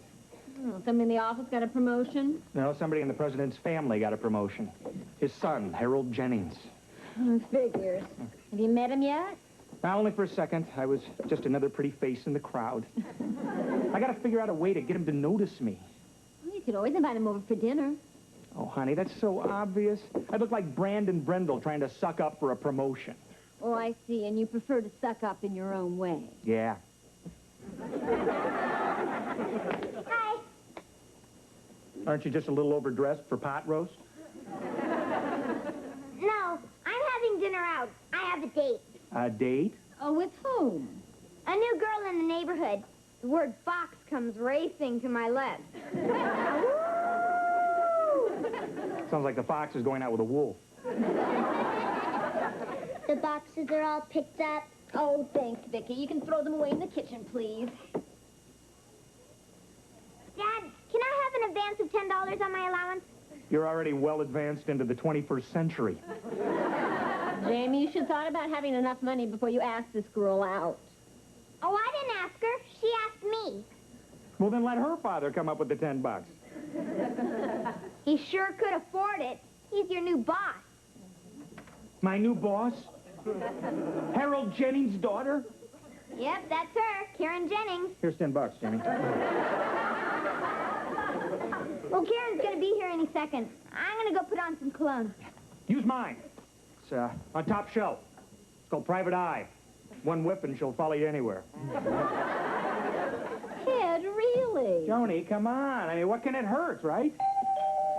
Oh, somebody in the office got a promotion? No, somebody in the president's family got a promotion. His son, Harold Jennings. Oh, figures. Have you met him yet? Only for a second. I was just another pretty face in the crowd. I got to figure out a way to get him to notice me. Well, you could always invite him over for dinner. Oh, honey, that's so obvious. I look like Brandon Brendel trying to suck up for a promotion. Oh, I see. And you prefer to suck up in your own way. Yeah. Hi. Aren't you just a little overdressed for pot roast? No, I'm having dinner out. I have a date. A date? Oh, with whom? A new girl in the neighborhood. The word fox comes racing to my lips. Sounds like the fox is going out with a wolf. The boxes are all picked up. Oh, thanks, Vicky. You can throw them away in the kitchen, please. Dad, can I have an advance of $10 on my allowance? You're already well advanced into the 21st century. Jamie, you should have thought about having enough money before you asked this girl out. Oh, I didn't ask her. She asked me. Well, then let her father come up with the $10. He sure could afford it. He's your new boss. My new boss? Harold Jennings' daughter? Yep, that's her, Karen Jennings. Here's $10, Jimmy. Well, Karen's gonna be here any second. I'm gonna go put on some cologne. Use mine. It's on top shelf. It's called Private Eye. One whip and she'll follow you anywhere. Kid, really? Joni, come on. I mean, what can it hurt, right?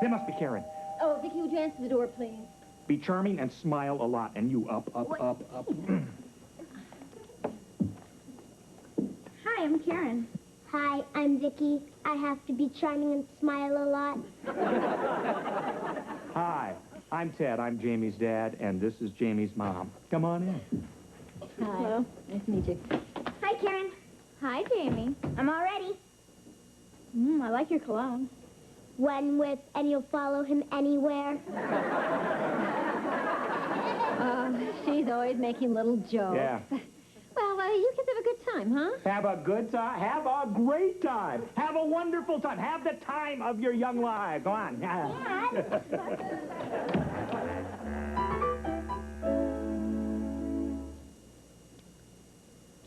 That must be Karen. Oh, Vicki, would you answer the door, please? Be charming and smile a lot. And you up. Hi, I'm Karen. Hi, I'm Vicki. I have to be charming and smile a lot. Hi, I'm Ted. I'm Jamie's dad, and this is Jamie's mom. Come on in. Hi. Hello. Nice to meet you. Hi, Karen. Hi, Jamie. I'm all ready. I like your cologne. One with, and you'll follow him anywhere. She's always making little jokes. Yeah. Well, you kids have a good time, huh? Have a good time. Have a great time. Have a wonderful time. Have the time of your young life. Go on.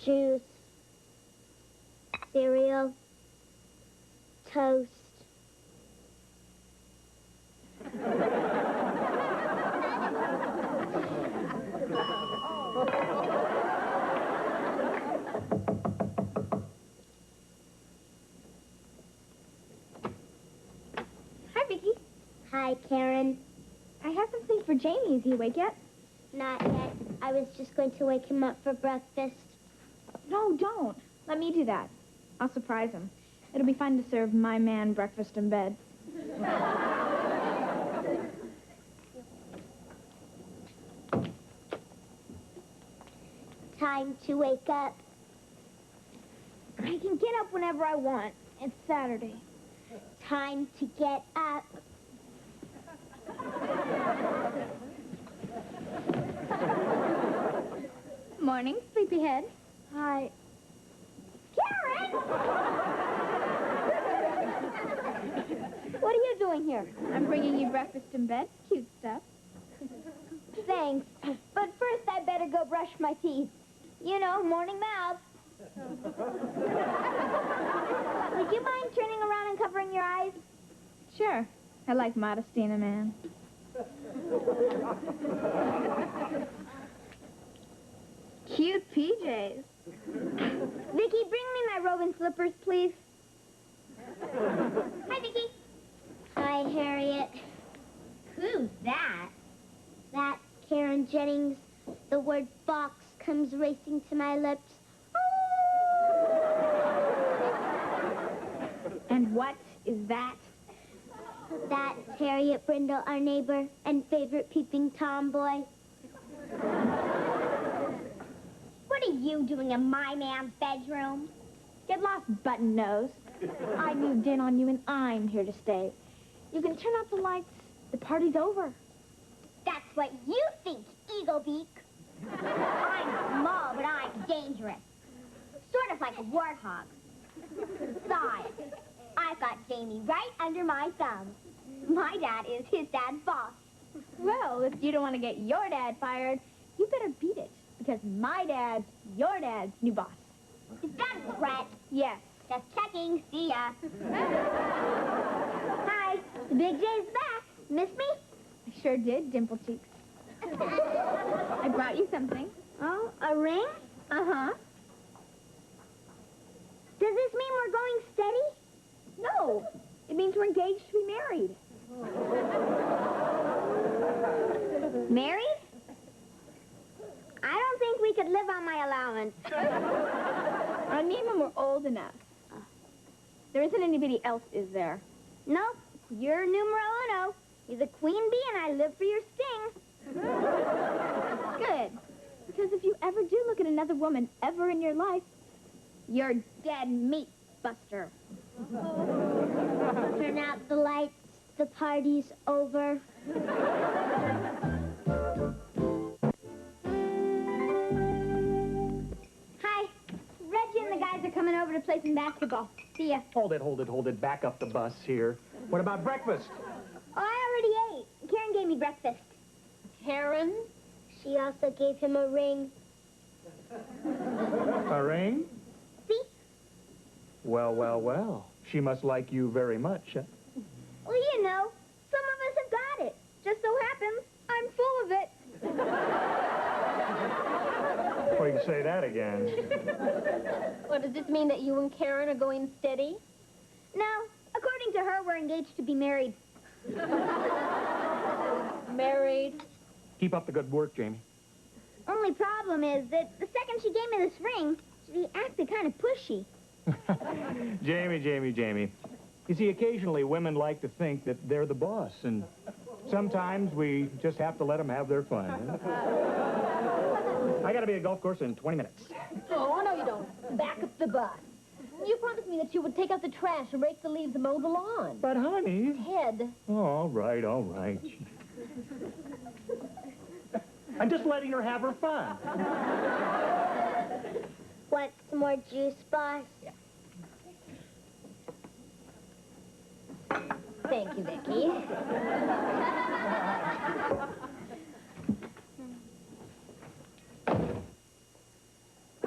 Juice. Cereal. Toast. Hi, Vicki. Hi, Karen. I have something for Jamie. Is he awake yet? Not yet. I was just going to wake him up for breakfast. No, don't. Let me do that. I'll surprise him. It'll be fun to serve my man breakfast in bed. Time to wake up. I can get up whenever I want. It's Saturday. Time to get up. Morning, sleepyhead. Hi. Karen! What are you doing here? I'm bringing you breakfast in bed. Cute stuff. Thanks. But first I better go brush my teeth. You know, morning mouth. Would you mind turning around and covering your eyes? Sure. I like modesty in a man. Cute PJs. Vicki, bring me my robe and slippers, please. Hi, Vicki. Hi, Harriet. Who's that? That's Karen Jennings. The word fox comes racing to my lips. And what is that? That's Harriet Brindle, our neighbor and favorite peeping tomboy. What are you doing in my man's bedroom? Get lost, button nose. I moved in on you and I'm here to stay. You can turn off the lights. The party's over. That's what you think, Eaglebeak. I'm small, but I'm dangerous. Sort of like a warthog. Besides, I've got Jamie right under my thumb. My dad is his dad's boss. Well, if you don't want to get your dad fired, you better beat it. Because my dad's your dad's new boss. Is that a threat? Yes. Just checking. See ya. Hi. The Big J's back. Miss me? I sure did, dimple cheeks. I brought you something. Oh, a ring? Uh-huh. Does this mean we're going steady? No. It means we're engaged to be married. Married? I don't think we could live on my allowance. I mean when we're old enough. There isn't anybody else, is there? Nope. You're numero uno. You're the queen bee and I live for your sting. Good. Because if you ever do look at another woman ever in your life, you're dead meat, Buster. Turn out the lights. The party's over. Hi. Reggie and the guys are coming over to play some basketball. See ya. Hold it. Back up the bus here. What about breakfast? Oh, I already ate. Karen gave me breakfast. Karen? She also gave him a ring. A ring? See? Well. She must like you very much. Huh? Well, you know, some of us have got it. Just so happens, I'm full of it. Well, you can say that again. Well, does this mean that you and Karen are going steady? No, according to her, we're engaged to be married. Married. Keep up the good work, Jamie. Only problem is that the second she gave me this ring, she acted kind of pushy. Jamie. You see, occasionally women like to think that they're the boss, and sometimes we just have to let them have their fun. I gotta be at the golf course in 20 minutes. Oh, no, you don't. Back up the bus. You promised me that you would take out the trash and rake the leaves and mow the lawn. But, honey... Ted. Oh, all right. I'm just letting her have her fun. Want some more juice, boss? Yeah. Thank you, Vicky.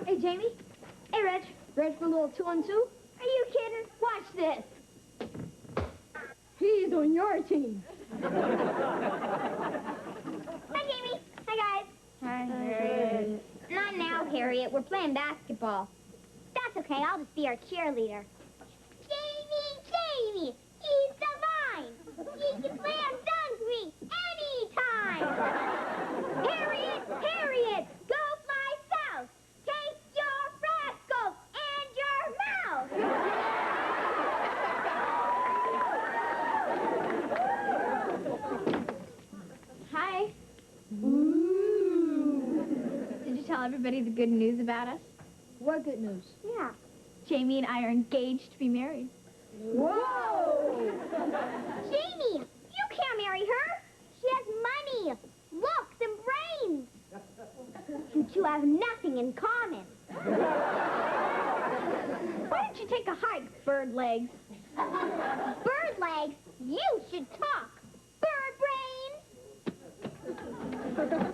Hey, Jamie. Hey, Reg. Ready for a little 2-on-2? Are you kidding? Watch this. He's on your team. Hi, Jamie. Hi, guys. Hi. Not now, Harriet. We're playing basketball. That's okay. I'll just be our cheerleader. Jamie, he's divine. He can slam dunk me anytime. Harriet, go fly south. Take your rascals and your mouth. Hi. Ooh. Did you tell everybody the good news about us? What good news? Yeah. Jamie and I are engaged to be married. Whoa! Jamie, you can't marry her. She has money, looks, and brains. You two have nothing in common. Why don't you take a hike, bird legs? Bird legs? You should talk. Bird brains?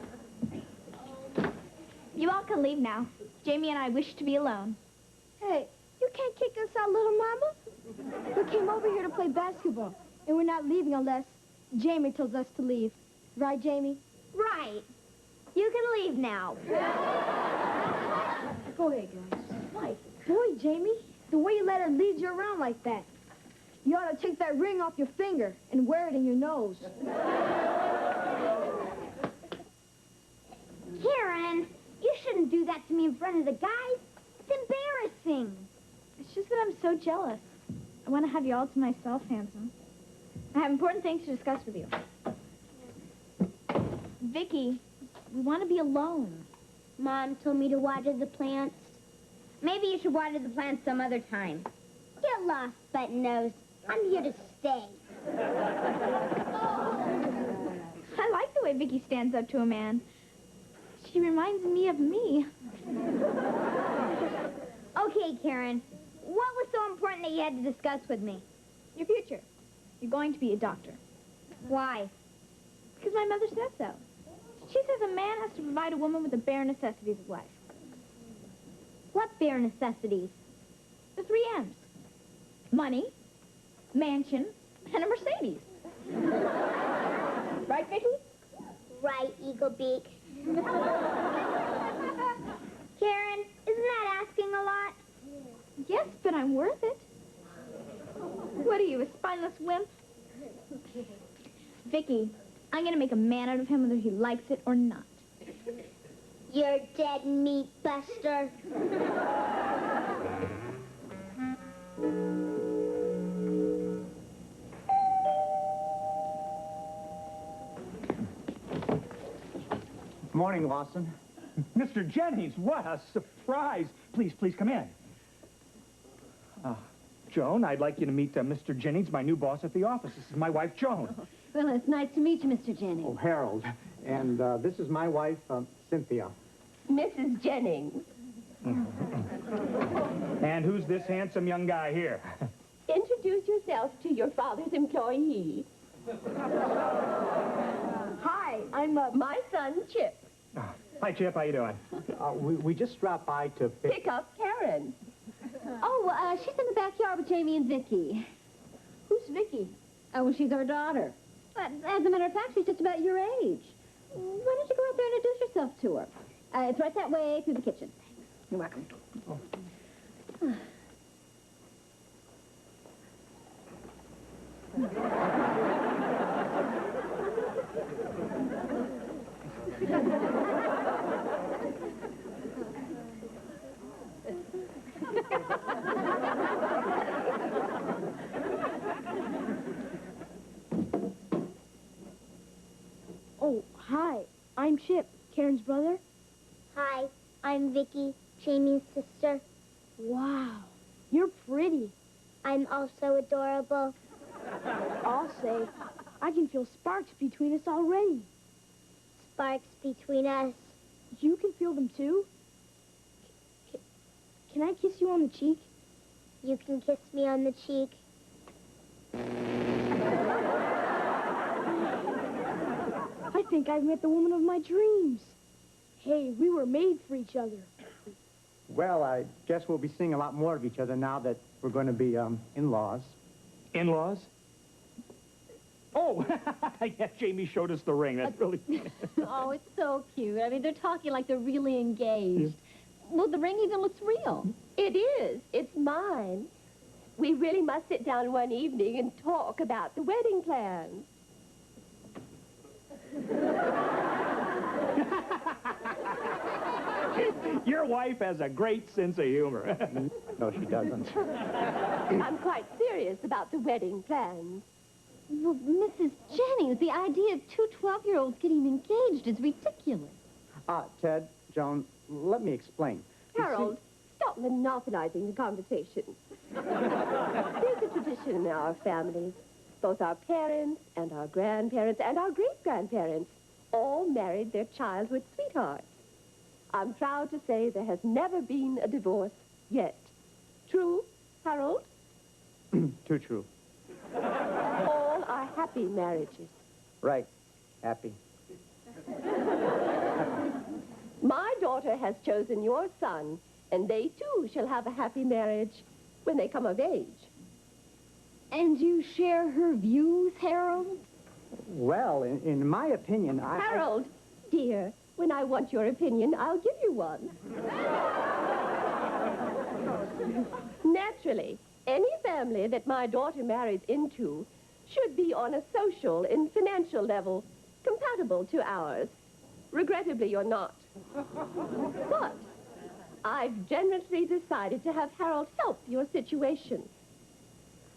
You all can leave now. Jamie and I wish to be alone. Hey, you can't kick us out, little mama. We came over here to play basketball, and we're not leaving unless Jamie tells us to leave. Right, Jamie? Right. You can leave now. Go ahead, guys. Mike. Boy, Jamie, the way you let her lead you around like that. You ought to take that ring off your finger and wear it in your nose. Karen, you shouldn't do that to me in front of the guys. It's embarrassing. It's just that I'm so jealous. I want to have you all to myself, handsome. I have important things to discuss with you. Vicky, we want to be alone. Mom told me to water the plants. Maybe you should water the plants some other time. Get lost, button nose. I'm here to stay. I like the way Vicky stands up to a man. She reminds me of me. Okay, Karen. What was so important that you had to discuss with me? Your future. You're going to be a doctor. Why? Because my mother said so. She says a man has to provide a woman with the bare necessities of life. What bare necessities? The 3 M's. Money, mansion, and a Mercedes. Right, Vicky? Right, Eaglebeak. Karen, isn't that asking a lot? Yes, but I'm worth it. What are you, a spineless wimp? Vicky, I'm going to make a man out of him whether he likes it or not. You're dead meat, Buster. Morning, Lawson. Mr. Jennings, what a surprise. Please come in. Joan, I'd like you to meet Mr. Jennings, my new boss at the office. This is my wife, Joan. Well, it's nice to meet you, Mr. Jennings. Oh, Harold. And this is my wife, Cynthia. Mrs. Jennings. And who's this handsome young guy here? Introduce yourself to your father's employee. Hi, I'm my son, Chip. Hi, Chip. How you doing? We just dropped by to Pick up Karen. Oh, she's in the backyard with Jamie and Vicky. Who's Vicky? Oh, well, she's our daughter. As a matter of fact, she's just about your age. Why don't you go out there and introduce yourself to her? It's right that way through the kitchen. You're welcome. Chip, Karen's brother. Hi, I'm Vicky, Jamie's sister. Wow, you're pretty. I'm also adorable. I'll say, I can feel sparks between us already. Sparks between us. You can feel them too? Can I kiss you on the cheek? You can kiss me on the cheek. I think I've met the woman of my dreams. Hey, we were made for each other. Well, I guess we'll be seeing a lot more of each other now that we're going to be in-laws. In-laws? Oh, yeah, Jamie showed us the ring. That's really... Oh, it's so cute. I mean, they're talking like they're really engaged. Well, the ring even looks real. It is. It's mine. We really must sit down one evening and talk about the wedding plans. Your wife has a great sense of humor. No, she doesn't. I'm quite serious about the wedding plans. Well, Mrs. Jennings, the idea of two 12-year-olds getting engaged is ridiculous. Ted, Joan, let me explain. Harold, stop monopolizing the conversation. There's a tradition in our family. Both our parents and our grandparents and our great-grandparents all married their childhood sweethearts. I'm proud to say there has never been a divorce yet. True, Harold? Too true. All are happy marriages. Right. Happy. My daughter has chosen your son, and they too shall have a happy marriage when they come of age. And you share her views, Harold? Well, in my opinion, Harold, dear, when I want your opinion, I'll give you one. Naturally, any family that my daughter marries into should be on a social and financial level compatible to ours. Regrettably, you're not. But I've generously decided to have Harold help your situation.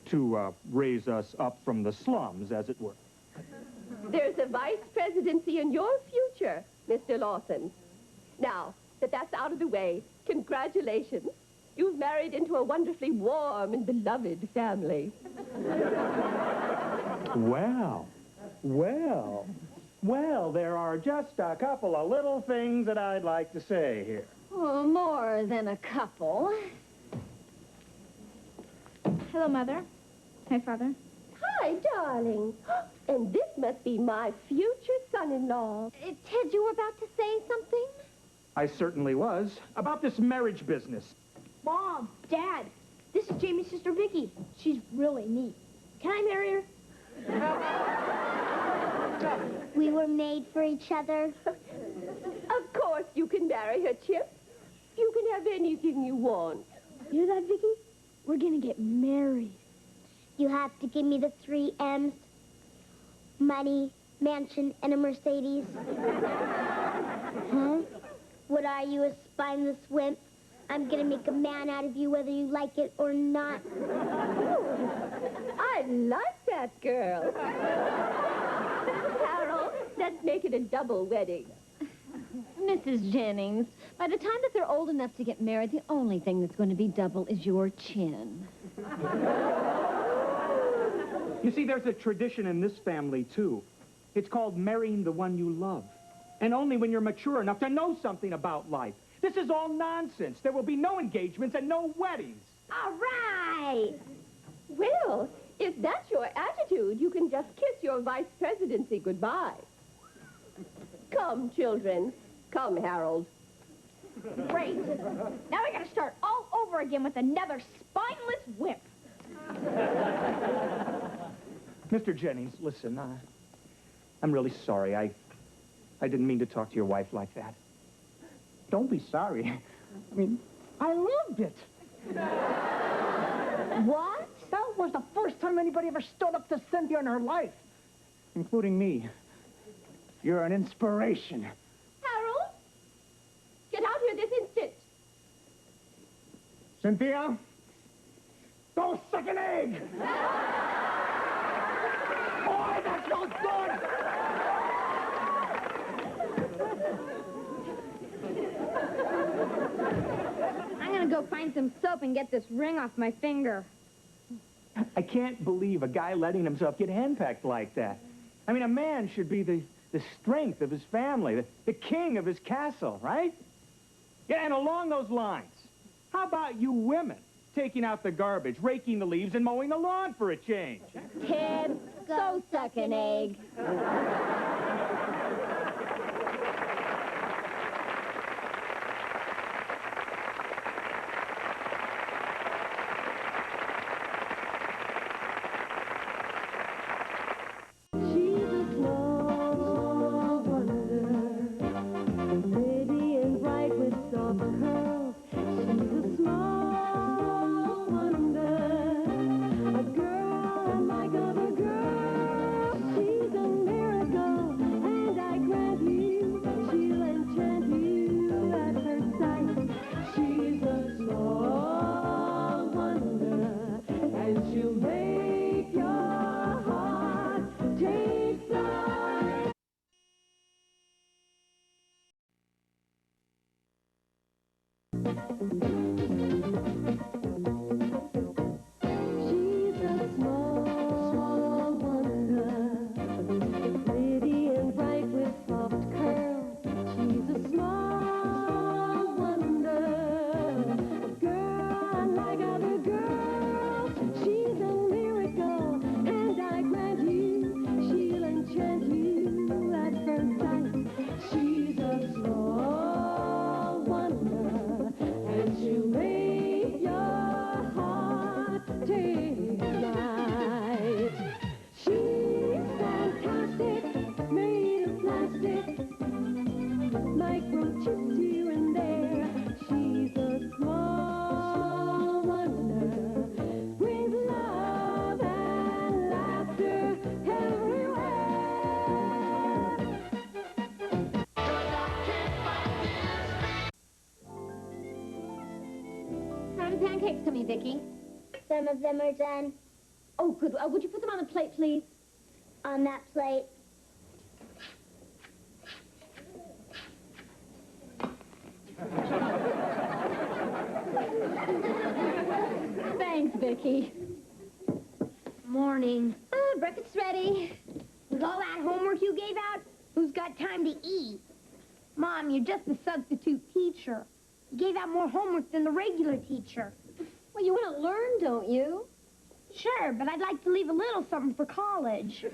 To raise us up from the slums, as it were. There's a vice presidency in your future, Mr. Lawson. Now that that's out of the way, congratulations. You've married into a wonderfully warm and beloved family. Well, there are just a couple of little things that I'd like to say here. Oh, more than a couple. Hello, Mother. Hi, Father. Hi, darling. And this must be my future son-in-law. Ted, you were about to say something? I certainly was. About this marriage business. Mom, Dad, this is Jamie's sister Vicky. She's really neat. Can I marry her? We were made for each other. Of course you can marry her, Chip. You can have anything you want. You hear that, Vicky? We're gonna get married. You have to give me the 3 M's. Money, mansion, and a Mercedes. Huh? What are you, a spineless wimp? I'm gonna make a man out of you whether you like it or not. I like that girl. Harold, let's make it a double wedding. Mrs. Jennings, by the time that they're old enough to get married, the only thing that's going to be double is your chin. You see, there's a tradition in this family, too. It's called marrying the one you love. And only when you're mature enough to know something about life. This is all nonsense. There will be no engagements and no weddings. All right. Well, if that's your attitude, you can just kiss your vice presidency goodbye. Come, children. Come, Harold. Great. Now we gotta start all over again with another spineless wimp. Mr. Jennings, listen, I'm really sorry. I didn't mean to talk to your wife like that. Don't be sorry. I mean, I loved it. What? That was the first time anybody ever stood up to Cynthia in her life. Including me. You're an inspiration. Harold, get out here this instant. Cynthia, go suck an egg. Boy, that smells good. I'm gonna go find some soap and get this ring off my finger. I can't believe a guy letting himself get henpecked like that. I mean, a man should be the strength of his family, the king of his castle, right? Yeah, and along those lines, how about you women taking out the garbage, raking the leaves, and mowing the lawn for a change? Ted, go suck an egg. Pancakes coming, Vicky. Some of them are done. Oh, good. Would you put them on the plate, please? On that plate. Thanks, Vicky. Morning. Breakfast's ready. With all that homework you gave out, who's got time to eat? Mom, you're just a substitute teacher. You gave out more homework than the regular teacher. Well, you want to learn, don't you? Sure, but I'd like to leave a little something for college.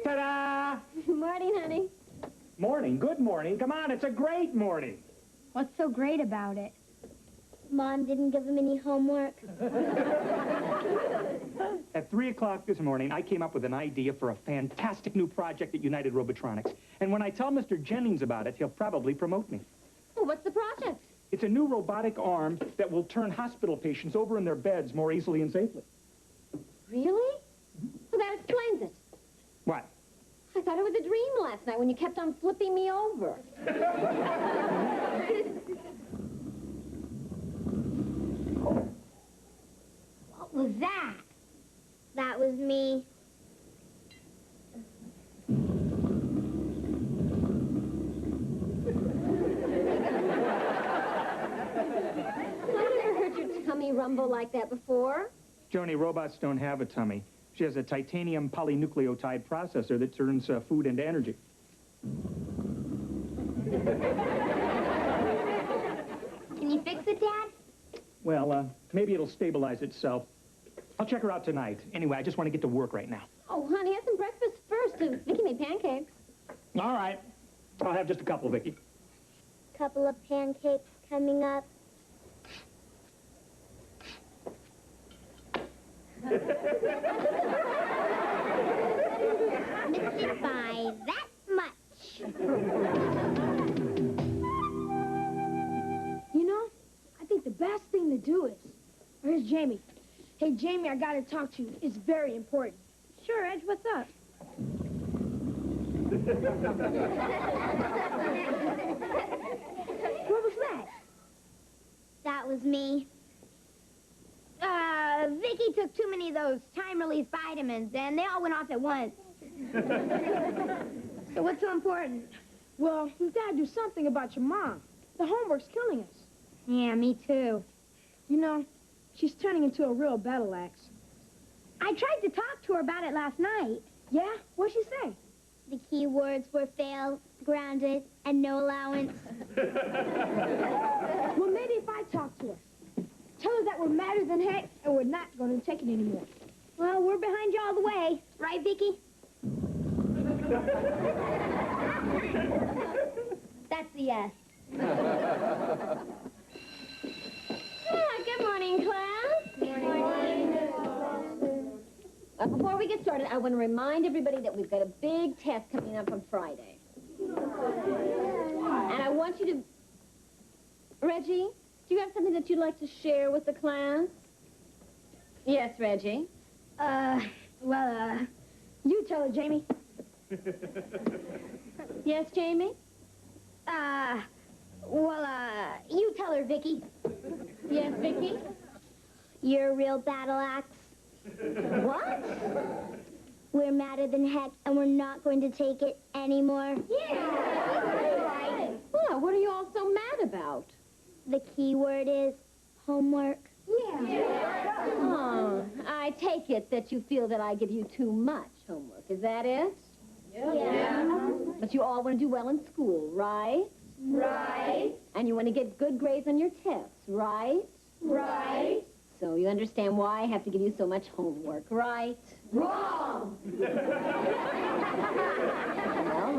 Ta-da! Morning, honey. Morning, good morning. Come on, it's a great morning. What's so great about it? Mom didn't give him any homework. At 3 o'clock this morning, I came up with an idea for a fantastic new project at United Robotronics. And when I tell Mr. Jennings about it, he'll probably promote me. Well, what's the project? It's a new robotic arm that will turn hospital patients over in their beds more easily and safely. Really? Well, that explains it. What? I thought it was a dream last night when you kept on flipping me over. What was that? That was me. I've never heard your tummy rumble like that before. Joni, robots don't have a tummy. She has a titanium polynucleotide processor that turns food into energy. Can you fix it, Dad? Well, maybe it'll stabilize itself. I'll check her out tonight. Anyway, I just want to get to work right now. Oh, honey, have some breakfast first. Vicky made pancakes. All right. I'll have just a couple, Vicky. Couple of pancakes coming up. Missed it by that much. You know, I think the best thing to do is... Where's Jamie? Hey, Jamie, I gotta talk to you. It's very important. Sure, Edge, what's up? What was that? That was me. Vicky took too many of those time-release vitamins, and they all went off at once. So what's so important? Well, we've got to do something about your mom. The homework's killing us. Yeah, me too. You know, she's turning into a real battle axe. I tried to talk to her about it last night. Yeah? What'd she say? The key words were fail, grounded, and no allowance. Well, maybe if I talk to her. Tell her that we're madder than heck and we're not going to take it anymore. Well, we're behind you all the way. Right, Vicky? That's a yes. Good morning, class. Good morning. Before we get started, I want to remind everybody that we've got a big test coming up on Friday. And I want you to... Reggie, do you have something that you'd like to share with the class? Yes, Reggie. You tell her, Jamie. Yes, Jamie? You tell her, Vicky. Yes, Vicky? You're a real battle axe. What? We're madder than heck, and we're not going to take it anymore. Yeah! Well, what are you all so mad about? The key word is homework. Yeah. Oh, I take it that you feel that I give you too much homework. Is that it? Yeah. But you all want to do well in school, right? Right. And you want to get good grades on your tests, right? Right. So you understand why I have to give you so much homework, right? Wrong! Well,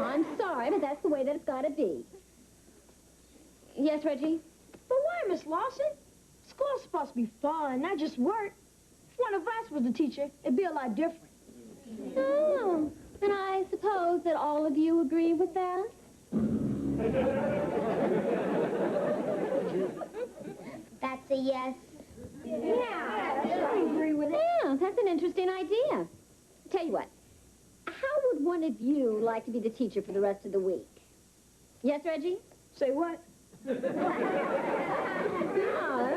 I'm sorry, but that's the way that it's got to be. Yes, Reggie? But why, Miss Lawson? School's supposed to be fun, not just work. If one of us was the teacher, it'd be a lot different. Oh, and I suppose that all of you agree with that? That's a yes. Yeah, I agree with it. Yeah, that's an interesting idea. Tell you what, how would one of you like to be the teacher for the rest of the week? Yes, Reggie? Say what? No,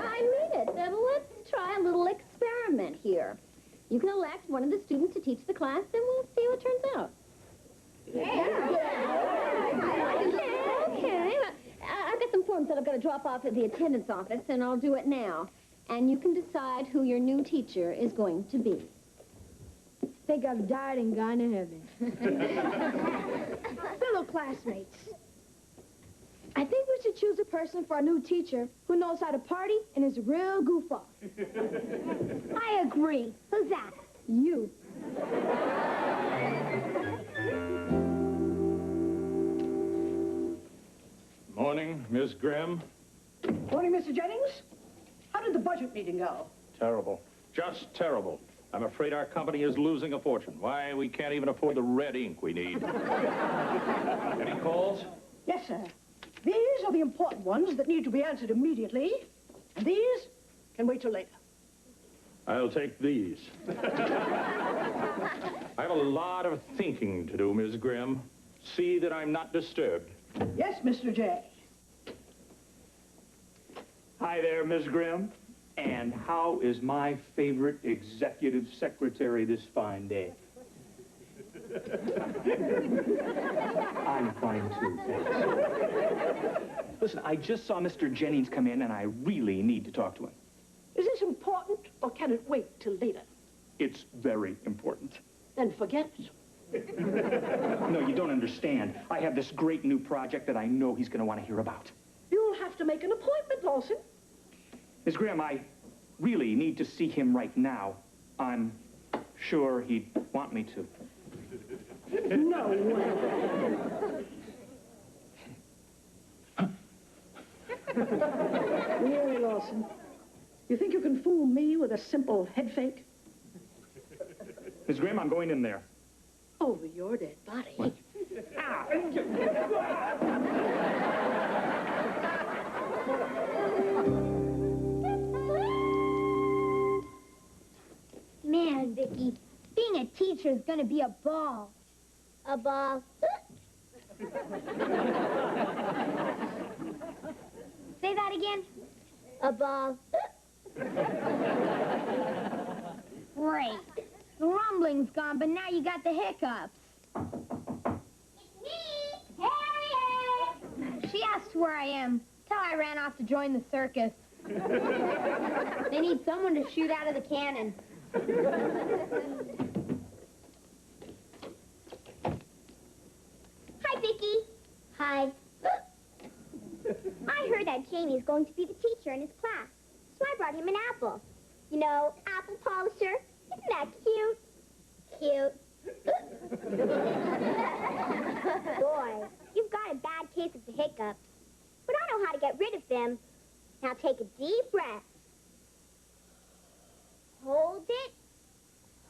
I mean it. Let's try a little experiment here. You can elect one of the students to teach the class, and we'll see what turns out. Okay. I've got some forms that I've got to drop off at the attendance office, and I'll do it now. And you can decide who your new teacher is going to be. Think I've died and gone to heaven. Fellow classmates, I think we should choose a person for our new teacher who knows how to party and is a real goof-off. I agree. Who's that? You. Morning, Miss Grimm. Morning, Mr. Jennings. How did the budget meeting go? Terrible. Just terrible. I'm afraid our company is losing a fortune. Why, we can't even afford the red ink we need. Any calls? Yes, sir. These are the important ones that need to be answered immediately. And these can wait till later. I'll take these. I have a lot of thinking to do, Miss Grimm. See that I'm not disturbed. Yes, Mr. J. Hi there, Ms. Grimm. And how is my favorite executive secretary this fine day? I'm fine too, thanks. Listen, I just saw Mr. Jennings come in, and I really need to talk to him. Is this important, or can it wait till later? It's very important. Then forget it. No, you don't understand. I have this great new project that I know he's going to want to hear about. You'll have to make an appointment, Lawson. Ms. Graham, I really need to see him right now. I'm sure he'd want me to. No way. Really, Lawson? You think you can fool me with a simple head fake? Ms. Graham, I'm going in there. Over your dead body. What? Man, Vicky, being a teacher is going to be a ball. A ball. Say that again. A ball. Great. The rumbling's gone, but now you got the hiccups. It's me, Harriet! she asks where I am, tell her I ran off to join the circus. They need someone to shoot out of the cannon. Hi, Vicky. Hi. I heard that Jamie is going to be the teacher in his class, so I brought him an apple. You know, apple polisher. Isn't that cute? Cute. Boy, you've got a bad case of the hiccups. But I know how to get rid of them. Now take a deep breath. Hold it.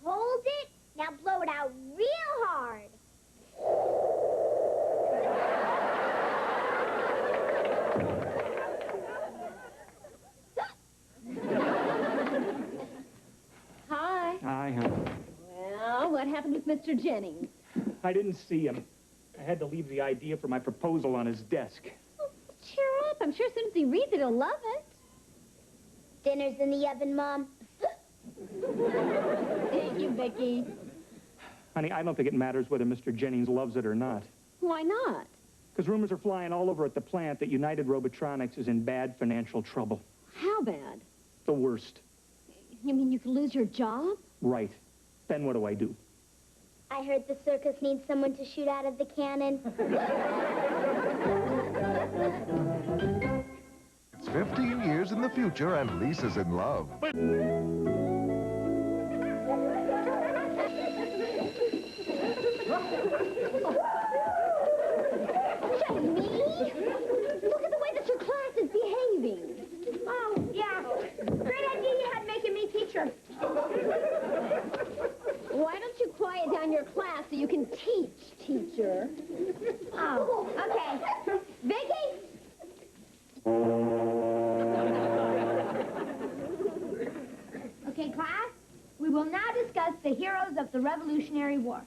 Hold it. Now blow it out real hard. Hi. Hi, honey. Well, what happened with Mr. Jennings? I didn't see him. I had to leave the idea for my proposal on his desk. Oh, cheer up. I'm sure as soon as he reads it, he'll love it. Dinner's in the oven, Mom. Thank you, Vicky. Honey, I don't think it matters whether Mr. Jennings loves it or not. Why not? Because rumors are flying all over at the plant that United Robotronics is in bad financial trouble. How bad? The worst. You mean you could lose your job? Right. Then what do I do? I heard the circus needs someone to shoot out of the cannon. It's 15 years in the future, and Lisa's in love. Jamie! Look at the way that your class is behaving. Oh, yeah. Great idea you had making me teacher. Why don't you quiet down your class so you can teach, teacher? Oh, okay. Vicky? Okay, class, we will now discuss the heroes of the Revolutionary War.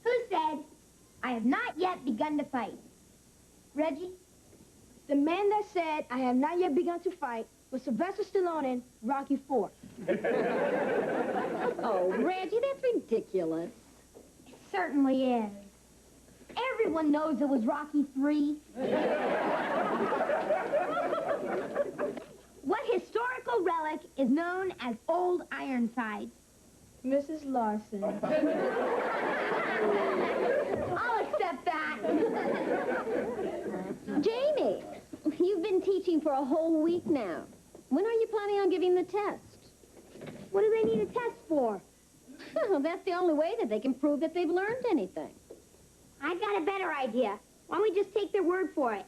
Who said, I have not yet begun to fight? Reggie? The man that said, I have not yet begun to fight, was Sylvester Stallone in Rocky IV. Oh, Reggie, that's ridiculous. It certainly is. Everyone knows it was Rocky III. What historical relic is known as Old Ironsides? Mrs. Larson. I'll accept that. Jamie, you've been teaching for a whole week now. When are you planning on giving the test? What do they need a test for? Well, that's the only way that they can prove that they've learned anything. I've got a better idea. Why don't we just take their word for it?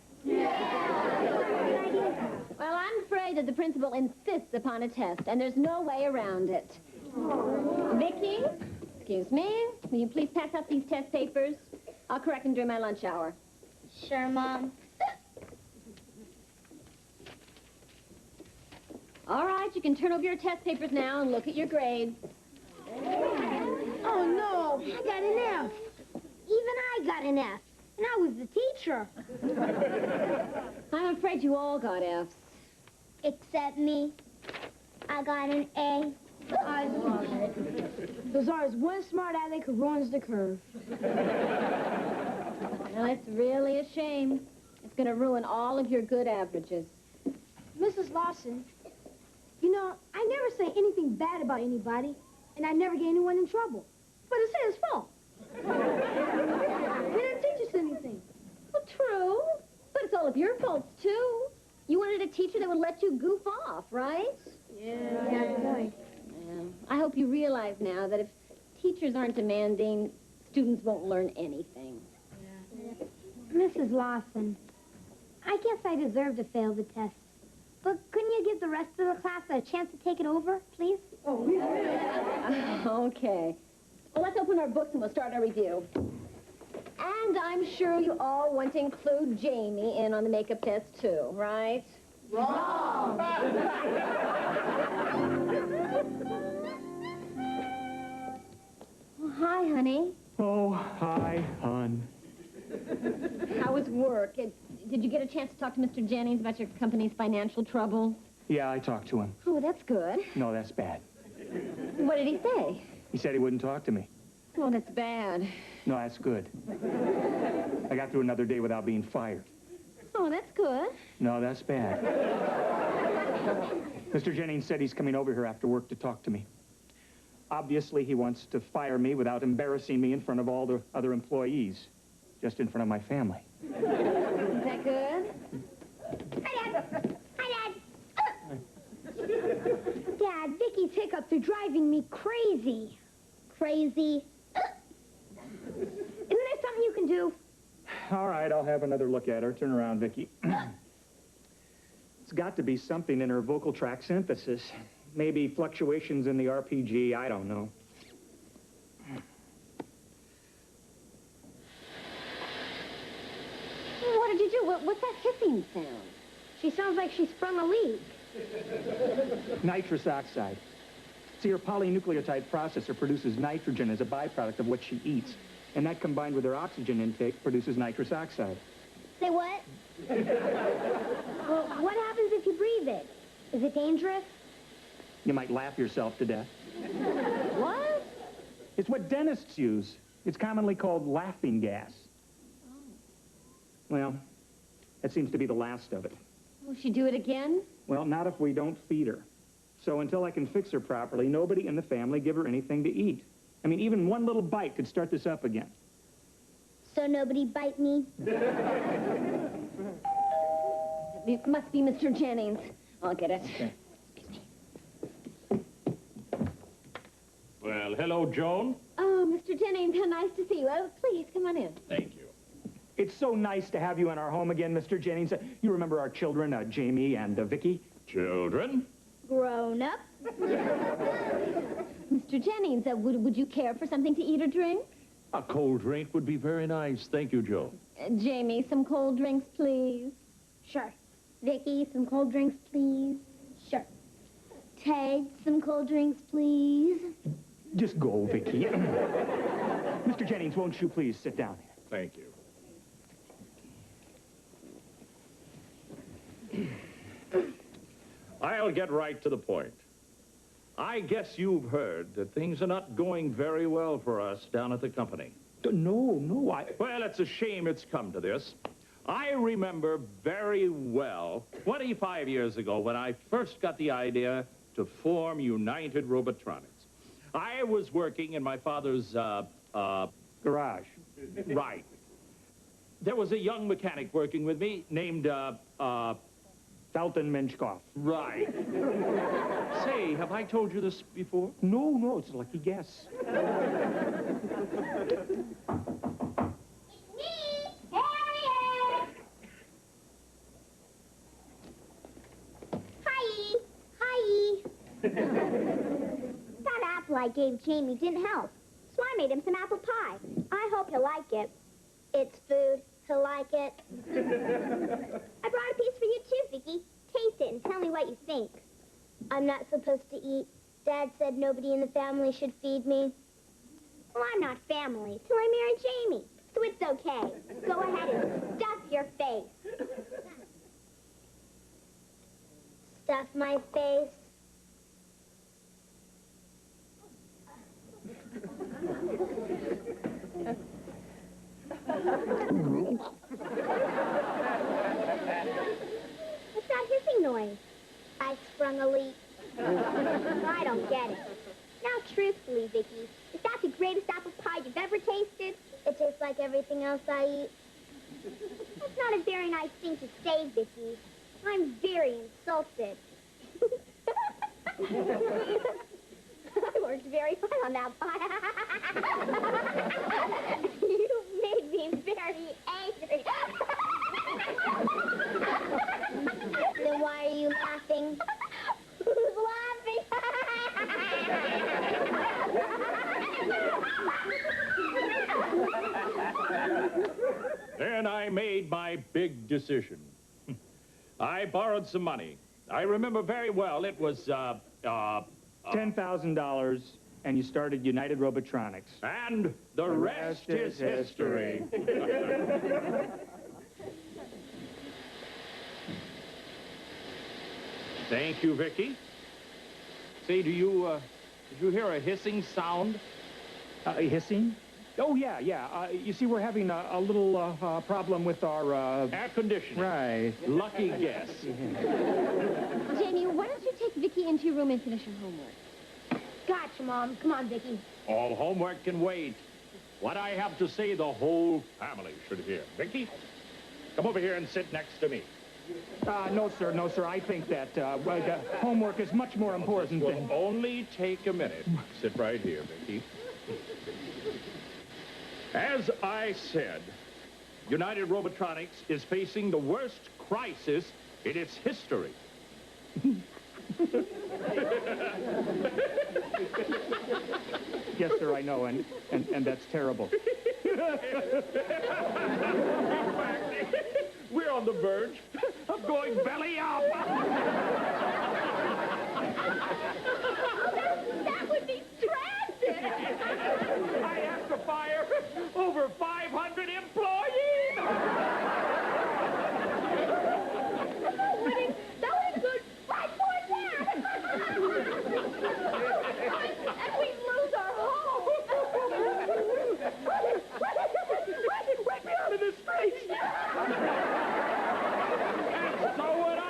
Well, I'm afraid that the principal insists upon a test, and there's no way around it. Vicky, excuse me, will you please pass out these test papers? I'll correct them during my lunch hour. Sure, Mom. All right, you can turn over your test papers now and look at your grades. Oh, no, I got an F. Even I got an F, and I was the teacher. I'm afraid you all got Fs. Except me. I got an A. I love it. There's always one smart aleck who runs the curve. Well, it's really a shame. It's going to ruin all of your good averages. Mrs. Larson, you know, I never say anything bad about anybody, and I never get anyone in trouble. But it's his fault. He didn't teach us anything. Well, true. But it's all of your faults, too. You wanted a teacher that would let you goof off, right? Yeah, that's right. Yeah. I hope you realize now that if teachers aren't demanding, students won't learn anything. Mrs. Lawson, I guess I deserve to fail the test. But couldn't you give the rest of the class a chance to take it over, please? Oh, yeah. Okay. Well, let's open our books and we'll start our review. And I'm sure you all want to include Jamie in on the makeup test, too, right? Wrong! Well, hi, honey. Oh, hi, hon. How was work? Did you get a chance to talk to Mr. Jennings about your company's financial trouble? Yeah, I talked to him. Oh, that's good. No, that's bad. What did he say? He said he wouldn't talk to me. Oh, that's bad. No, that's good. I got through another day without being fired. Oh, that's good. No, that's bad. Mr. Jennings said he's coming over here after work to talk to me. Obviously, he wants to fire me without embarrassing me in front of all the other employees, just in front of my family. Is that good? Hi, Dad. Hi, Dad. Dad, Vicky's hiccups are driving me crazy. Crazy. Isn't there something you can do? All right, I'll have another look at her. Turn around, Vicky. It's got to be something in her vocal tract synthesis. Maybe fluctuations in the RPG, I don't know. What did you do? What's that hissing sound? She sounds like she sprung a leak. Nitrous oxide. See, her polynucleotide processor produces nitrogen as a byproduct of what she eats. And that combined with her oxygen intake produces nitrous oxide. Say what? Well, what happens if you breathe it? Is it dangerous? You might laugh yourself to death. What? It's what dentists use. It's commonly called laughing gas. Oh. Well, that seems to be the last of it. Will she do it again? Well, not if we don't feed her. So until I can fix her properly, nobody in the family give her anything to eat. I mean, even one little bite could start this up again. So nobody bite me? It must be Mr. Jennings. I'll get it. Okay. Well, hello, Joan. Oh, Mr. Jennings, how nice to see you. Oh, please, come on in. Thank you. It's so nice to have you in our home again, Mr. Jennings. You remember our children, Jamie and Vicky? Children? Grown up. Mr. Jennings, would you care for something to eat or drink? A cold drink would be very nice. Thank you, Joan. Jamie, some cold drinks, please. Sure. Vicky, some cold drinks, please. Sure. Ted, some cold drinks, please. Just go, Vicky. Mr. Jennings, won't you please sit down here? Thank you. I'll get right to the point. I guess you've heard that things are not going very well for us down at the company. No, Well, it's a shame it's come to this. I remember very well 25 years ago when I first got the idea to form United Robotronics. I was working in my father's, garage. Right. There was a young mechanic working with me named, Dalton Minchkoff. Right. Say, have I told you this before? No, it's a lucky guess. That apple I gave Jamie didn't help, so I made him some apple pie. I hope he'll like it. It's food. He'll like it. I brought a piece for you too, Vicky. Taste it and tell me what you think. I'm not supposed to eat. Dad said nobody in the family should feed me. Well, I'm not family till I marry Jamie, so it's okay. Go ahead and stuff your face. Stuff my face. What's that hissing noise? I sprung a leak. I don't get it. Now, truthfully, Vicky, is that the greatest apple pie you've ever tasted? It tastes like everything else I eat. That's not a very nice thing to say, Vicky. I'm very insulted. I worked very hard on that pie. You made me very angry. Then why are you laughing? Who's laughing? Then I made my big decision. I borrowed some money. I remember very well it was, $10,000, and you started United Robotronics. And the rest is history. Thank you, Vicky. Say, did you hear a hissing sound? Hissing? Oh, yeah, yeah. You see, we're having a little problem with our... Air conditioning. Right. Lucky guess. Jamie, why don't you take Vicky into your room and finish her homework? Gotcha, Mom. Come on, Vicky. All homework can wait. What I have to say, the whole family should hear. Vicky, come over here and sit next to me. No, sir. No, sir. I think that homework is much more important This than... will only take a minute. Sit right here, Vicky. As I said, United Robotronics is facing the worst crisis in its history. Yes, sir, I know, and that's terrible. We're on the verge of going belly up. That would be tragic. I have to fire over 500 employees. That was good. Right for that. And we lose our home. Let me out of this street. And so would I.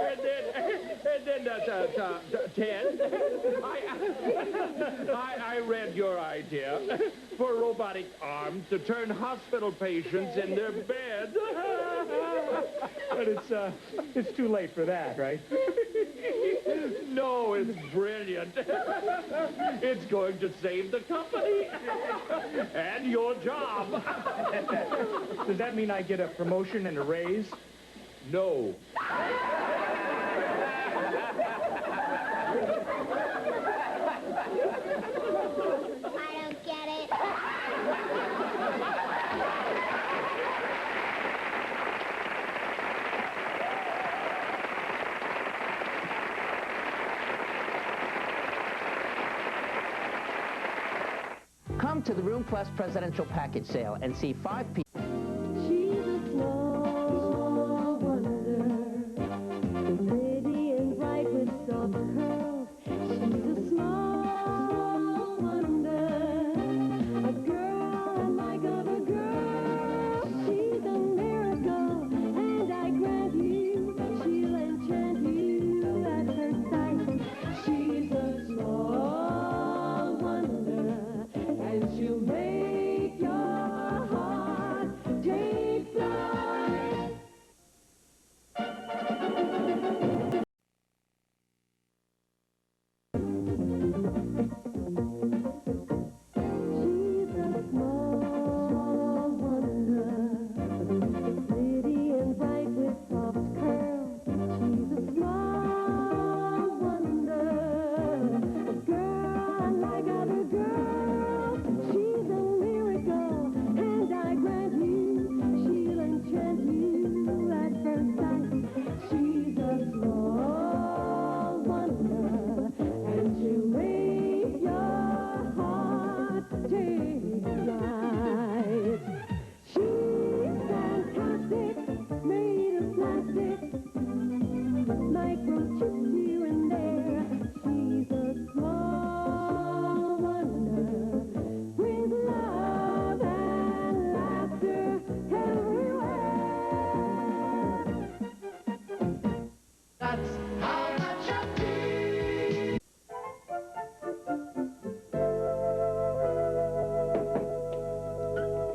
And then, Ted, I read your idea for robotic arms to turn hospital patients in their bed. But it's too late for that, right? No, it's brilliant. It's going to save the company and your job. Does that mean I get a promotion and a raise? No. I don't get it. Come to the Room Plus Presidential Package Sale and see 5 people. She's a small wonder, pretty and bright with soft curls. She's a small wonder, a girl unlike other girls. She's a miracle, and I grant you, she'll enchant you at first sight. She's a small wonder, and she'll make your heart take flight. She's a small wonder, pretty and bright with soft curls. She's a small wonder, a girl unlike other girls. She's a miracle, and I grant you, she'll enchant you at first sight. She's a small wonder, and she'll make your heart take flight. She's fantastic, made of plastic, microchips here and there. She's a small wonder, with love and laughter everywhere. That's how much I feel.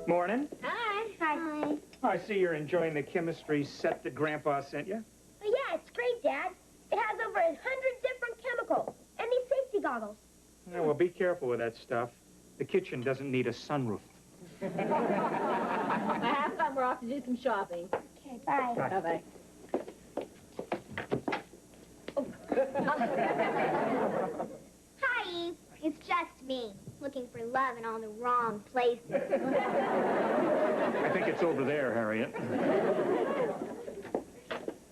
Morning. Hi. Hi. I see you're enjoying the chemistry set that Grandpa sent you. Oh, yeah, it's great, Dad. It has over 100 different chemicals and these safety goggles. Yeah, well, be careful with that stuff. The kitchen doesn't need a sunroof. I have fun. We're off to do some shopping. Okay, bye. Bye-bye. Hi, Eve. It's just me, looking for love in all the wrong places. I think it's over there, Harriet.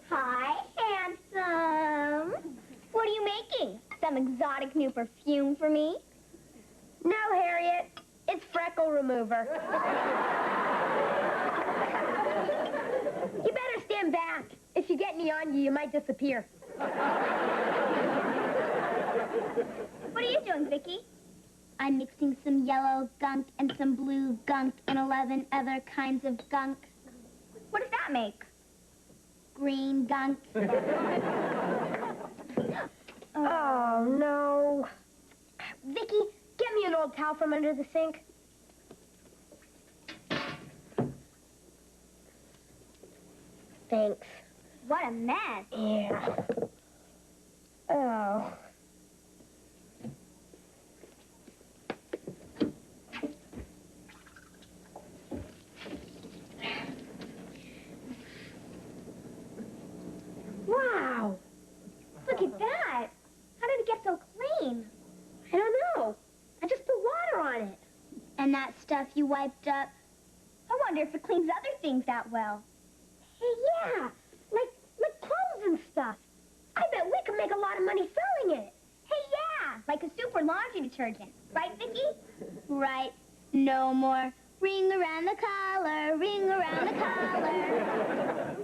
Hi, handsome. What are you making? Some exotic new perfume for me? No, Harriet. It's freckle remover. You better stand back. If you get any on you, you might disappear. What What are you doing, Vicky? I'm mixing some yellow gunk and some blue gunk and 11 other kinds of gunk. What does that make? Green gunk. Oh, no. Vicky, get me an old towel from under the sink. Thanks. What a mess. Yeah. Oh. Wow. Look at that. How did it get so clean? I don't know. I just put water on it. And that stuff you wiped up, I wonder if it cleans other things that well. Hey, yeah. Like clothes and stuff. I bet we could make a lot of money selling it. Hey, yeah, like a super laundry detergent. Right, Vicky? Right. No more ring around the collar, ring around the collar.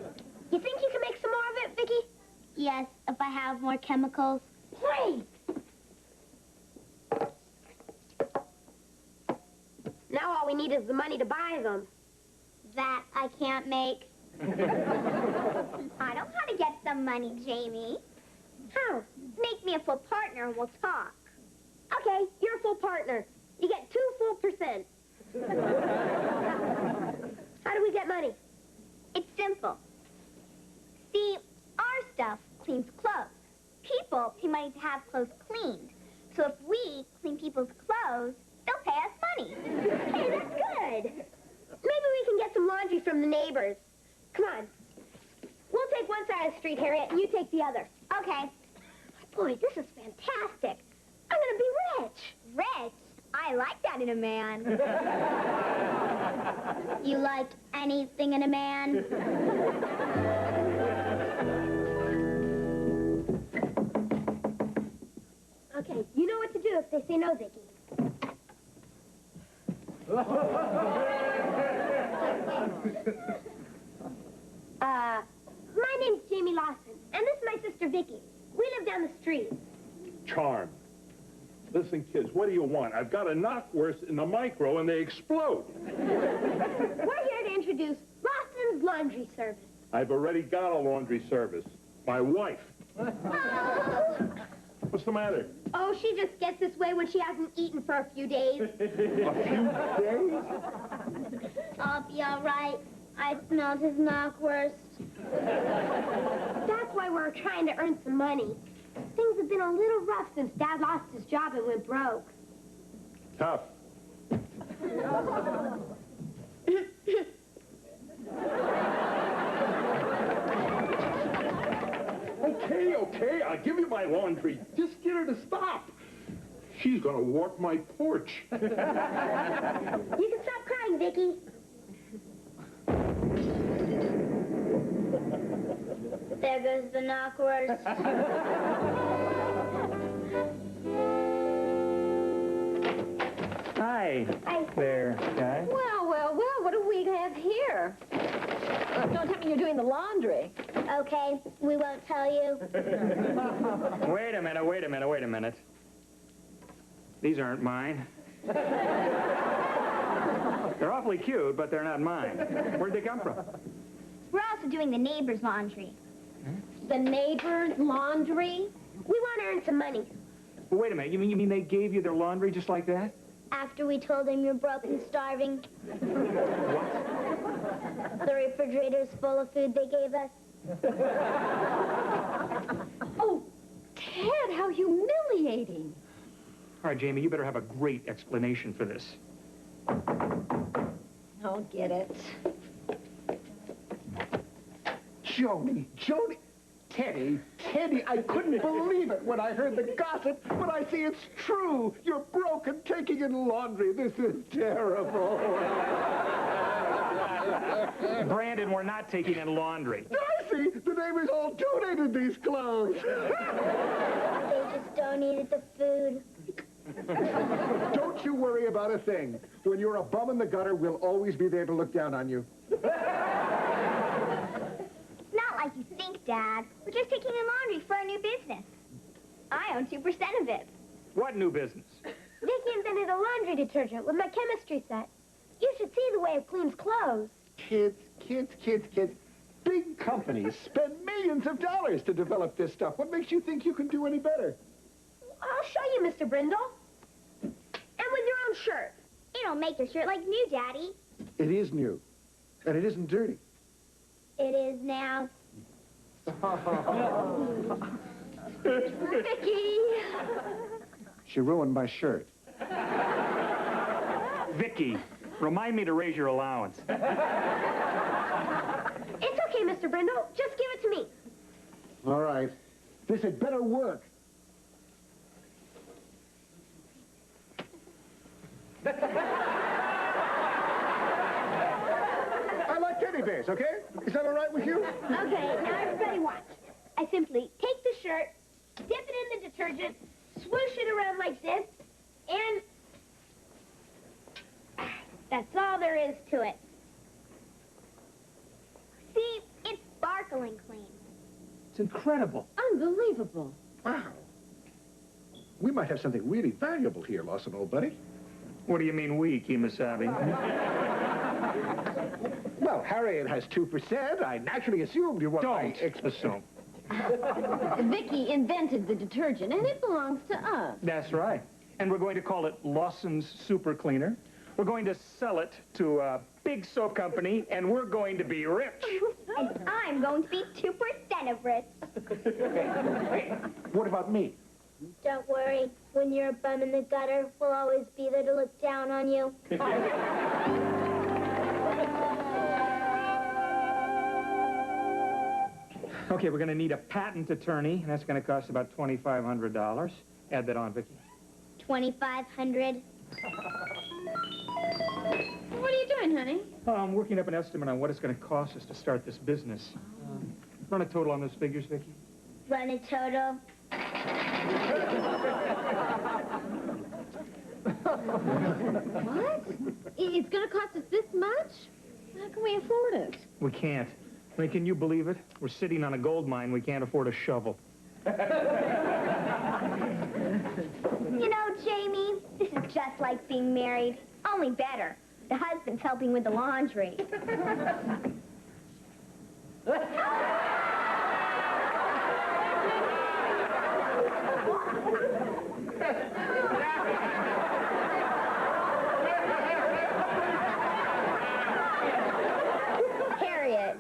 You think you can make some more of it, Vicky? Yes, if I have more chemicals. Great. Now all we need is the money to buy them. That I can't make. I know how to get some money, Jamie. How? Make me a full partner and we'll talk. Okay, you're a full partner. You get 2 full %. How do we get money? It's simple. See, our stuff cleans clothes. People pay money to have clothes cleaned. So if we clean people's clothes, they'll pay us money. Hey, that's good. Maybe we can get some laundry from the neighbors. Come on. We'll take one side of the street, Harriet, and you take the other. Okay. Boy, this is fantastic. I'm going to be rich. Rich? I like that in a man. You like anything in a man? Okay, you know what to do if they say no, Vicky. My name's Jamie Lawson, and this is my sister, Vicky. We live down the street. Charm. Listen, kids, what do you want? I've got a knockwurst in the micro, and they explode. We're here to introduce Lawson's Laundry Service. I've already got a laundry service. My wife. What's the matter? Oh, she just gets this way when she hasn't eaten for a few days. A few days? I'll be all right. I smelled his knockwurst. That's why we're trying to earn some money. Things have been a little rough since Dad lost his job and went broke. Tough. Okay, I'll give you my laundry. Just get her to stop. She's gonna walk my porch. You can stop crying, Vicky. There goes the knockwurst. Hi. Hi. There, guy. Well, well, well, what do we have here? Don't tell me you're doing the laundry. Okay, we won't tell you. Wait a minute. These aren't mine. They're awfully cute, but they're not mine. Where'd they come from? We're also doing the neighbor's laundry. The neighbor's laundry? We want to earn some money. Well, wait a minute. You mean they gave you their laundry just like that? After we told them you're broke and starving. What? The refrigerator's full of food they gave us. Oh, Ted, how humiliating. All right, Jamie, you better have a great explanation for this. I'll get it. Joni, Teddy, I couldn't believe it when I heard the gossip, but I see it's true. You're broke and taking in laundry. This is terrible. Brandon, we're not taking in laundry. I see. The neighbors all donated these clothes. They just donated the food. Don't you worry about a thing. When you're a bum in the gutter, we'll always be there to look down on you. Not like you think, Dad. We're just taking in laundry for our new business. I own 2% of it. What new business? Vicky invented a laundry detergent with my chemistry set. You should see the way it cleans clothes. Kids. Big companies spend millions of dollars to develop this stuff. What makes you think you can do any better? I'll show you, Mr. Brindle. And with your own shirt. It'll make your shirt like new, Daddy. It is new. And it isn't dirty. It is now. Vicky! She ruined my shirt. Vicky, remind me to raise your allowance. It's okay, Mr. Brindle. Just give it to me. All right. This had better work. I like teddy bears, okay? Is that all right with you? Okay, now everybody watch. I simply take the shirt, dip it in the detergent, swoosh it around like this, and that's all there is to it. See, it's sparkling clean. It's incredible. Unbelievable. Wow. We might have something really valuable here, Lawson, old buddy. What do you mean we, Kemosabe? Well, Harriet has 2%. I naturally assumed you were... Don't assume. Vicky invented the detergent, and it belongs to us. That's right. And we're going to call it Lawson's Super Cleaner. We're going to sell it to a big soap company, and we're going to be rich. And I'm going to be 2% of rich. Hey, what about me? Don't worry. When you're a bum in the gutter, we'll always be there to look down on you. Okay, we're going to need a patent attorney, and that's going to cost about $2,500. Add that on, Vicky. 2,500. What are you doing, honey? I'm working up an estimate on what it's going to cost us to start this business. Run a total on those figures, Vicky. Run a total. What? It's going to cost us this much? How can we afford it? We can't. I mean, can you believe it? We're sitting on a gold mine. We can't afford a shovel. You know, Jamie, this is just like being married, only better. The husband's helping with the laundry. Harriet,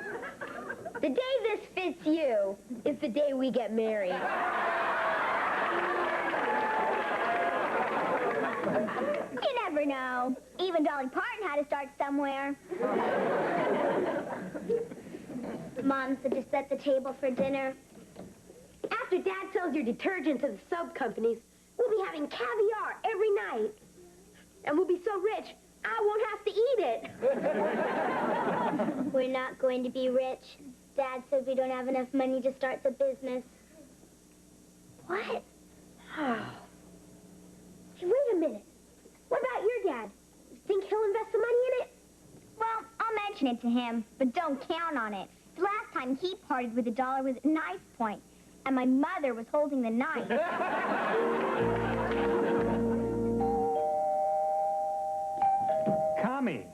the day this fits you is the day we get married. You never know. Even Dolly Parton had to start somewhere. Mom said to set the table for dinner. After Dad sells your detergent to the soap companies, we'll be having caviar every night. And we'll be so rich, I won't have to eat it. We're not going to be rich. Dad says we don't have enough money to start the business. What? Hey, wait a minute. What about your dad? You think he'll invest some money in it? Well, I'll mention it to him, but don't count on it. The last time he parted with $1 was at knife point, and my mother was holding the knife. Tommy.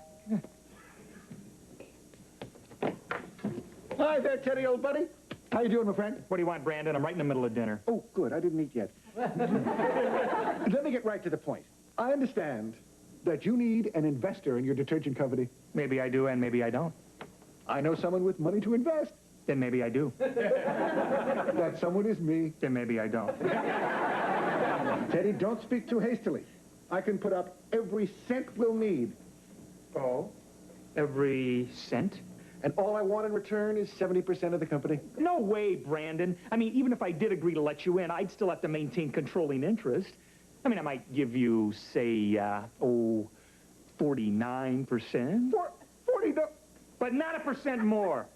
Hi there, Teddy, old buddy. How you doing, my friend? What do you want, Brandon? I'm right in the middle of dinner. Oh, good. I didn't eat yet. Let me get right to the point. I understand that you need an investor in your detergent company. Maybe I do and maybe I don't. I know someone with money to invest. Then maybe I do. That someone is me. Then maybe I don't. Teddy, don't speak too hastily. I can put up every cent we'll need. Oh? Every cent? And all I want in return is 70% of the company. No way, Brandon. I mean, even if I did agree to let you in, I'd still have to maintain controlling interest. I mean, I might give you, say, 49%. 40, no. But not a percent more.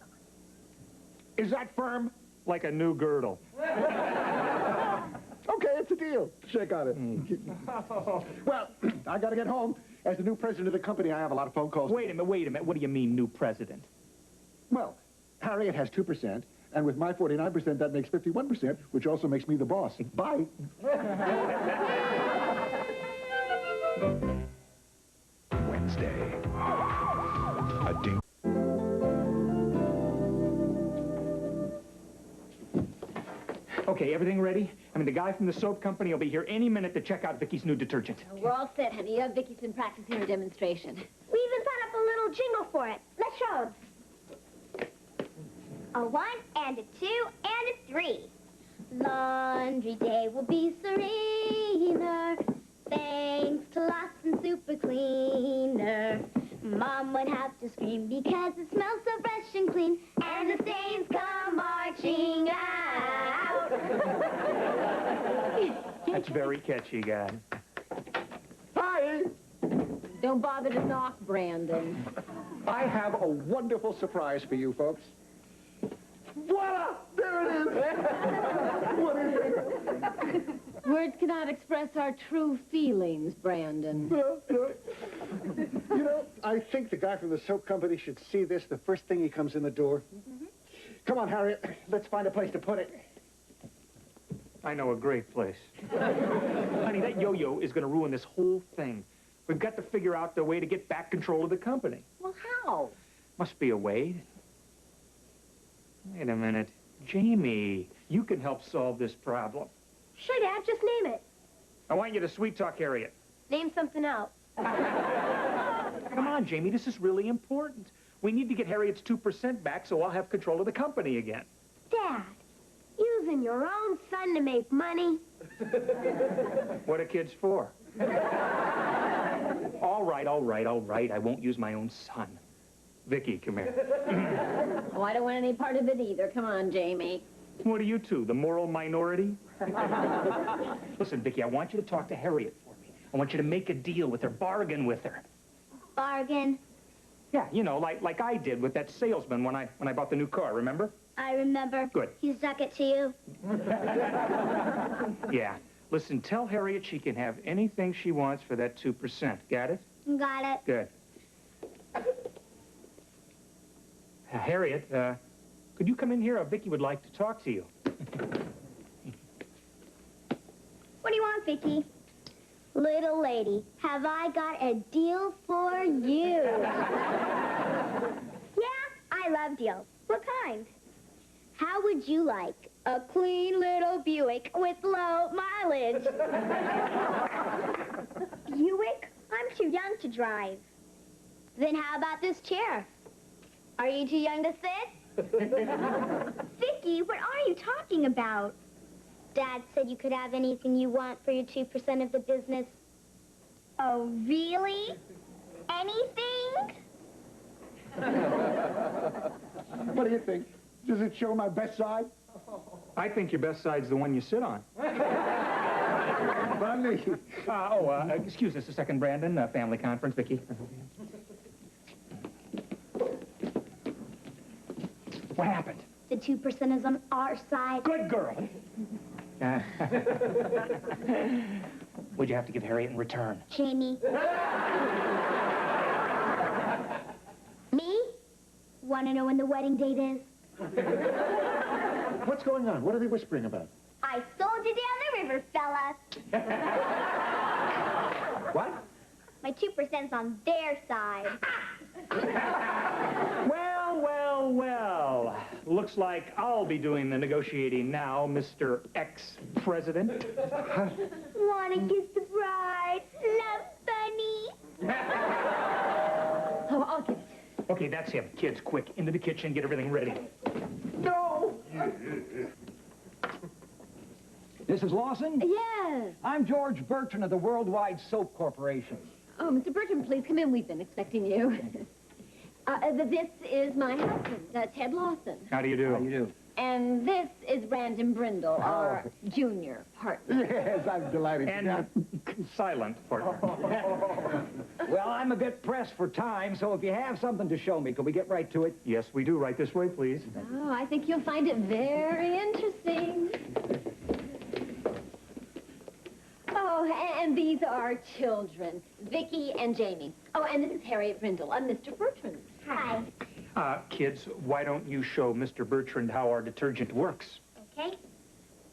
Is that firm? Like a new girdle. Okay, it's a deal. Shake on it. Well, I gotta get home. As the new president of the company, I have a lot of phone calls. Wait a minute. What do you mean, new president? Well, Harriet has 2%, and with my 49%, that makes 51%, which also makes me the boss. Bye. Wednesday. A ding. Okay, everything ready? I mean, the guy from the soap company will be here any minute to check out Vicky's new detergent. We're all set, honey. Vicky's been practicing her demonstration. We even set up a little jingle for it. Let's show 'em. A 1 and a 2 and a 3. Laundry day will be serener, thanks to Lawson Super Cleaner. Mom would have to scream because it smells so fresh and clean, and the stains come marching out. That's very catchy, guys. Hi! Don't bother to knock, Brandon. I have a wonderful surprise for you folks. Voila! There it is! What is it? Words cannot express our true feelings, Brandon. You know, I think the guy from the soap company should see this the first thing he comes in the door. Come on, Harriet. Let's find a place to put it. I know a great place. Honey, that yo-yo is going to ruin this whole thing. We've got to figure out the way to get back control of the company. Well, how? Must be a way. Wait a minute. Jamie, you can help solve this problem. Sure, Dad, just name it. I want you to sweet-talk Harriet. Name something else. Come on, Jamie, this is really important. We need to get Harriet's 2% back so I'll have control of the company again. Dad, using your own son to make money? What are kids for? All right. I won't use my own son. Vicky, come here. Oh, I don't want any part of it either. Come on, Jamie. What are you two, the moral minority? Listen, Vicky, I want you to talk to Harriet for me. I want you to make a deal with her, bargain with her. Bargain. Yeah, you know, like I did with that salesman when I bought the new car, remember? I remember. Good. He stuck it to you. Yeah. Listen, tell Harriet she can have anything she wants for that 2%. Got it? Got it. Good. Harriet, could you come in here? Vicky would like to talk to you. What do you want, Vicky? Little lady, have I got a deal for you? Yeah, I love deals. What kind? How would you like a clean little Buick with low mileage? Buick? I'm too young to drive. Then how about this chair? Are you too young to sit? Vicky, what are you talking about? Dad said you could have anything you want for your 2% of the business. Oh, really? Anything? What do you think? Does it show my best side? I think your best side's the one you sit on. Funny. Excuse us a second, Brandon. Family conference, Vicky. What happened? The 2% is on our side. Good girl. What'd you have to give Harriet in return? Jamie. Me? Want to know when the wedding date is? What's going on? What are they whispering about? I sold you down the river, fellas. What? My 2%'s on their side. Well. Looks like I'll be doing the negotiating now, Mr. Ex-President. Wanna kiss the bride? Love bunny? Oh, I'll get it. Okay, that's him. Kids, quick, into the kitchen, get everything ready. No! Mrs. Lawson? Yes. I'm George Bertrand of the Worldwide Soap Corporation. Oh, Mr. Bertram, please come in. We've been expecting you. This is my husband, Ted Lawson. How do you do? How do you do? And this is Brandon Brindle, our junior partner. Yes, I'm delighted. And silent partner. Well, I'm a bit pressed for time, so if you have something to show me, can we get right to it? Yes, we do. Right this way, please. Oh, I think you'll find it very interesting. Oh, and these are our children, Vicky and Jamie. Oh, and this is Harriet Brindle. I'm Mr. Bertrand. Hi. Kids, why don't you show Mr. Bertrand how our detergent works? Okay?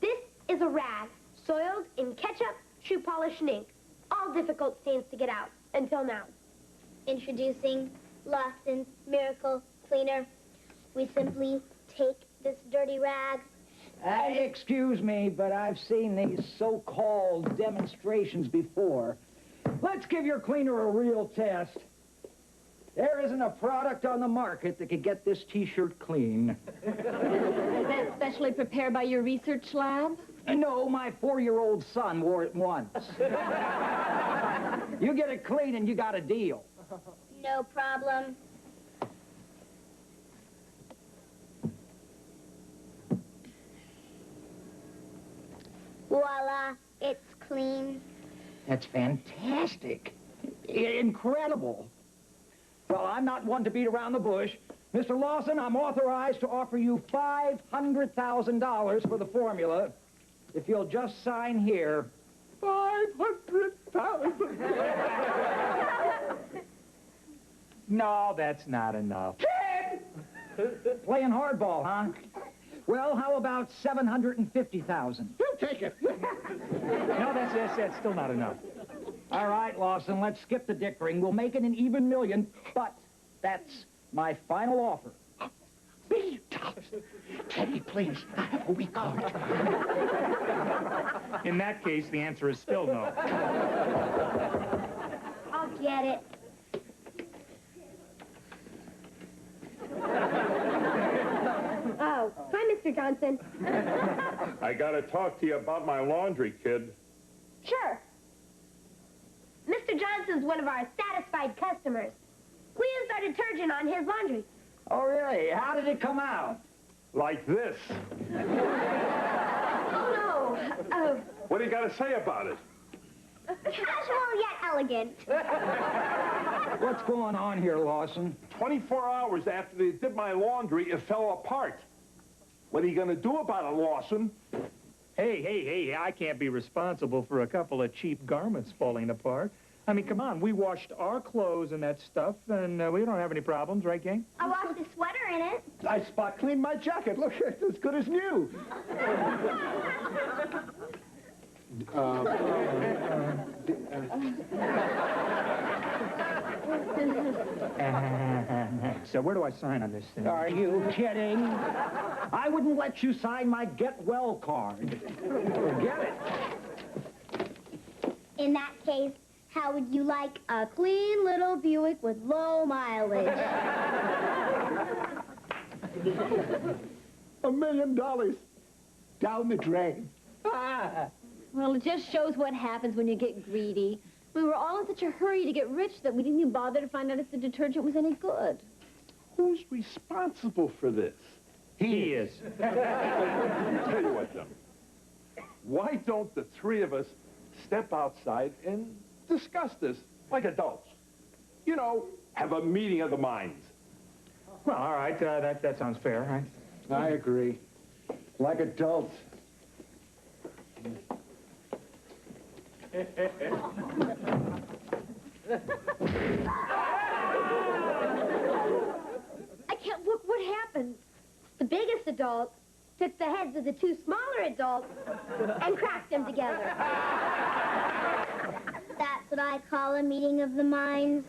This is a rag, soiled in ketchup, shoe polish, and ink. All difficult stains to get out, until now. Introducing Lawson's Miracle Cleaner. We simply take this dirty rag. Excuse me, but I've seen these so-called demonstrations before. Let's give your cleaner a real test. There isn't a product on the market that could get this T-shirt clean. Is that specially prepared by your research lab? No, my 4-year-old son wore it once. You get it clean and you got a deal. No problem. Voila, it's clean. That's fantastic. Incredible. Well, I'm not one to beat around the bush. Mr. Lawson, I'm authorized to offer you $500,000 for the formula if you'll just sign here. 500,000. No, that's not enough. Playing hardball, huh? Well, how about 750,000? You take it. No, that's still not enough. All right, Lawson, let's skip the dickering. We'll make it an even million, but that's my final offer. $1 million. Teddy, please, I have a weak heart. In that case, the answer is still no. I'll get it. Oh, hi, Mr. Johnson. I gotta talk to you about my laundry, kid. Sure. Mr. Johnson's one of our satisfied customers. We used our detergent on his laundry. Oh, really? How did it come out? Like this. Oh, no. What do you gotta say about it? Casual yet elegant. What's going on here, Lawson? 24 hours after they did my laundry, it fell apart. What are you gonna do about it, Lawson? Hey, I can't be responsible for a couple of cheap garments falling apart. I mean, come on, we washed our clothes and that stuff, and we don't have any problems, right, gang? I washed a sweater in it. I spot cleaned my jacket. Look, it's as good as new. So where do I sign on this thing? Are you kidding? I wouldn't let you sign my get well card. Forget it. In that case, how would you like a clean little Buick with low mileage? $1 million down the drain. Well, it just shows what happens when you get greedy. We were all in such a hurry to get rich that we didn't even bother to find out if the detergent was any good. Who's responsible for this? He is. Tell you what, Jim. Why don't the three of us step outside and discuss this like adults? You know, have a meeting of the minds. Well, all right, that sounds fair, right? I agree. Like adults. I can't look what happened. The biggest adult took the heads of the two smaller adults and cracked them together. That's what I call a meeting of the minds.